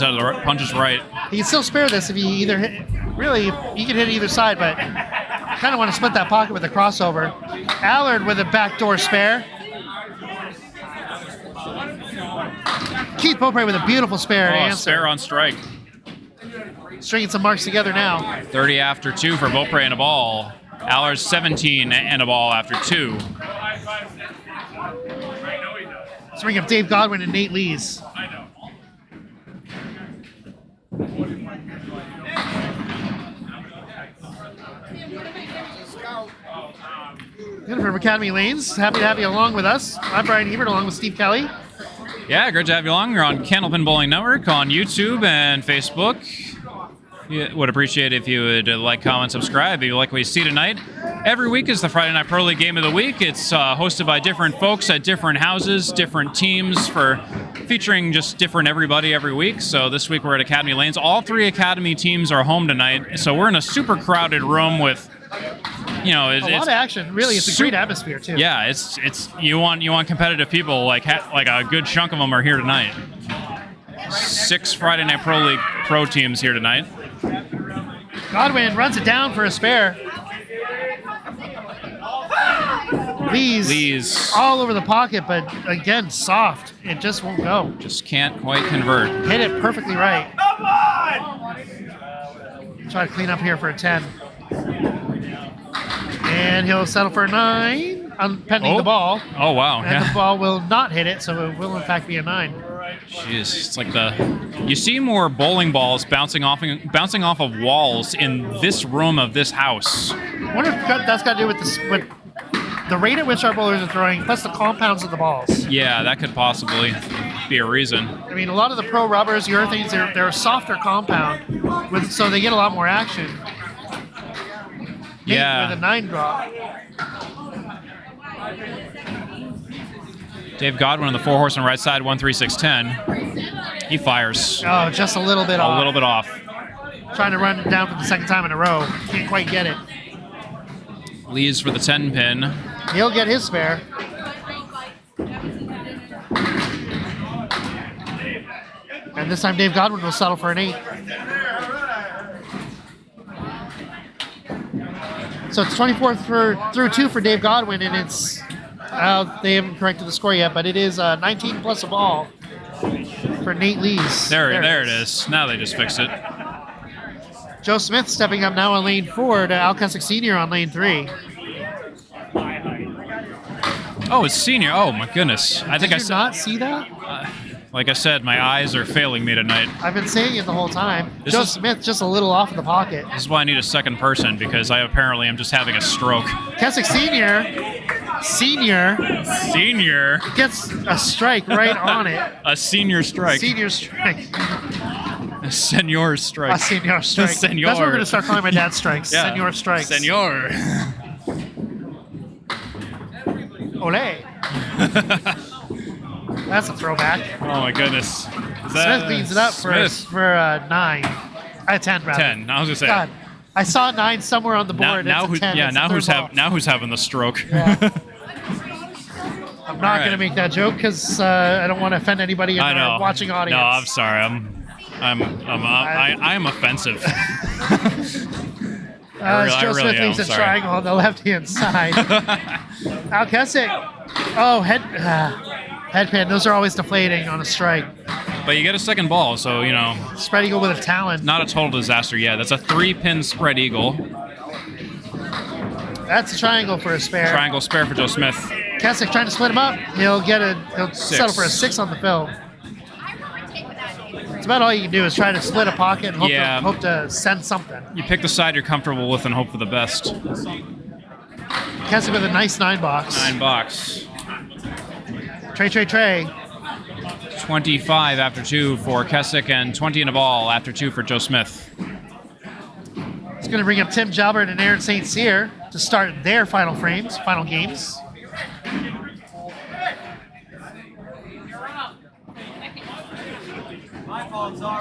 right. He can still spare this if he either hit. Really, he can hit either side, but kind of want to split that pocket with a crossover. Allard with a backdoor spare. Keith Beaupre with a beautiful spare. Oh, spare on strike. Stringing some marks together now. 30 after 2 for Beaupre and a ball. Allard's 17 and a ball after 2. Let's bring up Dave Godwin and Nate Lees. Good from Academy Lanes. Happy to have you along with us. I'm Bryan Hebert along with Steve Kelly. Yeah, great to have you along. You're on Candlepin Bowling Network on YouTube and Facebook. Would appreciate if you would like, comment, subscribe if you like what you see tonight. Every week is the Friday Night Pro League Game of the Week. It's hosted by different folks at different houses, different teams, featuring just different everybody every week. So this week we're at Academy Lanes. All 3 Academy teams are home tonight. So we're in a super crowded room with, a lot of action. Really, it's a great atmosphere too. Yeah, it's you want competitive people. Like a good chunk of them are here tonight. 6 Friday Night Pro League pro teams here tonight. Godwin runs it down for a spare. Lees all over the pocket, but again, soft. It just won't go. Just can't quite convert. Hit it perfectly right. Come on! Try to clean up here for a 10. And he'll settle for a 9, pending the ball. Oh, wow. And the ball will not hit it, so it will in fact be a 9. Jeez, it's like you see more bowling balls bouncing off of walls in this room of this house. I wonder if that's got to do with the rate at which our bowlers are throwing, plus the compounds of the balls. Yeah, that could possibly be a reason. I mean, a lot of the pro rubbers, urethanes, they're a softer compound, so they get a lot more action. Yeah. With a 9 drop. Dave Godwin on the 4-horseman right side, 1-3-6-10. He fires. Oh, just a little bit off. A little bit off. Trying to run it down for the second time in a row. Can't quite get it. Lees for the 10 pin. He'll get his spare. And this time Dave Godwin will settle for an 8. So it's 24 through 2 for Dave Godwin, and it's they haven't corrected the score yet, but it is 19 plus a ball for Nate Lees. There it is. Now they just fixed it. Joe Smith stepping up now on lane 4 to Al Kecyk Sr. on lane 3. Oh, it's senior. Oh my goodness. I think Did I you saw. not see that? Like I said, my eyes are failing me tonight. I've been saying it the whole time. This Joe is- Smith just a little off in the pocket. This is why I need a second person because I apparently am just having a stroke. Kecyk Senior gets a strike right on it. A senior strike. Senior strike. A senior strike. A senior strike. Senor. That's what we're going to start calling my dad strikes. Yeah. Senior strikes. Senor. Ole. That's a throwback. Oh my goodness. Is Smith cleans it up Smith? for 9. 10 rather. 10. I was gonna say. God, I saw 9 somewhere on the board. Now It's a 10. It's now the who's third ball. now who's having the stroke? Yeah. I'm not Alright. going to make that joke because I don't want to offend anybody in I know. our watching audience. No, I'm sorry. I'm offensive. As I Joe really Smith am, leaves a sorry. triangle on the left-hand side. Al Kecyk. Oh, headpin. Those are always deflating on a strike. But you get a second ball, so you know, Spread eagle with a talon. not a total disaster yet. That's a 3-pin spread eagle. That's a triangle for a spare. Triangle spare for Joe Smith. Kecyk trying to split him up. He'll settle for a 6 on the fill. It's about all you can do is try to split a pocket and Yeah. hope to send something. You pick the side you're comfortable with and hope for the best. Kecyk with a nice 9 box. 9 box. Trey. 25 after 2 for Kecyk and 20 in a ball after 2 for Joe Smith. It's going to bring up Tim Jalbert and Aaron St. Cyr to start their final games.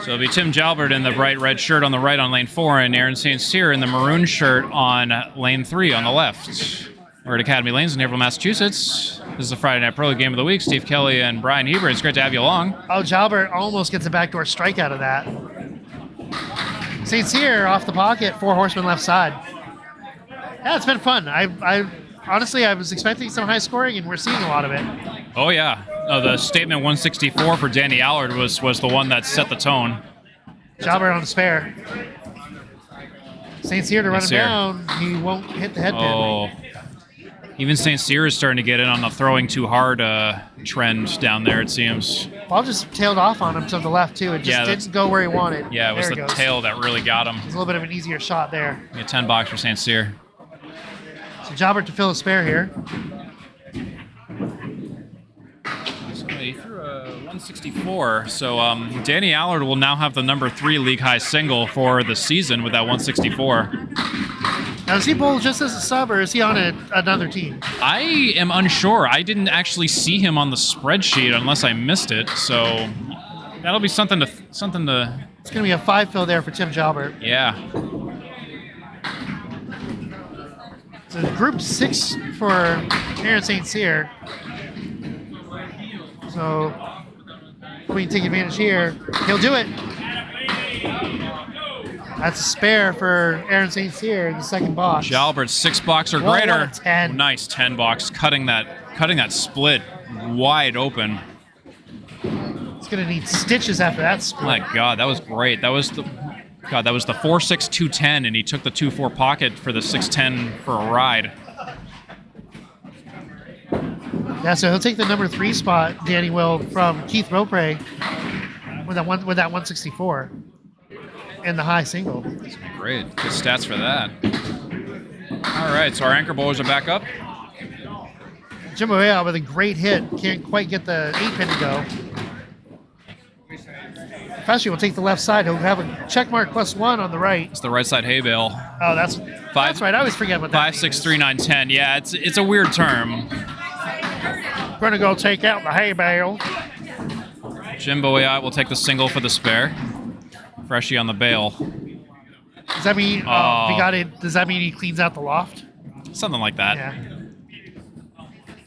So it'll be Tim Jalbert in the bright red shirt on the right on lane 4 and Aaron St. Cyr in the maroon shirt on lane 3 on the left. We're at Academy Lanes in Haverhill, Massachusetts. This is the Friday Night Pro League game of the week. Steve Kelly and Bryan Hebert. It's great to have you along. Oh, Jalbert almost gets a backdoor strike out of that. St. Cyr off the pocket, 4 horsemen left side. Yeah, it's been fun. I honestly, I was expecting some high scoring, and we're seeing a lot of it. Oh, yeah. The statement 164 for Danny Allard was the one that set the tone. Jalbert on the spare. St. Cyr to run him Cyr. down. He won't hit the headpin. Oh. Even St. Cyr is starting to get in on the throwing too hard trend down there, it seems. Ball just tailed off on him to the left, too. It just didn't go where he wanted. Yeah, it was There the goes. tail that really got him. It's a little bit of an easier shot there. A 10 box for St. Cyr. So Jalbert to fill a spare here. So he threw a 164. So Danny Allard will now have the number 3 league high single for the season with that 164. Now, does he bowl just as a sub, or is he on another team? I am unsure. I didn't actually see him on the spreadsheet unless I missed it. So that'll be something to. It's going to be a 5 fill there for Tim Jalbert. Yeah. So group 6 for Aaron St. Cyr. So we can take advantage here. He'll do it. That's a spare for Aaron St. Cyr in the second box. Jalbert 6 box or Whoa, greater. what a 10. Nice 10 box, cutting that split wide open. It's going to need stitches after that split. My God, that was great. That was the 4.6 210, and he took the 2.4 pocket for the 6.10 for a ride. Yeah, so he'll take the number 3 spot, Danny will, from Keith Beaupre with that 164 in the high single. Great, good stats for that. All right, so our anchor bowlers are back up. Jimbo Ayotte with a great hit. Can't quite get the 8-pin to go. Freshy will take the left side. He'll have a check mark +1 on the right. It's the right side hay bale. Oh, that's right. I always forget what that 5, 6, 3, 9, 10. Yeah, it's a weird term. Going to go take out the hay bale. Jimbo Ayotte will take the single for the spare. Freshy on the bale. Does that mean if he got it? Does that mean he cleans out the loft? Something like that. Yeah.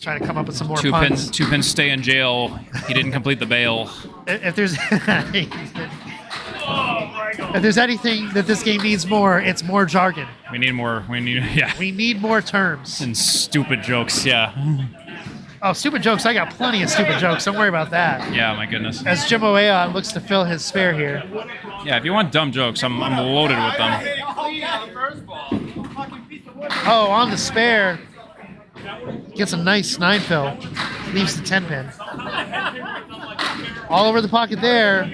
Trying to come up with some more Two puns. pins stay in jail. He didn't complete the bail. If there's if there's anything that this game needs more, it's more jargon. We need more. We need more terms. and stupid jokes. Yeah. Oh, stupid jokes. I got plenty of stupid jokes. Don't worry about that. Yeah. My goodness. As Jimbo Ayotte looks to fill his spare here. Yeah. If you want dumb jokes, I'm loaded with them. Oh, on the spare. Gets a nice 9 fill. Leaves the 10 pin. All over the pocket there.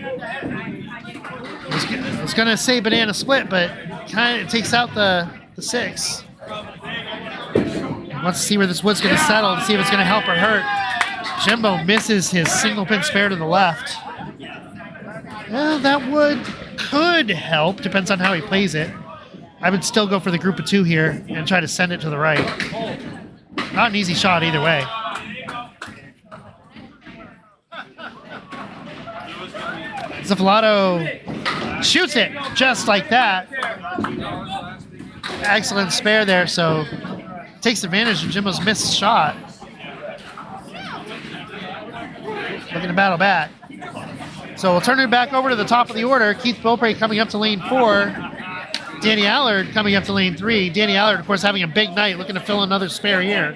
I was going to say banana split, but kind of takes out the 6. Wants to see where this wood's going to settle to see if it's going to help or hurt. Jimbo misses his single pin spare to the left. Well, that wood could help. Depends on how he plays it. I would still go for the group of 2 here and try to send it to the right. Not an easy shot either way. Zuffelato shoots it just like that. Excellent spare there, so takes advantage of Jimbo's missed shot. Looking to battle back. So we'll turn it back over to the top of the order. Keith Beaupre coming up to lane 4. Danny Allard coming up to lane 3. Danny Allard, of course, having a big night, looking to fill another spare here.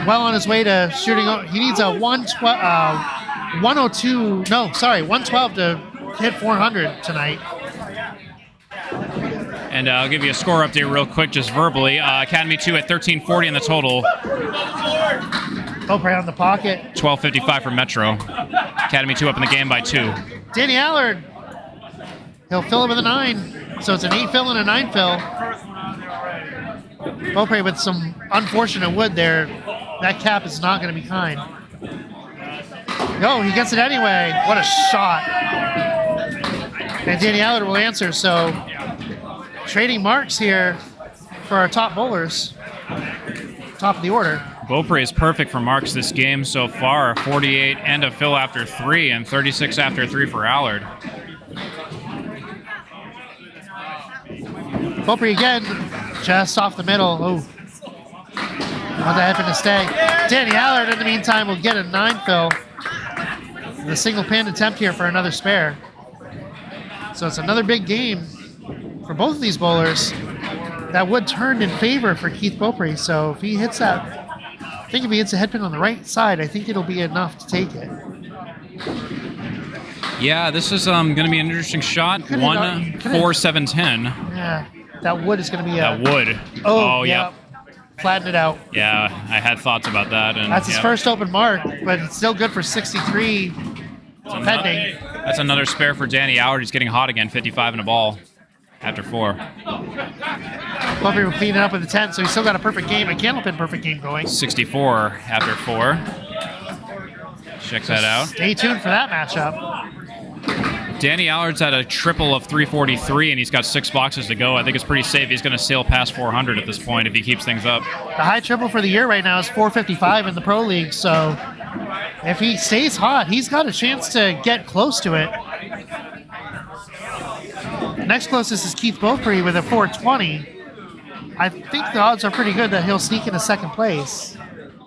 Well on his way to shooting. He needs a 112 to hit 400 tonight. And I'll give you a score update real quick, just verbally. Academy 2 at 1340 in the total. Beaupre on the pocket. 1255 for Metro. Academy 2 up in the game by 2. Danny Allard. He'll fill it with a 9. So it's an 8 fill and a 9 fill. Beaupre with some unfortunate wood there. That cap is not going to be kind. No, he gets it anyway. What a shot. And Danny Allard will answer. So trading marks here for our top bowlers. Top of the order. Beaupre is perfect for marks this game so far. 48 and a fill after 3 and 36 after 3 for Allard. Beaupre again, just off the middle. Oh, want the headpin to stay. Danny Allard, in the meantime, will get a 9 fill. The single pin attempt here for another spare. So it's another big game for both of these bowlers. That wood turned in favor for Keith Beaupre, so if he hits that, I think if he hits a headpin on the right side, I think it'll be enough to take it. Yeah, this is going to be an interesting shot. 1-4-7-10. Yeah, that wood is going to be That wood. Oh, yep. Flatten it out. Yeah, I had thoughts about that. And that's his first open mark, but it's still good for 63 pending. That's another spare for Danny Allard. He's getting hot again, 55 and a ball after 4. Beaupre will clean it up with the 10, so he's still got a perfect game, a Candlepin perfect game going. 64 after 4. Check that out. Stay tuned for that matchup. Danny Allard's at a triple of 343, and he's got 6 boxes to go. I think it's pretty safe. He's going to sail past 400 at this point if he keeps things up. The high triple for the year right now is 455 in the Pro League, so if he stays hot, he's got a chance to get close to it. Next closest is Keith Beaupre with a 420. I think the odds are pretty good that he'll sneak into second place.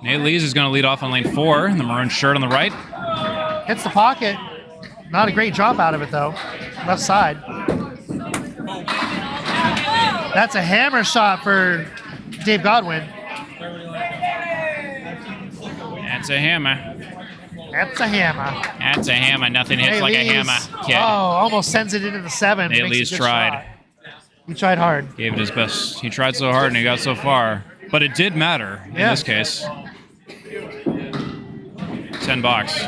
Nate Lees is going to lead off on lane 4, in the maroon shirt on the right. Hits the pocket. Not a great drop out of it, though. Left side. That's a hammer shot for Dave Godwin. That's a hammer. That's a hammer. That's a hammer. Nothing hits Nate like Lees, a hammer, kid. Oh, almost sends it into the 7. Nate Makes Lees a good tried. shot. He tried hard. Gave it his best. He tried so hard and he got so far. But it did matter in this case. 10 box.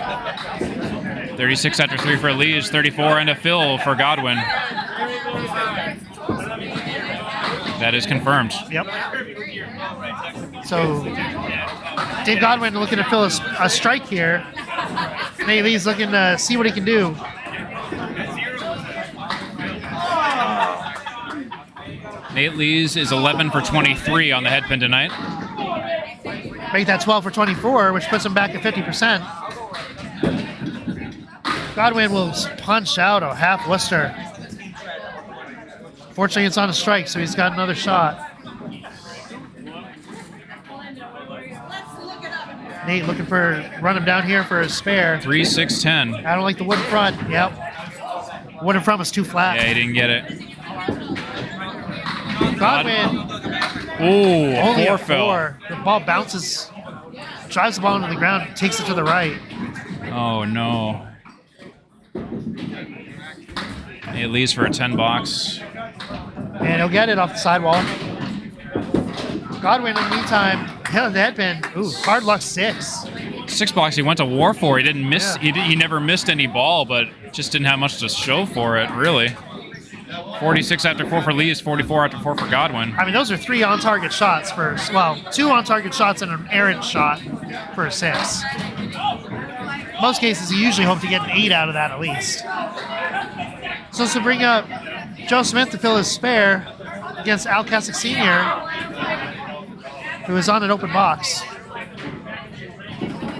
36 after 3 for Lees. 34 and a fill for Godwin. That is confirmed. Yep. So Dave Godwin looking to fill a strike here. Nate Lee's looking to see what he can do. Nate Lees is 11 for 23 on the headpin tonight. Make that 12 for 24, which puts him back at 50%. Godwin will punch out a half Worcester. Fortunately, it's on a strike, so he's got another shot. Nate looking for run him down here for a spare. 3, 6, 10. I don't like the wood in front. Yep. Wood in front was too flat. Yeah, he didn't get it. Godwin. Ooh, Only a 4 fill. 4. The ball bounces, drives the ball into the ground, takes it to the right. Oh, no. Nate Lees for a 10 box. And he'll get it off the sidewall. Godwin, in the meantime, hit the headpin. Ooh, hard luck 6. 6 blocks he went to war for. He didn't miss. Yeah. He never missed any ball, but just didn't have much to show for it, really. 46 after 4 for Lee is 44 after 4 for Godwin. I mean, those are 3 on-target shots for, well, 2 on-target shots and an errant shot for a 6. Most cases, you usually hope to get an 8 out of that at least. So this will bring up Joe Smith to fill his spare against Al Kecyk Sr., who is on an open box.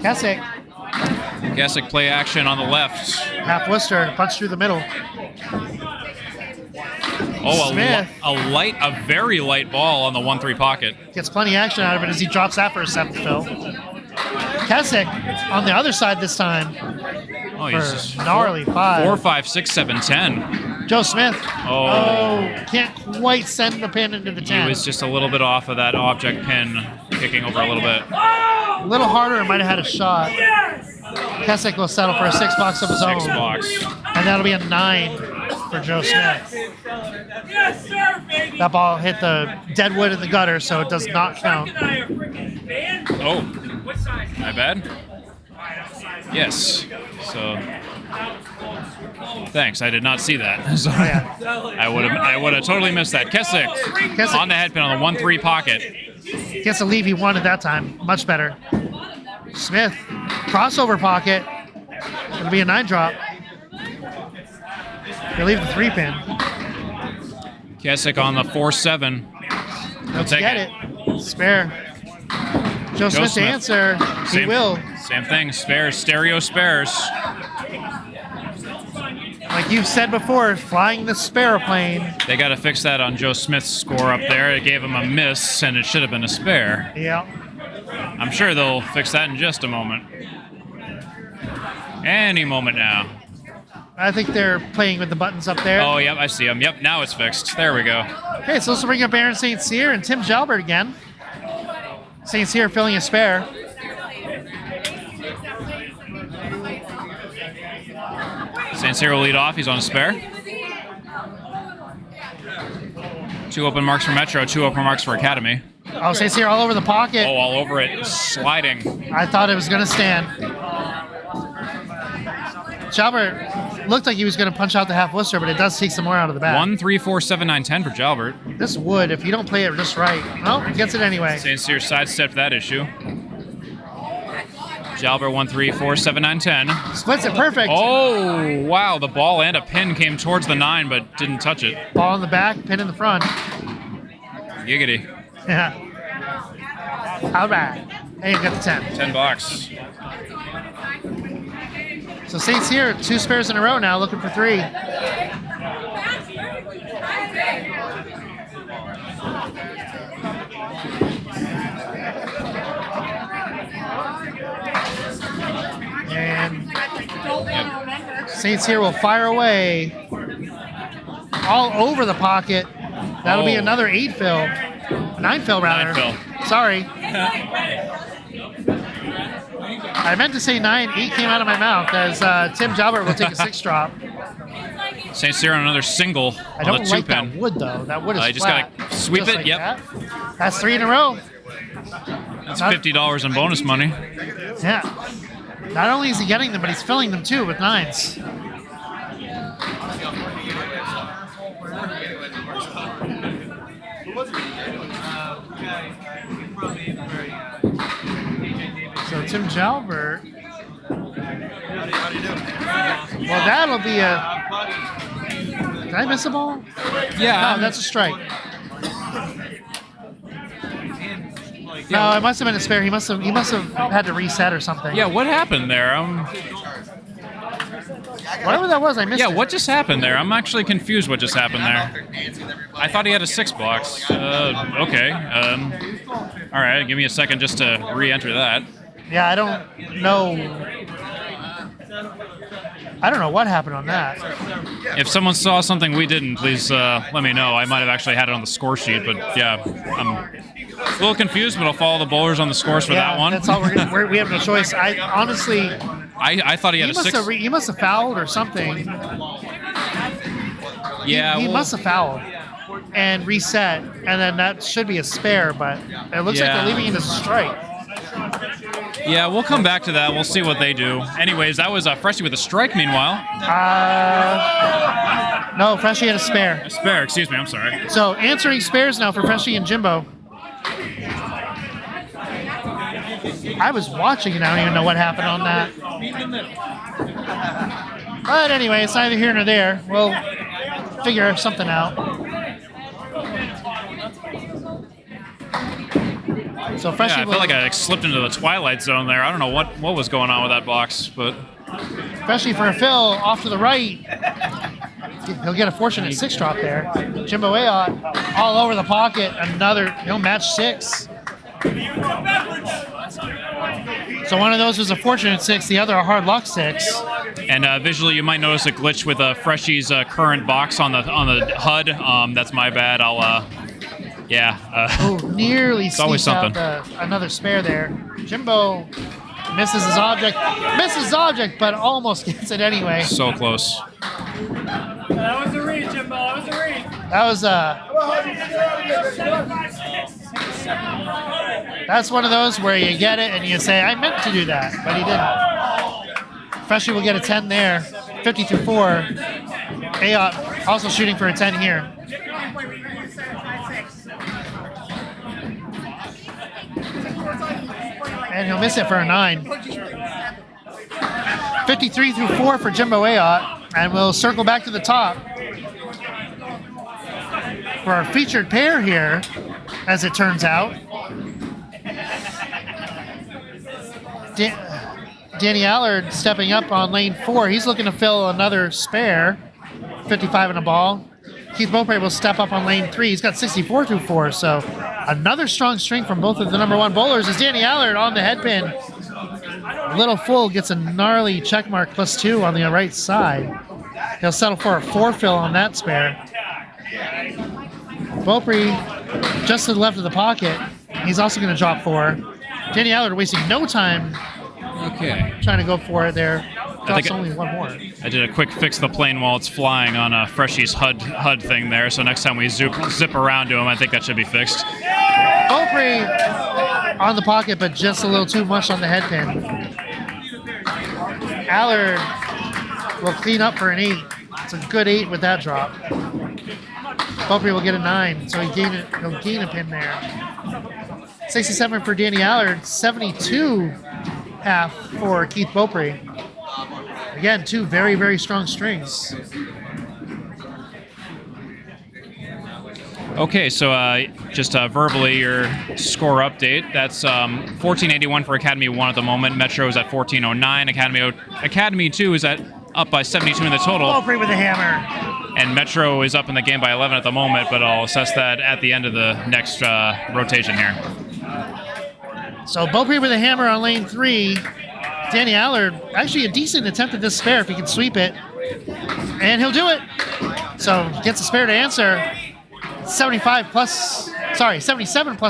Kecyk, Kecyk play action on the left. half Worcester, punch through the middle. Oh, Smith. a very light ball on the 1-3 pocket. Gets plenty of action out of it as he drops that for a 7th fill. Kecyk on the other side this time Oh, for he's just gnarly 5. 4, 5, 6, 7, 10. Joe Smith. Oh. Can't quite send the pin into the 10. He was just a little bit off of that object pin, kicking over a little bit. A little harder, might have had a shot. Kecyk will settle for a 6 box of his own. 6 box. And that'll be a 9 for Joe Smith. Yes, sir, baby. That ball hit the dead wood in the gutter, so it does not count. Oh, my bad. Yes. So, thanks. I did not see that. So, I would have totally missed that. Kecyk on the headpin on the 1-3 pocket. Gets a leave he wanted that time. Much better. Smith, crossover pocket. It'll be a 9 drop. He'll leave the 3 pin. Kecyk on the 4-7. Let's take get it. Spare. Joe Smith to answer. He will. Same thing. Spares. Stereo spares. Like you've said before, flying the spare plane. They got to fix that on Joe Smith's score up there. It gave him a miss, and it should have been a spare. Yeah. I'm sure they'll fix that in just a moment. Any moment now. I think they're playing with the buttons up there. Oh, yep, I see them. Yep, now it's fixed. There we go. Okay, so this will bring up Aaron St. Cyr and Tim Jalbert again. St. Cyr filling a spare. St. Cyr will lead off. He's on a spare. 2 open marks for Metro, 2 open marks for Academy. Oh, St. Cyr all over the pocket. Oh, all over it. Sliding. I thought it was going to stand. Jalbert looked like he was going to punch out the half Worcester, but it does take some more out of the back. 1, 3, 4, 7, 9, 10 for Jalbert. This would, if you don't play it just right. Oh, he gets it anyway. St. Cyr sidestepped that issue. Jalbert 1, 3, 4, 7, 9, 10. Splits it perfect. Oh, wow. The ball and a pin came towards the 9, but didn't touch it. Ball in the back, pin in the front. Giggity. Yeah. All right. And you got the 10. 10 bucks. So St. Cyr, 2 spares in a row now, looking for 3. And St. Cyr will fire away all over the pocket. That'll be another 8 fill. 9 fill, rather. 9 fill. Sorry. I meant to say 9. 8 came out of my mouth as Tim Jalbert will take a 6 drop. St. Cyr on another single I on don't the 2 like pin. that wood, though. That wood is You just flat. gotta sweep Just it, like yep. that. That's 3 in a row. That's $50 in bonus money. Yeah. Not only is he getting them, but he's filling them too with 9s. So Tim Jalbert. Well, that'll be a. Did I miss a ball? Yeah. No, that's a strike. No, it must have been a spare. He must have had to reset or something. Yeah, what happened there? Whatever that was, I missed it. Yeah, what just happened there? I'm actually confused what just happened there. I thought he had a 6 box. Okay. All right, give me a second just to re-enter that. Yeah, I don't know. I don't know what happened on that. If someone saw something we didn't, please let me know. I might have actually had it on the score sheet, but yeah, I'm a little confused, but I'll follow the bowlers on the scores for that one. That's all we have no choice. I honestly. I thought he had a 6. He must have fouled or something. Yeah. He well, must have fouled. and reset, and then that should be a spare, but it looks like they're leaving it as a strike. Yeah, we'll come back to that. We'll see what they do. Anyways, that was Freshy with a strike, meanwhile. No, Freshy had a spare. A spare, excuse me, I'm sorry. So answering spares now for Freshy and Jimbo. I was watching and I don't even know what happened on that. But anyway, it's neither here nor there. We'll figure something out. So Freshy I felt like I slipped into the twilight zone there. I don't know what was going on with that box, but Freshy for a fill off to the right. He'll get a fortunate 6 drop there. Jimbo Ayotte all over the pocket. He'll match 6. So one of those was a fortunate 6, the other a hard luck 6. And visually, you might notice a glitch with Freshy's current box on the HUD. That's my bad. Nearly always sneaks out something. another spare there. Jimbo misses his object, but almost gets it anyway. So close. That was a read, Jimbo. That was a read. That was that's one of those where you get it and you say, I meant to do that, but he didn't. Freshy will get a 10 there, 50-4. Ayotte also shooting for a 10 here. And he'll miss it for a 9. 53-4 for Jimbo Ayotte, and we'll circle back to the top for our featured pair here, as it turns out. Danny Allard stepping up on lane 4. He's looking to fill another spare, 55 in a ball. Keith Beaupre will step up on lane 3. He's got 64-4, so another strong string from both of the number 1 bowlers is Danny Allard on the headpin. Little Full gets a gnarly checkmark +2 on the right side. He'll settle for a 4 fill on that spare. Beaupre just to the left of the pocket. He's also going to drop 4. Danny Allard wasting no time trying to go for it there. Drops only 1 more. I did a quick fix the plane while it's flying on Freshy's HUD thing there, so next time we zip around to him, I think that should be fixed. Beaupre on the pocket, but just a little too much on the headpin. Allard will clean up for an 8. It's a good 8 with that drop. Beaupre will get a 9, so he'll gain a pin there. 67 for Danny Allard, 72.5 for Keith Beaupre. Again, 2 very, very strong strings. Okay, so just verbally your score update. That's 1481 for Academy 1 at the moment. Metro is at 1409. Academy 2 is up by 72 in the total. Beaupre with a hammer. And Metro is up in the game by 11 at the moment, but I'll assess that at the end of the next rotation here. So Beaupre with a hammer on lane 3. Danny Allard, actually a decent attempt at this spare if he can sweep it. And he'll do it. So gets a spare to answer. 77 plus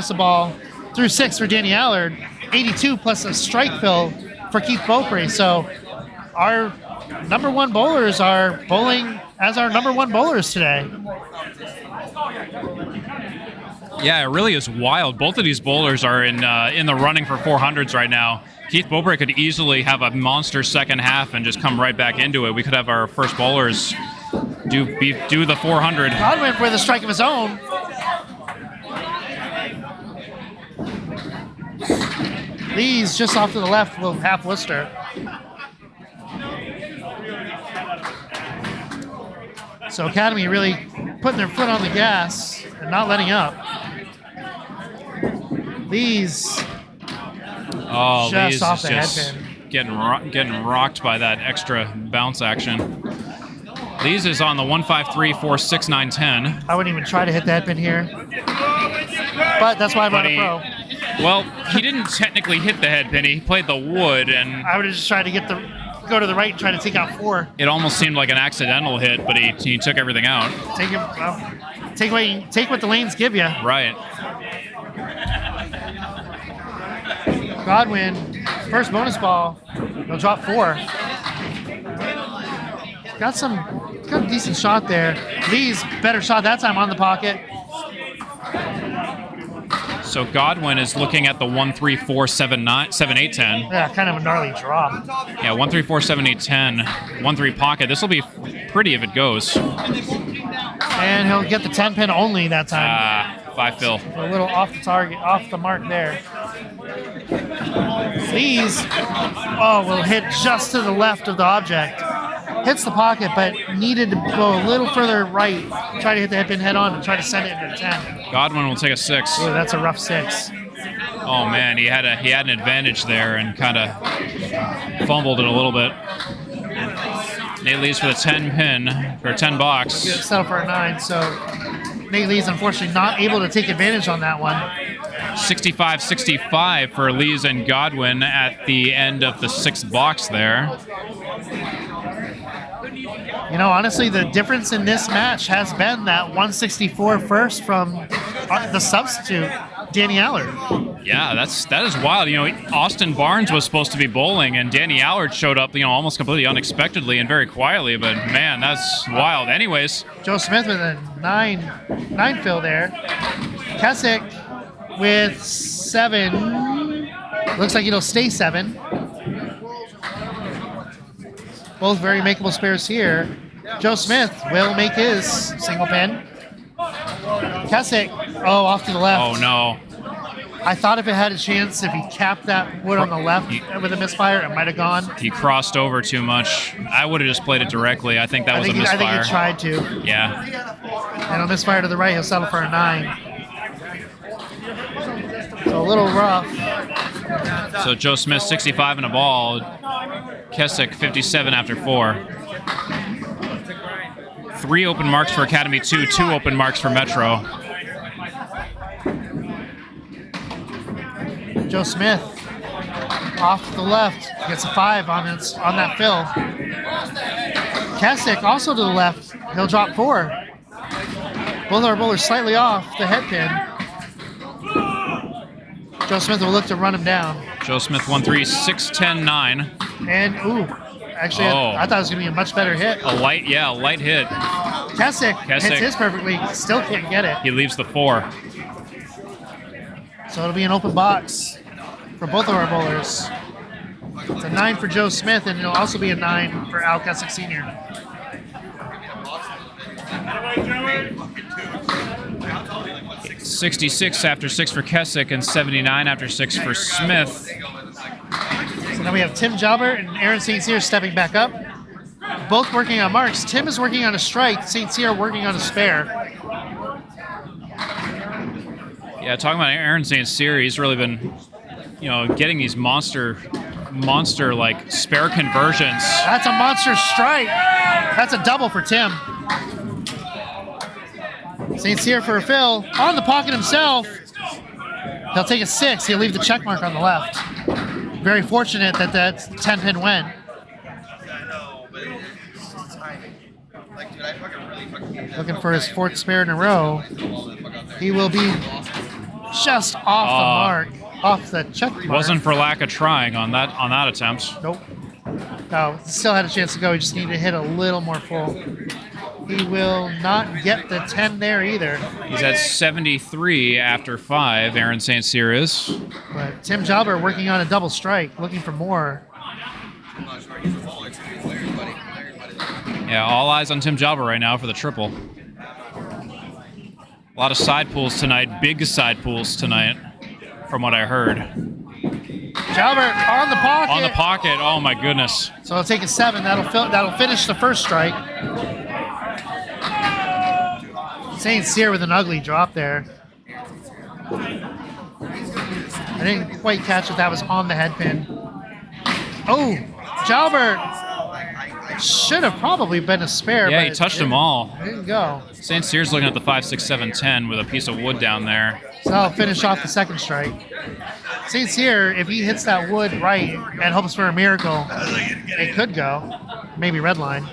the ball through 6 for Danny Allard. 82 plus a strike fill for Keith Beaupre. So our number 1 bowlers are bowling as our number 1 bowlers today. Yeah, it really is wild. Both of these bowlers are in the running for 400s right now. Keith Beaupre could easily have a monster second half and just come right back into it. We could have our first bowlers do the 400. Godwin with a strike of his own. Lee's just off to the left, little half Worcester. So Academy really putting their foot on the gas and not letting up. Lee's just off the headpin. Getting rocked by that extra bounce action. Lee's is on the 153, 4, 6, 9, 10. I wouldn't even try to hit the headpin here. But that's why I'm not a pro. Well, he didn't technically hit the headpin. He played the wood, and I would have just tried to go to the right and try to take out 4. It almost seemed like an accidental hit, but he took everything out. Take what the lanes give you. Right. Godwin, first bonus ball. He'll drop 4. Got a decent shot there. Lee's better shot that time on the pocket. So Godwin is looking at the 1, 3, 4, 7, 9, 7, 8, 10. Yeah, kind of a gnarly draw. Yeah, 1, 3, 4, 7, 8, 10. 1, 3 pocket. This will be pretty if it goes. And he'll get the 10 pin only that time. 5 fill. A little off the target, off the mark there. Lees, will hit just to the left of the object. Hits the pocket, but needed to go a little further right. Try to hit the head pin head on and try to send it into the 10. Godwin will take a 6. Ooh, that's a rough 6. Oh man, he had an advantage there and kind of fumbled it a little bit. Nate Lees for the 10 pin, for 10 box. Settle for a 9, so Nate Lees unfortunately not able to take advantage on that one. 65-65 for Lees and Godwin at the end of the 6th box there. You know, honestly, the difference in this match has been that 164 first from the substitute, Danny Allard. Yeah, that is wild. You know, Austin Barnes was supposed to be bowling, and Danny Allard showed up, almost completely unexpectedly and very quietly. But man, that's wild. Anyways, Joe Smith with a 9 fill there. Kecyk with 7. Looks like it'll stay 7. Both very makeable spares here. Joe Smith will make his single pin. Kecyk, off to the left. oh no. I thought if it had a chance, if he capped that wood on the left with a misfire, it might have gone. He crossed over too much. I would have just played it directly. I think that was a misfire. I think he tried to. Yeah. And a misfire to the right, he'll settle for a 9. So a little rough. So Joe Smith 65 and a ball. Kecyk 57 after 4. 3 open marks for Academy 2, 2 open marks for Metro. Joe Smith off to the left gets a 5 on that fill. Kecyk also to the left. He'll drop 4. Both our bowlers slightly off the head pin. Joe Smith will look to run him down. Joe Smith 1, 3, 6, 10, 9. And actually, I thought it was going to be a much better hit. A light hit. Kecyk hits his perfectly, still can't get it. He leaves the 4. So it'll be an open box for both of our bowlers. It's a 9 for Joe Smith, and it'll also be a 9 for Al Kecyk Sr. 66 after 6 for Kecyk and 79 after 6 for Smith. So now we have Tim Jalbert and Aaron St. Cyr stepping back up. Both working on marks. Tim is working on a strike. St. Cyr working on a spare. Yeah, talking about Aaron St. Cyr, he's really been, getting these monster like spare conversions. That's a monster strike. That's a double for Tim. St. Cyr for a fill on the pocket himself. He'll take a 6. He'll leave the check mark on the left. Very fortunate that 10 pin went. Looking for his 4th spare in a row. He will be just off the mark, off the check mark. Wasn't for lack of trying on that attempt. Nope. No, still had a chance to go. He just needed to hit a little more full. He will not get the 10 there either. He's at 73 after 5, Aaron St. Cyr is. But Tim Jalbert working on a double strike, looking for more. Yeah, all eyes on Tim Jalbert right now for the triple. A lot of side pulls tonight, big side pulls tonight, from what I heard. Jalbert on the pocket. On the pocket, oh my goodness. So he'll take a 7. That'll finish the first strike. St. Cyr with an ugly drop there. I didn't quite catch if that was on the head pin. Oh, Jalbert should have probably been a spare. Yeah, but he touched them all. It didn't go. St. Cyr's looking at the 5, 6, 7, 10 with a piece of wood down there. So I'll finish off the second strike. St. Cyr, if he hits that wood right and hopes for a miracle, it could go. Maybe red line.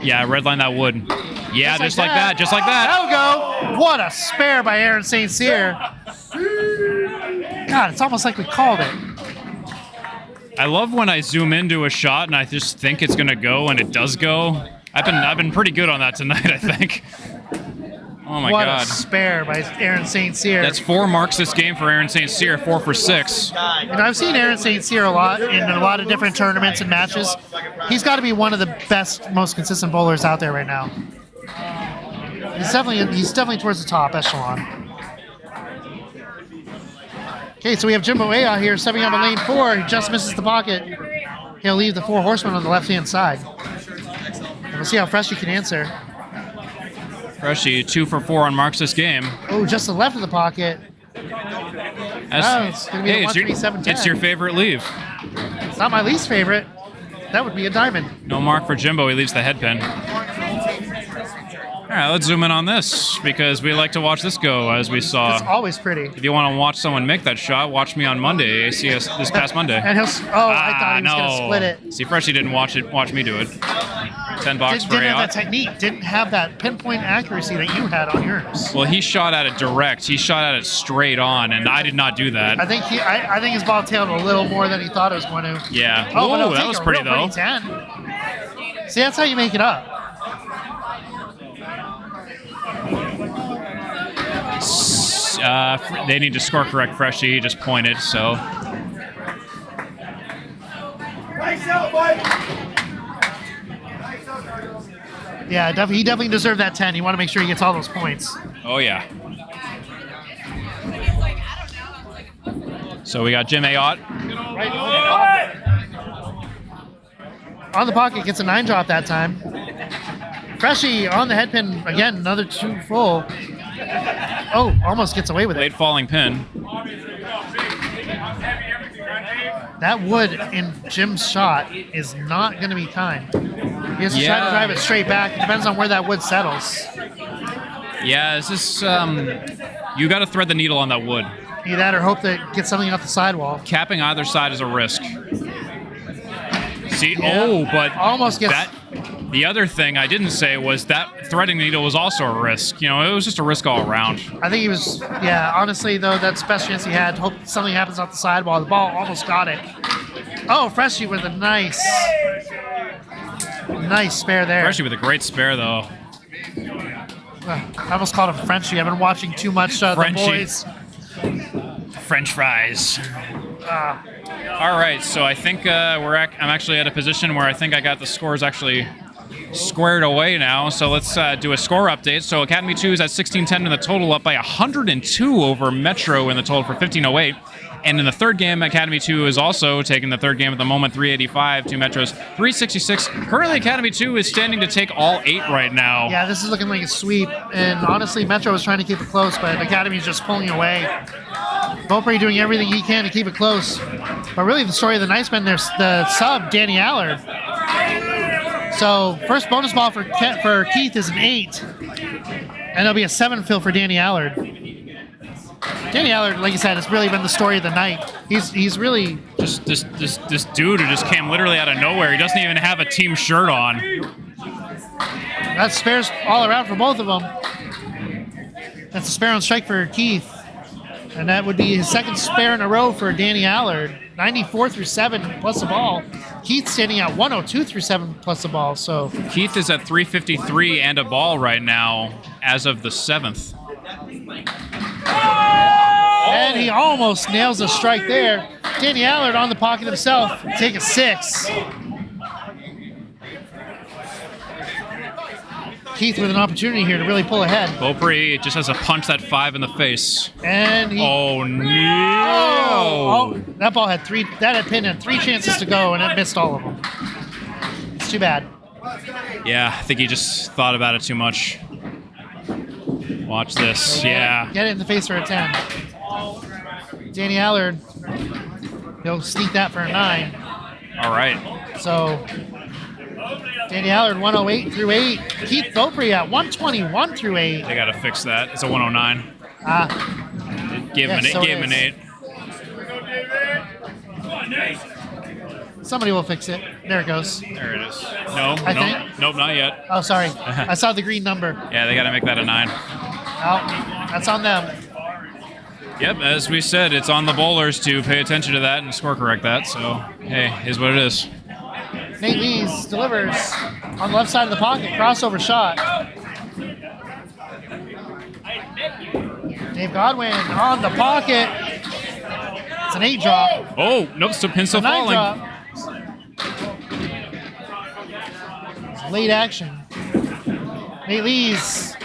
Yeah, red line that wood. Yeah, just like that. Just like that. That'll go. What a spare by Aaron St. Cyr. God, it's almost like we called it. I love when I zoom into a shot and I just think it's gonna go and it does go. I've been pretty good on that tonight, I think. Oh my what God. a spare by Aaron St. Cyr. That's 4 marks this game for Aaron St. Cyr, 4 for 6. I've seen Aaron St. Cyr a lot in a lot of different tournaments and matches. He's got to be one of the best, most consistent bowlers out there right now. He's definitely towards the top echelon. Okay, so we have Jimbo out here stepping up in lane 4. He just misses the pocket. He'll leave the 4 horsemen on the left-hand side. And we'll see how Freshy can answer. Freshy, 2 for 4 on marks this game. Oh, just the left of the pocket. It's going to be the 1-3-7-10. It's your favorite leave. It's not my least favorite. That would be a diamond. No mark for Jimbo. He leaves the head pin. All right, let's zoom in on this because we like to watch this go, as we saw. It's always pretty. If you want to watch someone make that shot, watch me on Monday, ACS this past Monday. And I thought he was going to split it. See, Freshy didn't watch me do it. 10 bucks for Didn't have that Ayotte. technique. Didn't have that pinpoint accuracy that you had on yours. Well, he shot at it direct. He shot at it straight on, and I did not do that. I think his ball tailed a little more than he thought it was going to. Yeah. Oh, but Whoa, that was pretty, though. 10. See, that's how you make it up. They need to score correct Freshy. He just pointed, so. Yeah, he definitely deserved that 10. You want to make sure he gets all those points. Oh, yeah. So we got Jim Ayotte. On the pocket, gets a 9 drop that time. Freshy on the head pin again, another 2 full. Oh, almost gets away with it. Late falling pin. That wood in Jim's shot is not going to be kind. He has to try to drive it straight back. It depends on where that wood settles. Yeah, it's just, you got to thread the needle on that wood. Either that or hope to get something off the sidewall. Capping either side is a risk. See, Yeah. but Almost gets... the other thing I didn't say was that threading the needle was also a risk. You know, it was just a risk all around. I think he was, honestly, though, that's the best chance he had. Hope something happens off the sidewall. The ball almost got it. Oh, Freshy with a nice spare there. Freshy with a great spare, though. I almost called him Frenchy. I've been watching too much The Boys. French fries. All right, so I think I'm actually at a position where I think I got the scores actually squared away now. So let's do a score update. So Academy 2 is at 1610 in the total, up by 102 over Metro in the total for 1508. And in the third game, Academy 2 is also taking the third game at the moment, 385 to Metro's 366. Currently, Academy 2 is standing to take all 8 right now. Yeah, this is looking like a sweep. And honestly, Metro was trying to keep it close, but Academy's just pulling away. Beaupre doing everything he can to keep it close. But really, the story of the night's been there's the sub, Danny Allard. So, first bonus ball for Keith is an 8. And there'll be a 7 fill for Danny Allard. Danny Allard, like you said, has really been the story of the night. He's really... Just this dude who just came literally out of nowhere. He doesn't even have a team shirt on. That's spares all around for both of them. That's a spare on strike for Keith. And that would be his second spare in a row for Danny Allard. 94 through 7 plus the ball. Keith standing at 102 through 7 plus the ball. So Keith is at 353 and a ball right now as of the 7th. And he almost nails a strike there. Danny Allard on the pocket himself. Take a 6. Keith with an opportunity here to really pull ahead. Beaupre just has to punch that 5 in the face. And he... Oh, no! Oh, that ball had 3... That had pinned had 3 chances to go, and it missed all of them. It's too bad. Yeah, I think he just thought about it too much. Watch this. Yeah. Get it in the face for a 10. Danny Allard, he'll sneak that for a 9. All right. So, Danny Allard 108 through 8. Keith Beaupre at 121 through 8. They got to fix that. It's a 109. Give him an 8. Somebody will fix it. There it goes. There it is. Nope, not yet. Oh, sorry. I saw the green number. Yeah, they got to make that a 9. Oh, that's on them. Yep, as we said, it's on the bowlers to pay attention to that and score correct that. So, hey, here's what it is. Nate Lees delivers on the left side of the pocket. Crossover shot. Dave Godwin on the pocket. It's an 8 drop. Oh, nope, still pin still A 9 falling. drop. It's late action. Nate Lees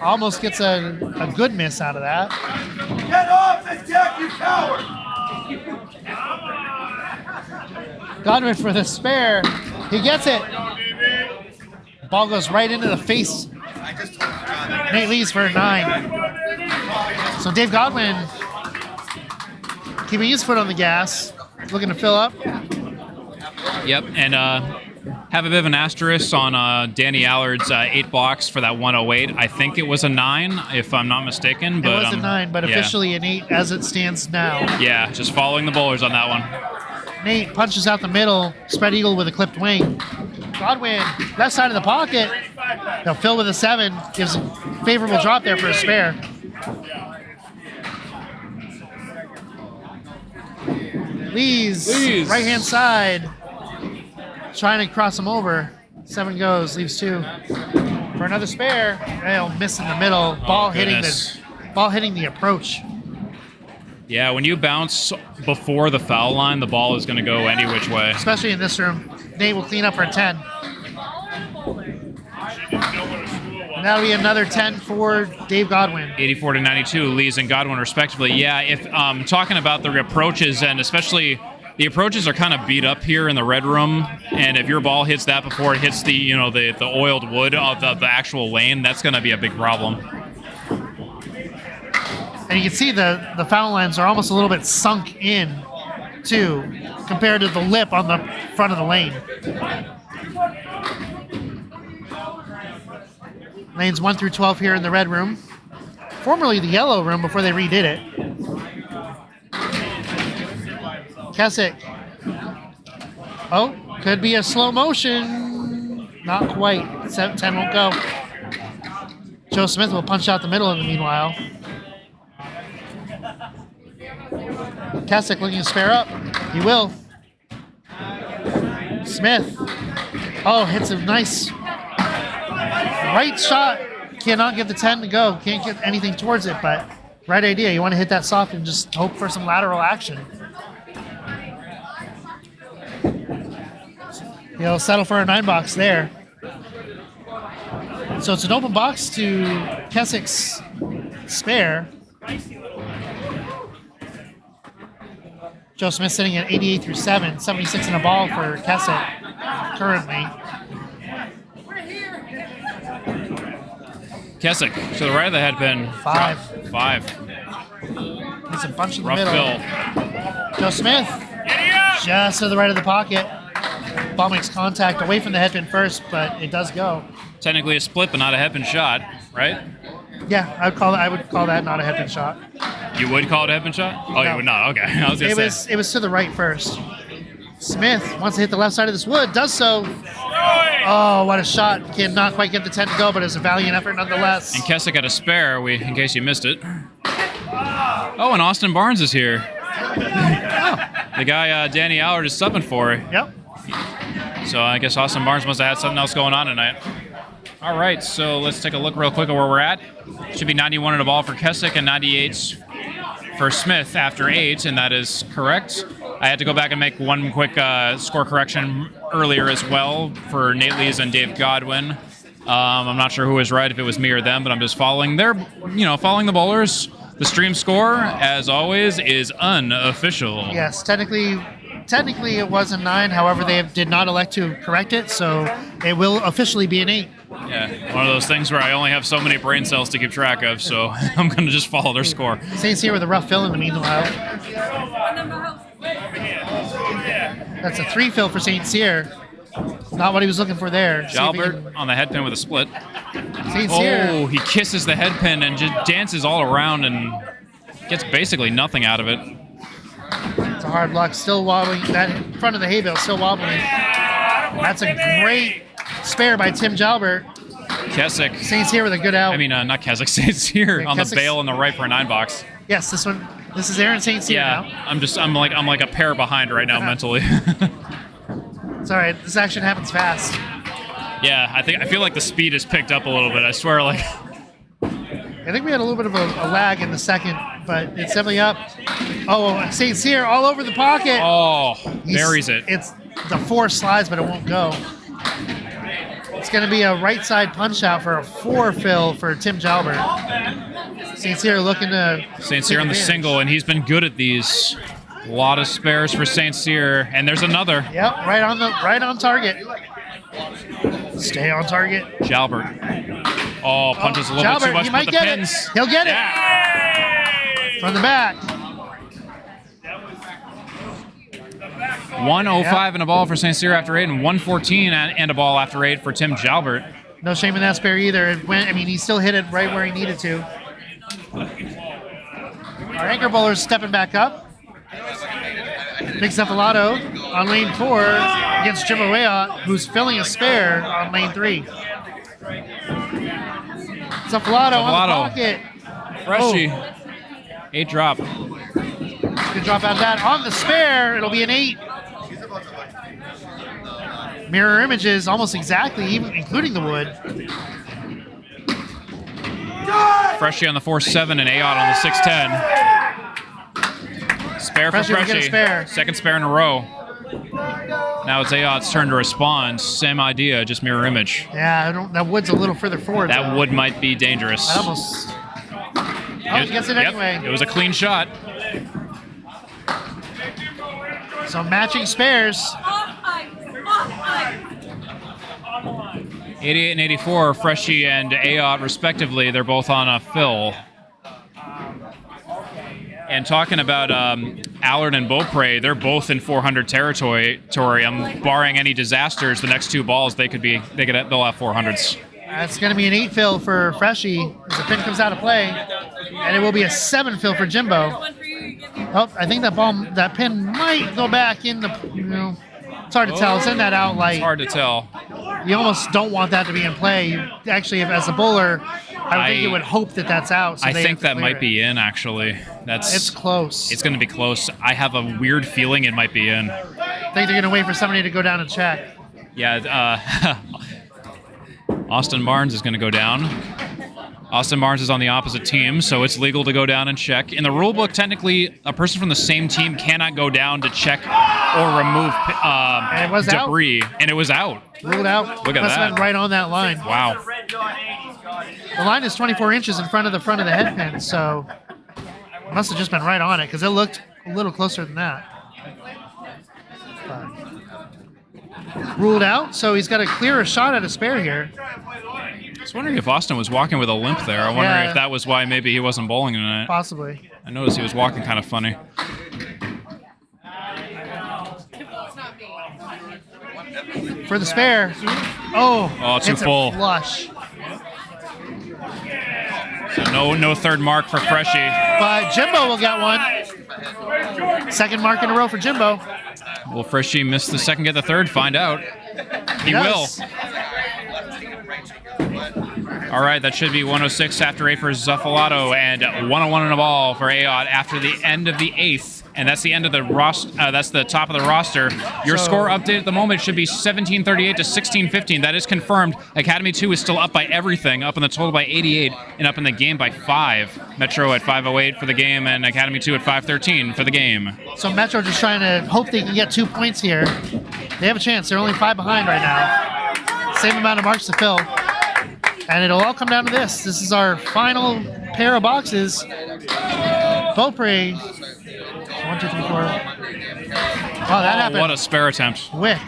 almost gets a good miss out of that. Get off the deck, you coward! Godwin for the spare. He gets it. Ball goes right into the face. Nate Lees for a 9. So Dave Godwin keeping his foot on the gas, looking to fill up. Yep, and have a bit of an asterisk on Danny Allard's 8 blocks for that 108. I think it was a 9, if I'm not mistaken. It But was a 9, but yeah. officially an 8 as it stands now. Yeah, just following the bowlers on that one. Nate punches out the middle, spread eagle with a clipped wing. Godwin, left side of the pocket. They'll fill with a 7. Gives a favorable drop there for a spare. Lees. Right hand side. Trying to cross him over. 7 goes, leaves 2. For another spare. They'll miss in the middle. Ball hitting the approach. Yeah, when you bounce before the foul line, the ball is going to go any which way. Especially in this room. Nate will clean up for a 10. And that'll be another 10 for Dave Godwin. 84-92, Lees and Godwin respectively. Yeah, if talking about the approaches, and especially the approaches are kind of beat up here in the red room, and if your ball hits that before it hits the the oiled wood of the actual lane, that's going to be a big problem. And you can see the foul lines are almost a little bit sunk in, too, compared to the lip on the front of the lane. Lanes 1 through 12 here in the red room. Formerly the yellow room before they redid it. Kecyk. Oh, could be a slow motion. Not quite. 10 won't go. Joe Smith will punch out the middle in the meanwhile. Kecyk looking to spare up. He will. Smith. Oh, hits a nice right shot. Cannot get the 10 to go. Can't get anything towards it, but right idea. You want to hit that soft and just hope for some lateral action. He'll settle for a 9 box there. So it's an open box to Kecyk's spare. Joe Smith sitting at 88 through 7, 76 in a ball for Kecyk currently. Kecyk to the right of the headpin. 5. 5. He's a bunch in the Rough middle. fill. Joe Smith just to the right of the pocket. Ball makes contact away from the headpin first, but it does go. Technically a split, but not a headpin shot, right? Yeah, I would call that not a headpin shot. You would call it a headpin shot? Oh, No. you would not. Okay, I was gonna say. It was to the right first. Smith wants to hit the left side of this wood, does so. Oh, what a shot. Cannot quite get the 10 to go, but it's a valiant effort nonetheless. And Kecyk got a spare, in case you missed it. Oh, and Austin Barnes is here. The guy Danny Allard is subbing for. Yep. So I guess Austin Barnes must have had something else going on tonight. All right, so let's take a look real quick at where we're at. Should be 91 in a ball for Kecyk and 98 for Smith after 8, and that is correct. I had to go back and make one quick score correction earlier as well for Nate Lees and Dave Godwin. I'm not sure who was right, if it was me or them, but I'm just following following the bowlers. The stream score, as always, is unofficial. Yes, technically it was a 9. However, they did not elect to correct it, so it will officially be an 8. Yeah, one of those things where I only have so many brain cells to keep track of, so I'm going to just follow their score. Saints here with a rough fill in the meanwhile. That's a 3 fill for St. Cyr. Not what he was looking for there. Jalbert on the headpin with a split. St. Cyr. Oh, he kisses the headpin and just dances all around and gets basically nothing out of it. It's a hard luck. Still wobbling. That in front of the hay bale, still wobbling. That's a great spare by Tim Jalbert. Kecyk. St. Cyr with a good out. I mean, not Kecyk. Saints here on the Kesyk's- bail on the right for a 9 box. Yes, this is Aaron St. Cyr Yeah, now. I'm like a pair behind right now mentally. It's all right. This action happens fast. Yeah, I feel like the speed has picked up a little bit. I swear, like I think we had a little bit of a lag in the second, but it's definitely up. Oh, St. Cyr all over the pocket. Oh, buries it. It's the 4 slides, but it won't go. It's going to be a right side punch out for a 4 fill for Tim Jalbert. St. Cyr looking to. St. Cyr on the single, and he's been good at these. A lot of spares for St. Cyr, and there's another. Yep, right on target. Stay on target. Jalbert. Oh, punches a little bit too much, he but might the get pins. it. He'll get it. From the back. 105 and a ball for St. Cyr after 8, and 114 and a ball after 8 for Tim Jalbert. No shame in that spare either. It went, I mean, he still hit it right where he needed to. Our anchor bowler's stepping back up. Big Zuffelato on lane 4 against Jimbo Ayotte, who's filling a spare on lane 3. Zuffelato on the pocket. Freshy. 8 drop. Good drop out of that. On the spare, it'll be an 8. Mirror images almost exactly, even including the wood. Freshy on the 4-7 and Ayotte on the 6-10. Spare for Freshy will get a Freshy. spare. Second spare in a row. Now it's Ayotte's turn to respond. Same idea, just mirror image. Yeah, that wood's a little further forward. That though. wood might be dangerous. That almost. Oh, he gets it anyway. It was a clean shot. So matching spares. 88 and 84, Freshy and Ayotte respectively. They're both on a fill. And talking about Allard and Beaupre, they're both in 400 territory. Barring any disasters, the next 2 balls they'll have 400s. It's going to be an 8 fill for Freshy as the pin comes out of play, and it will be a 7 fill for Jimbo. Oh, I think that pin might go back in the. It's hard to tell. Send that out light. It's hard to tell. You almost don't want that to be in play. Actually, as a bowler, I would think you would hope that that's out. So I think that might be in, actually. It's close. It's going to be close. I have a weird feeling it might be in. I think they're going to wait for somebody to go down and check. Yeah, Austin Barnes is going to go down. Austin Barnes is on the opposite team, so it's legal to go down and check. In the rule book, technically, a person from the same team cannot go down to check or remove debris. And it was out. Ruled out. Look at Must that. have been right on that line. Wow. The line is 24 inches in front of the head pin, so it must have just been right on it because it looked a little closer than that. Ruled out, so he's got to clear a shot at a spare here. I was wondering if Austin was walking with a limp there. I wonder if that was why maybe he wasn't bowling tonight. Possibly. I noticed he was walking kind of funny. For the spare. Oh, too it's full. A flush. So no third mark for Freshy. But Jimbo will get one. Second mark in a row for Jimbo. Will Freshy miss the second, get the third? Find out. He will. All right, that should be 106 after 8 for Zuffelato and 101 in a ball for Ayotte after the end of the 8th. And that's the end of the roster. That's the top of the roster. Your score update at the moment should be 1738 to 1615. That is confirmed. Academy 2 is still up by everything, up in the total by 88, and up in the game by 5. Metro at 508 for the game, and Academy 2 at 513 for the game. So Metro just trying to hope they can get 2 points here. They have a chance. They're only 5 behind right now. Same amount of marks to fill. And it'll all come down to this. This is our final pair of boxes. Beaupre. 1, 2, 3, 4. Wow, that happened. What a spare attempt. Quick.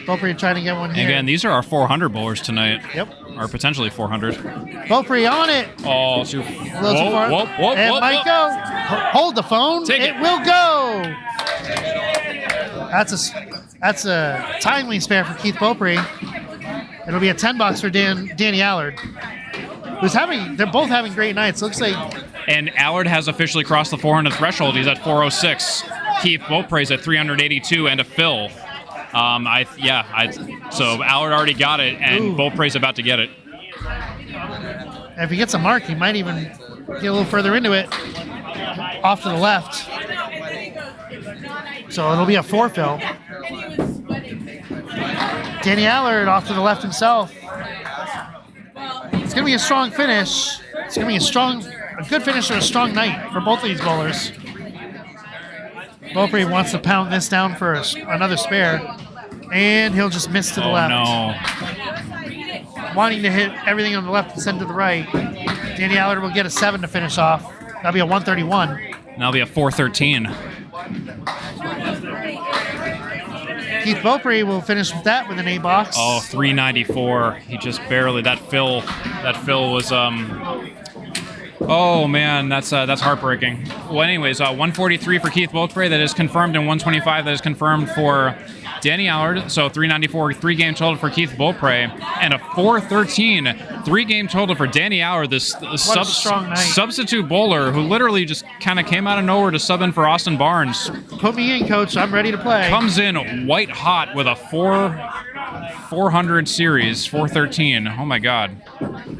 Beaupre trying to get one here. Again, these are our 400 bowlers tonight. Yep. Or potentially 400. Beaupre on it. Oh, too, A little too far. It might go. Hold the phone. Take it. It will go. That's a timely spare for Keith Beaupre. It'll be a 10 box for Danny Allard. They're both having great nights. Looks like. And Allard has officially crossed the 400 threshold. He's at 406. Keith Beaupre's at 382 and a fill. So Allard already got it, and Beaupre's about to get it. If he gets a mark, he might even get a little further into it. Off to the left. So it'll be a 4 fill. Danny Allard off to the left himself. It's going to be a strong finish. It's going to be a good finish or a strong night for both of these bowlers. Beaupre wants to pound this down for another spare, and he'll just miss to the left. No. Wanting to hit everything on the left and send to the right. Danny Allard will get a 7 to finish off. That'll be a 131. That'll be a 413. Keith Beaupre will finish with that with an A box. Oh, 394. He just barely. That fill was Oh man, that's heartbreaking. Well, anyways, 143 for Keith Beaupre. That is confirmed, and 125 that is confirmed for Danny Allard. So 394, 3-game total for Keith Beaupre, and a 413 3-game total for Danny Allard. This strong night. Substitute bowler who literally just kind of came out of nowhere to sub in for Austin Barnes. Put me in, coach. I'm ready to play. Comes in white hot with a 400 series, 413. Oh my God.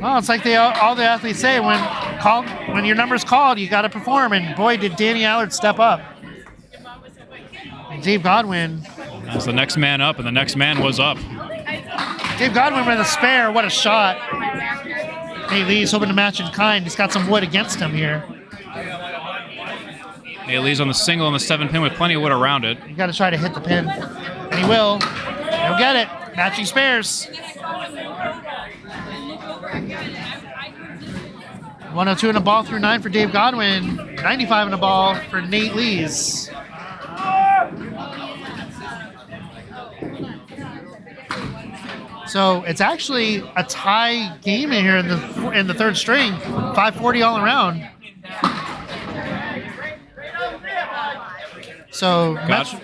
Well, it's like all the athletes say, when your number's called, you got to perform. And boy, did Danny Allard step up. And Dave Godwin. As the next man up, and the next man was up. Dave Godwin with a spare. What a shot. Nate Lee's hoping to match in kind. He's got some wood against him here. Nate Lee's on the single on the 7-pin with plenty of wood around it. You got to try to hit the pin. And he will. He'll get it. Matching spares. 102 in a ball through 9 for Dave Godwin. 95 in a ball for Nate Lees. So it's actually a tie game in here in the third string. 540 all around. So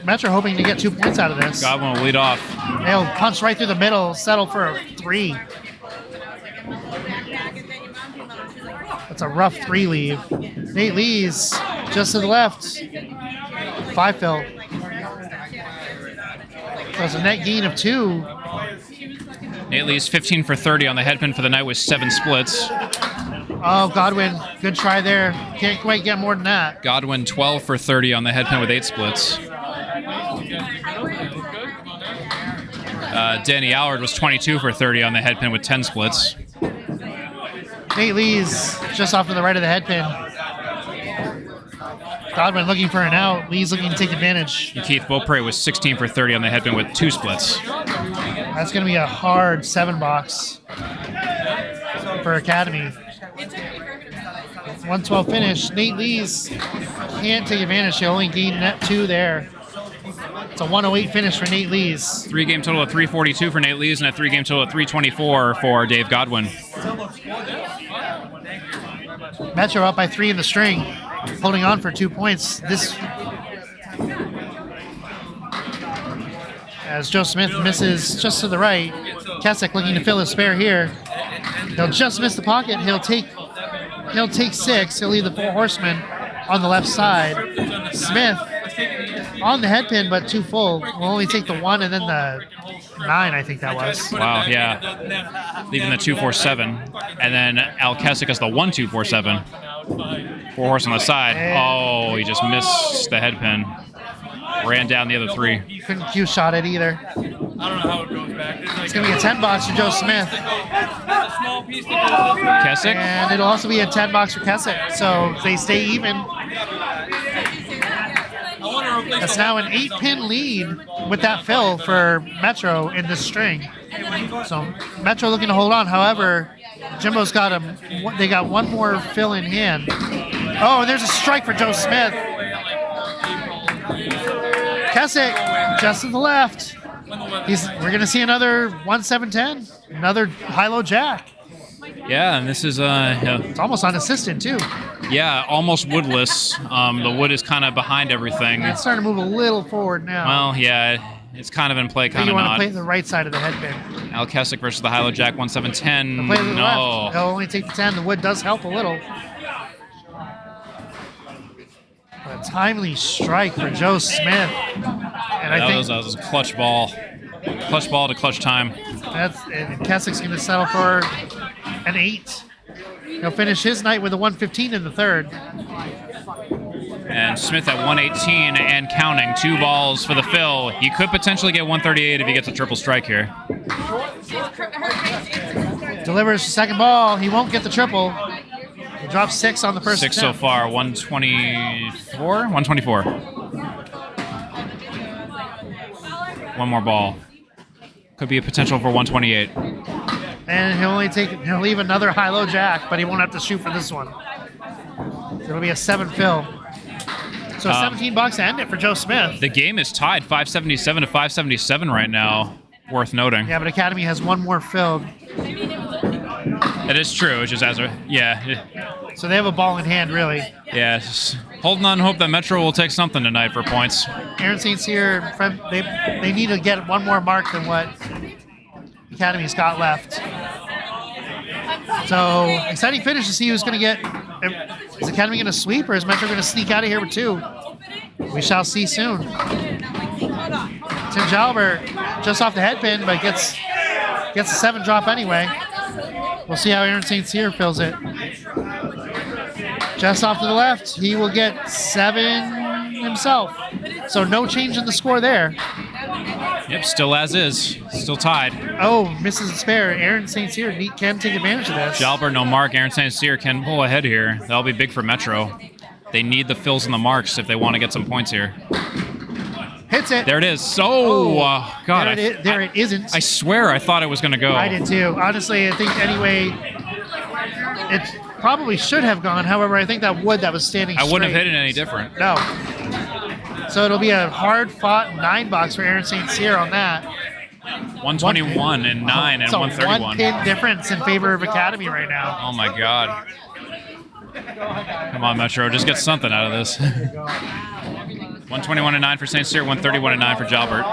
Metro hoping to get 2 points out of this. Godwin will lead off. They'll punch right through the middle, settle for a 3. That's a rough 3 leave. Nate Lees just to the left. 5 fill. So it's a net gain of 2. Nate Lees 15 for 30 on the headpin for the night with 7 splits. Oh, Godwin, good try there. Can't quite get more than that. Godwin 12 for 30 on the headpin with 8 splits. Danny Allard was 22 for 30 on the headpin with 10 splits. Nate Lees just off to the right of the headpin. Godwin looking for an out. Lees looking to take advantage. And Keith Beaupre was 16 for 30 on the headpin with 2 splits. That's going to be a hard 7-box for Academy. 112 finish. Nate Lees can't take advantage. He only gained net 2 there. It's a 108 finish for Nate Lees. 3-game total of 342 for Nate Lees and a 3-game total of 324 for Dave Godwin. Metro up by 3 in the string, holding on for 2 points. As Joe Smith misses just to the right. Kecyk looking to fill his spare here. He'll just miss the pocket. He'll take 6. He'll leave the 4 horsemen on the left side. Smith on the headpin, but too full. Will only take the 1 and then the 9, I think that was. Wow, yeah. Leaving the 247. And then Al Kecyk has the 1247. 4 horse on the side. Oh, he just missed the headpin. Ran down the other 3. Couldn't Q shot it either. I don't know how it goes back. It's going to be a 10-box for Joe Smith. Kecyk? And it'll also be a 10-box for Kecyk. So if they stay even. That's now an 8-pin lead with that fill for Metro in this string. So Metro looking to hold on. However, Jimbo's got him. They got 1 more fill in hand. Oh, and there's a strike for Joe Smith. Kecyk just to the left. We're going to see another 1-7-10, another high-low jack. Yeah, and this is It's almost unassisted too. yeah, almost woodless. The wood is kind of behind everything. It's starting to move a little forward now. Well, yeah, it's kind of in play, kind you of want not. to play the right side of the headpin. Al Kecyk versus the high-low jack, 1-7-10. Play to the No. left. He'll only take the 10. The wood does help a little. A timely strike for Joe Smith. And I think that was a clutch ball. Clutch ball to clutch time. and Kecyk's going to settle for an 8. He'll finish his night with a 115 in the third. And Smith at 118 and counting. 2 balls for the fill. He could potentially get 138 if he gets a triple strike here. Delivers the second ball. He won't get the triple. He drops 6 on the first 6 attempt. so far. 124. 124. One more ball. Could be a potential for 128. And he'll leave another high-low jack, but he won't have to shoot for this one. It'll be a 7 fill. So $17 to end it for Joe Smith. The game is tied 577 to 577 right now. Worth noting. Yeah, but Academy has one more filled. It is true. It just has a So they have a ball in hand, really. yeah. Just holding on, hope that Metro will take something tonight for points. Aaron St. Cyr, they need to get one more mark than what Academy's got left. So exciting finish to see who's going to get. Is Academy going to sweep or is Metro going to sneak out of here with 2? We shall see soon. Tim Jalbert just off the head pin, but gets a 7 drop anyway. We'll see how Aaron St. Cyr fills it. Just off to the left, he will get 7 himself. So no change in the score there. Yep, still as is. Still tied. Oh, misses a spare. Aaron St. Cyr can take advantage of this. Jalbert, no mark. Aaron St. Cyr can pull ahead here. That'll be big for Metro. They need the fills and the marks if they want to get some points here. Hits it. There it is. So, God. There it isn't. I swear I thought it was going to go. I did too. Honestly, I think anyway, it probably should have gone. However, I think that wood that was standing I wouldn't have straight- hit it any different. No. So it'll be a hard-fought 9 for Aaron St. Cyr on that. 121 and 9 and It's a 131. 1-pin difference in favor of Academy right now. Oh, my God. Come on, Metro. Just get something out of this. 121 and 9 for St. Cyr, 131 and 9 for Jalbert.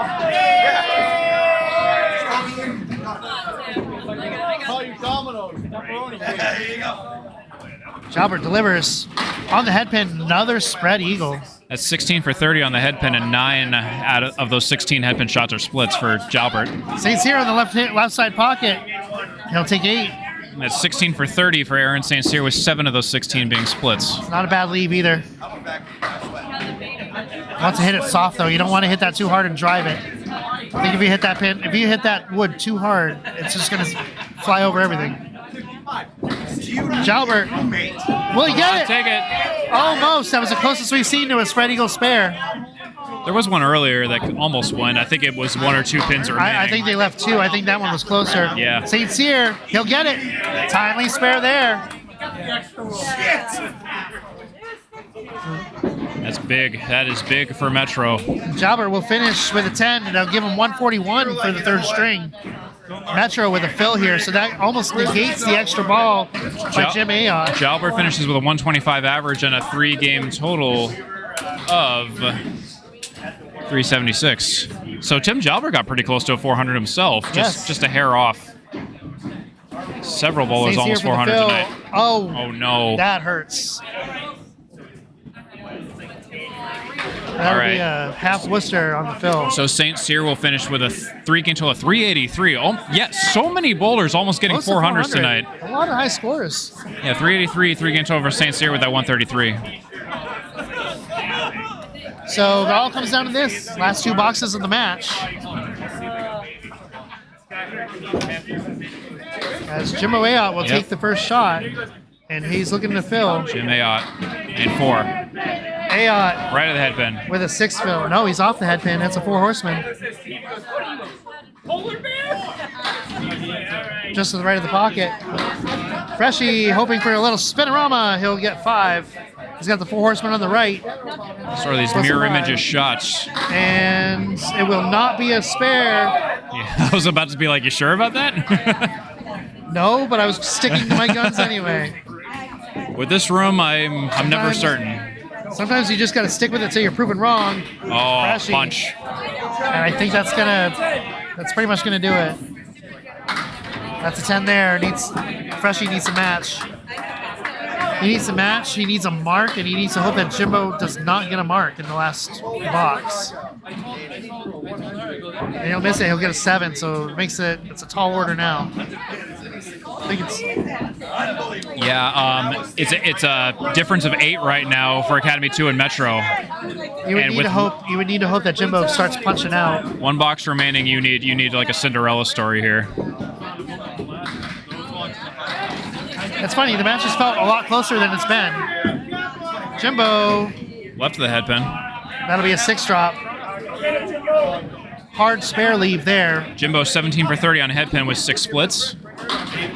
Jalbert delivers on the head pin, another spread eagle. That's 16 for 30 on the head pin, and 9 out of those 16 head pin shots are splits for Jalbert. St. Cyr on the left side pocket. He'll take 8. That's 16 for 30 for Aaron St. Cyr, with 7 of those 16 being splits. Not a bad leave either. Wants to hit it soft though. You don't want to hit that too hard and drive it. I think if you hit that wood too hard, it's just gonna fly over everything. Jalbert, will he get it? Take it. Almost. That was the closest we've seen to a spread eagle spare. There was one earlier that almost went. I think it was 1 or 2 pins remaining. I think they left 2. I think that one was closer. Yeah. St. Cyr, he'll get it. Timely spare there. That's big. That is big for Metro. Jalbert will finish with a 10, and they'll give him 141 for the third string. Metro with a fill here, so that almost negates the extra ball by Jim Ayotte. Jalbert finishes with a 125 average and a 3-game total of 376. So Tim Jalbert got pretty close to a 400 himself, just a hair off. Several bowlers Stays here almost for the 400 fill. tonight. Oh no. That hurts. All That'll right. be a half Worcester on the fill. So St. Cyr will finish with a 3-game total of 383. Oh, yeah, so many bowlers almost getting Close to 400s 400. tonight. A lot of high scores. Yeah, 383, 3-game total for St. Cyr with that 133. So it all comes down to this. Last 2 boxes of the match. As Jimbo Ayotte will take the first shot, and he's looking to fill. Jim Ayotte and 4. Ayotte Right at the head pin. with a 6 fill. No, he's off the head pin. That's a 4 horseman. Just to the right of the pocket. Freshy hoping for a little spinorama. He'll get 5. He's got the 4 horsemen on the right. Sort of these mirror images shots. And it will not be a spare. Yeah, I was about to be like, you sure about that? No, but I was sticking to my guns anyway. With this room, I'm never certain. Sometimes you just got to stick with it till you're proven wrong. Oh, Freshy. punch. And I think that's pretty much gonna do it. That's a 10 there. Freshy needs a match. He needs a match, he needs a mark, and he needs to hope that Jimbo does not get a mark in the last box. And he'll miss it, he'll get a 7, so it's a tall order now. I think it's it's a difference of 8 right now for Academy 2 and Metro. You would need to hope that Jimbo starts punching out. 1 box remaining. You need like a Cinderella story here. It's funny, the match has felt a lot closer than it's been. Jimbo, Left of the head pin. that'll be a 6-drop. Hard spare leave there. Jimbo 17 for 30 on head pin with 6 splits.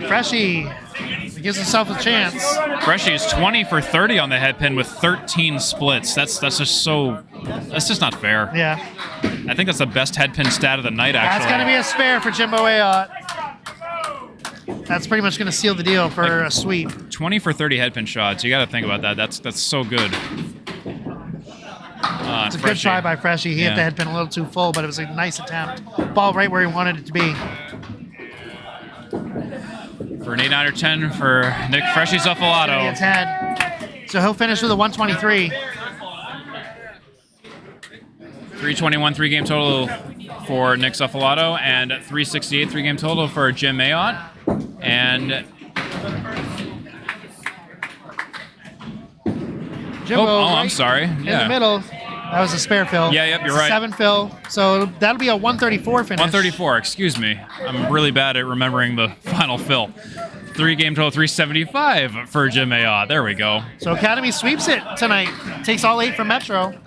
Freshy, he gives himself a chance. Freshy is 20 for 30 on the head pin with 13 splits. That's just not fair. Yeah. I think that's the best head pin stat of the night, actually. That's going to be a spare for Jimbo Ayotte. That's pretty much going to seal the deal for a sweep. 20 for 30 head pin shots. You got to think about that. That's so good. It's a good try by Freshy. He hit the head pin a little too full, but it was a nice attempt. Ball right where he wanted it to be. For an 8-9 or 10 for Nick Freshy Zuffelato. 10. So he'll finish with a 123. 321 3-game total for Nick Zuffelato and 368 3-game total for Jim Ayotte. And Jimbo, I'm sorry. In the middle. That was a spare fill. Yeah, yep, you're right. 7 fill. So that'll be a 134 finish. 134, excuse me. I'm really bad at remembering the final fill. 3-game total, 375 for Jim Ayotte. There we go. So Academy sweeps it tonight. Takes all 8 from Metro.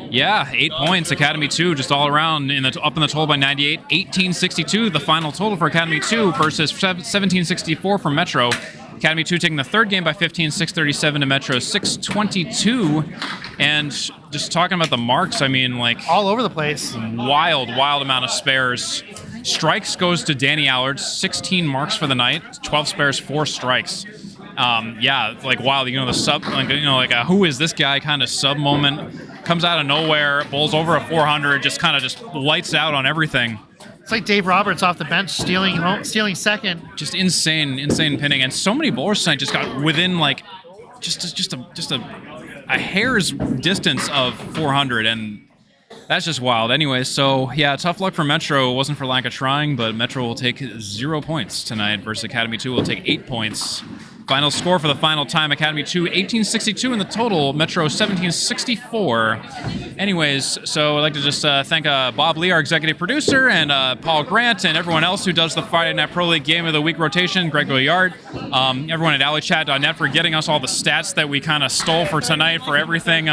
Yeah, 8 points. Academy 2 just all around up in the total by 98. 1862, the final total for Academy 2 versus 1764 for Metro. Academy 2 taking the third game by 15, 637 to Metro, 622. And just talking about the marks, I mean, like... all over the place. Wild amount of spares. Strikes goes to Danny Allard, 16 marks for the night, 12 spares, 4 strikes. Yeah, like wild. You know, the sub, like, you know, like a who is this guy kind of sub moment comes out of nowhere, bowls over a 400, just lights out on everything. It's like Dave Roberts off the bench stealing second. Just insane pinning, and so many bowlers tonight just got within like just a hair's distance of 400, and that's just wild. Anyway, so yeah, tough luck for Metro. It wasn't for lack of trying, but Metro will take 0 points tonight versus Academy 2 will take 8 points. Final score for the final time, Academy 2, 1862 in the total, Metro 1764. Anyways, so I'd like to just thank Bob Lee, our executive producer, and Paul Grant, and everyone else who does the Friday Night Pro League Game of the Week rotation, Greg Goyard, everyone at alleychat.net for getting us all the stats that we kind of stole for tonight, for everything,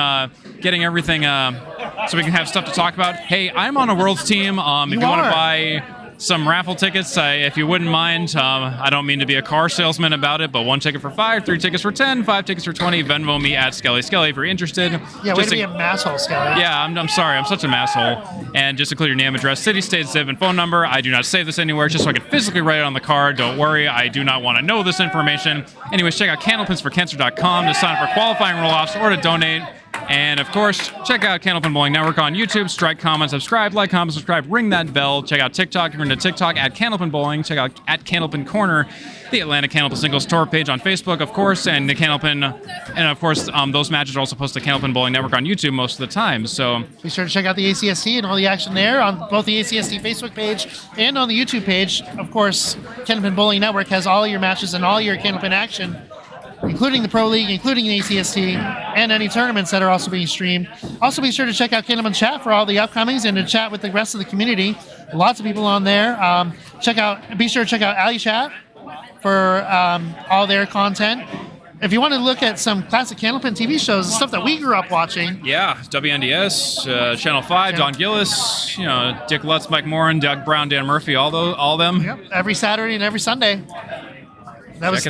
getting everything so we can have stuff to talk about. Hey, I'm on a Worlds team. If you want to buy some raffle tickets, if you wouldn't mind. I don't mean to be a car salesman about it, but 1 ticket for 5, 3 tickets for 10, 5 tickets for 20. Venmo me at Skelly if you're interested. Yeah, way to be a masshole, Skelly. Yeah, I'm sorry. I'm such a masshole. And just include your name, address, city, state, zip, and phone number. I do not save this anywhere, just so I can physically write it on the card. Don't worry, I do not want to know this information. Anyways, check out candlepinsforcancer.com to sign up for qualifying roll-offs or to donate. And, of course, check out Candlepin Bowling Network on YouTube. Strike, comment, subscribe, like, comment, subscribe, ring that bell. Check out TikTok. If you're into TikTok, at Candlepin Bowling. Check out at Candlepin Corner, the Atlanta Candlepin Singles Tour page on Facebook, of course, and the Candlepin. And, of course, those matches are also posted to Candlepin Bowling Network on YouTube most of the time. So be sure to check out the ACST and all the action there on both the ACST Facebook page and on the YouTube page. Of course, Candlepin Bowling Network has all your matches and all your Candlepin action, including the Pro League, including the ACST, and any tournaments that are also being streamed. Also, be sure to check out Candlepin Chat for all the upcomings and to chat with the rest of the community. Lots of people on there. Be sure to check out Alley Chat for all their content. If you want to look at some classic Candlepin TV shows, the stuff that we grew up watching. Yeah, WNDS, Channel 5, Don Gillis, Dick Lutz, Mike Moran, Doug Brown, Dan Murphy, all them. Yep, every Saturday and every Sunday. That was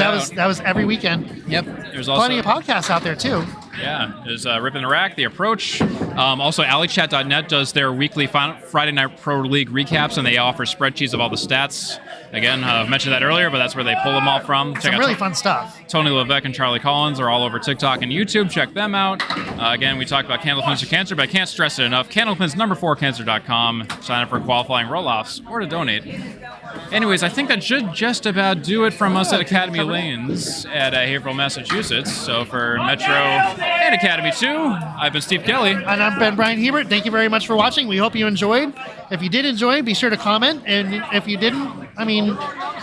every weekend. Yep. There's also plenty of podcasts out there too. Yeah, there's Ripping the Rack, The Approach. Also, alleychat.net does their weekly Friday Night Pro League recaps, and they offer spreadsheets of all the stats. Again, I mentioned that earlier, but that's where they pull them all from. Check out really fun stuff. Tony Levesque and Charlie Collins are all over TikTok and YouTube. Check them out. Again, we talked about Candlepins for Cancer, but I can't stress it enough. Candlepins4cancer.com. Sign up for qualifying roll-offs or to donate. Anyways, I think that should just about do it from us at Academy Lanes at Haverhill, Massachusetts. So for Metro and Academy 2, I've been Steve Kelly. And I've been Bryan Hebert. Thank you very much for watching. We hope you enjoyed. If you did enjoy, be sure to comment. And if you didn't,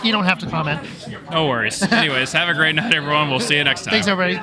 you don't have to comment. No worries. Anyways, have a great night, everyone. We'll see you next time. Thanks, everybody.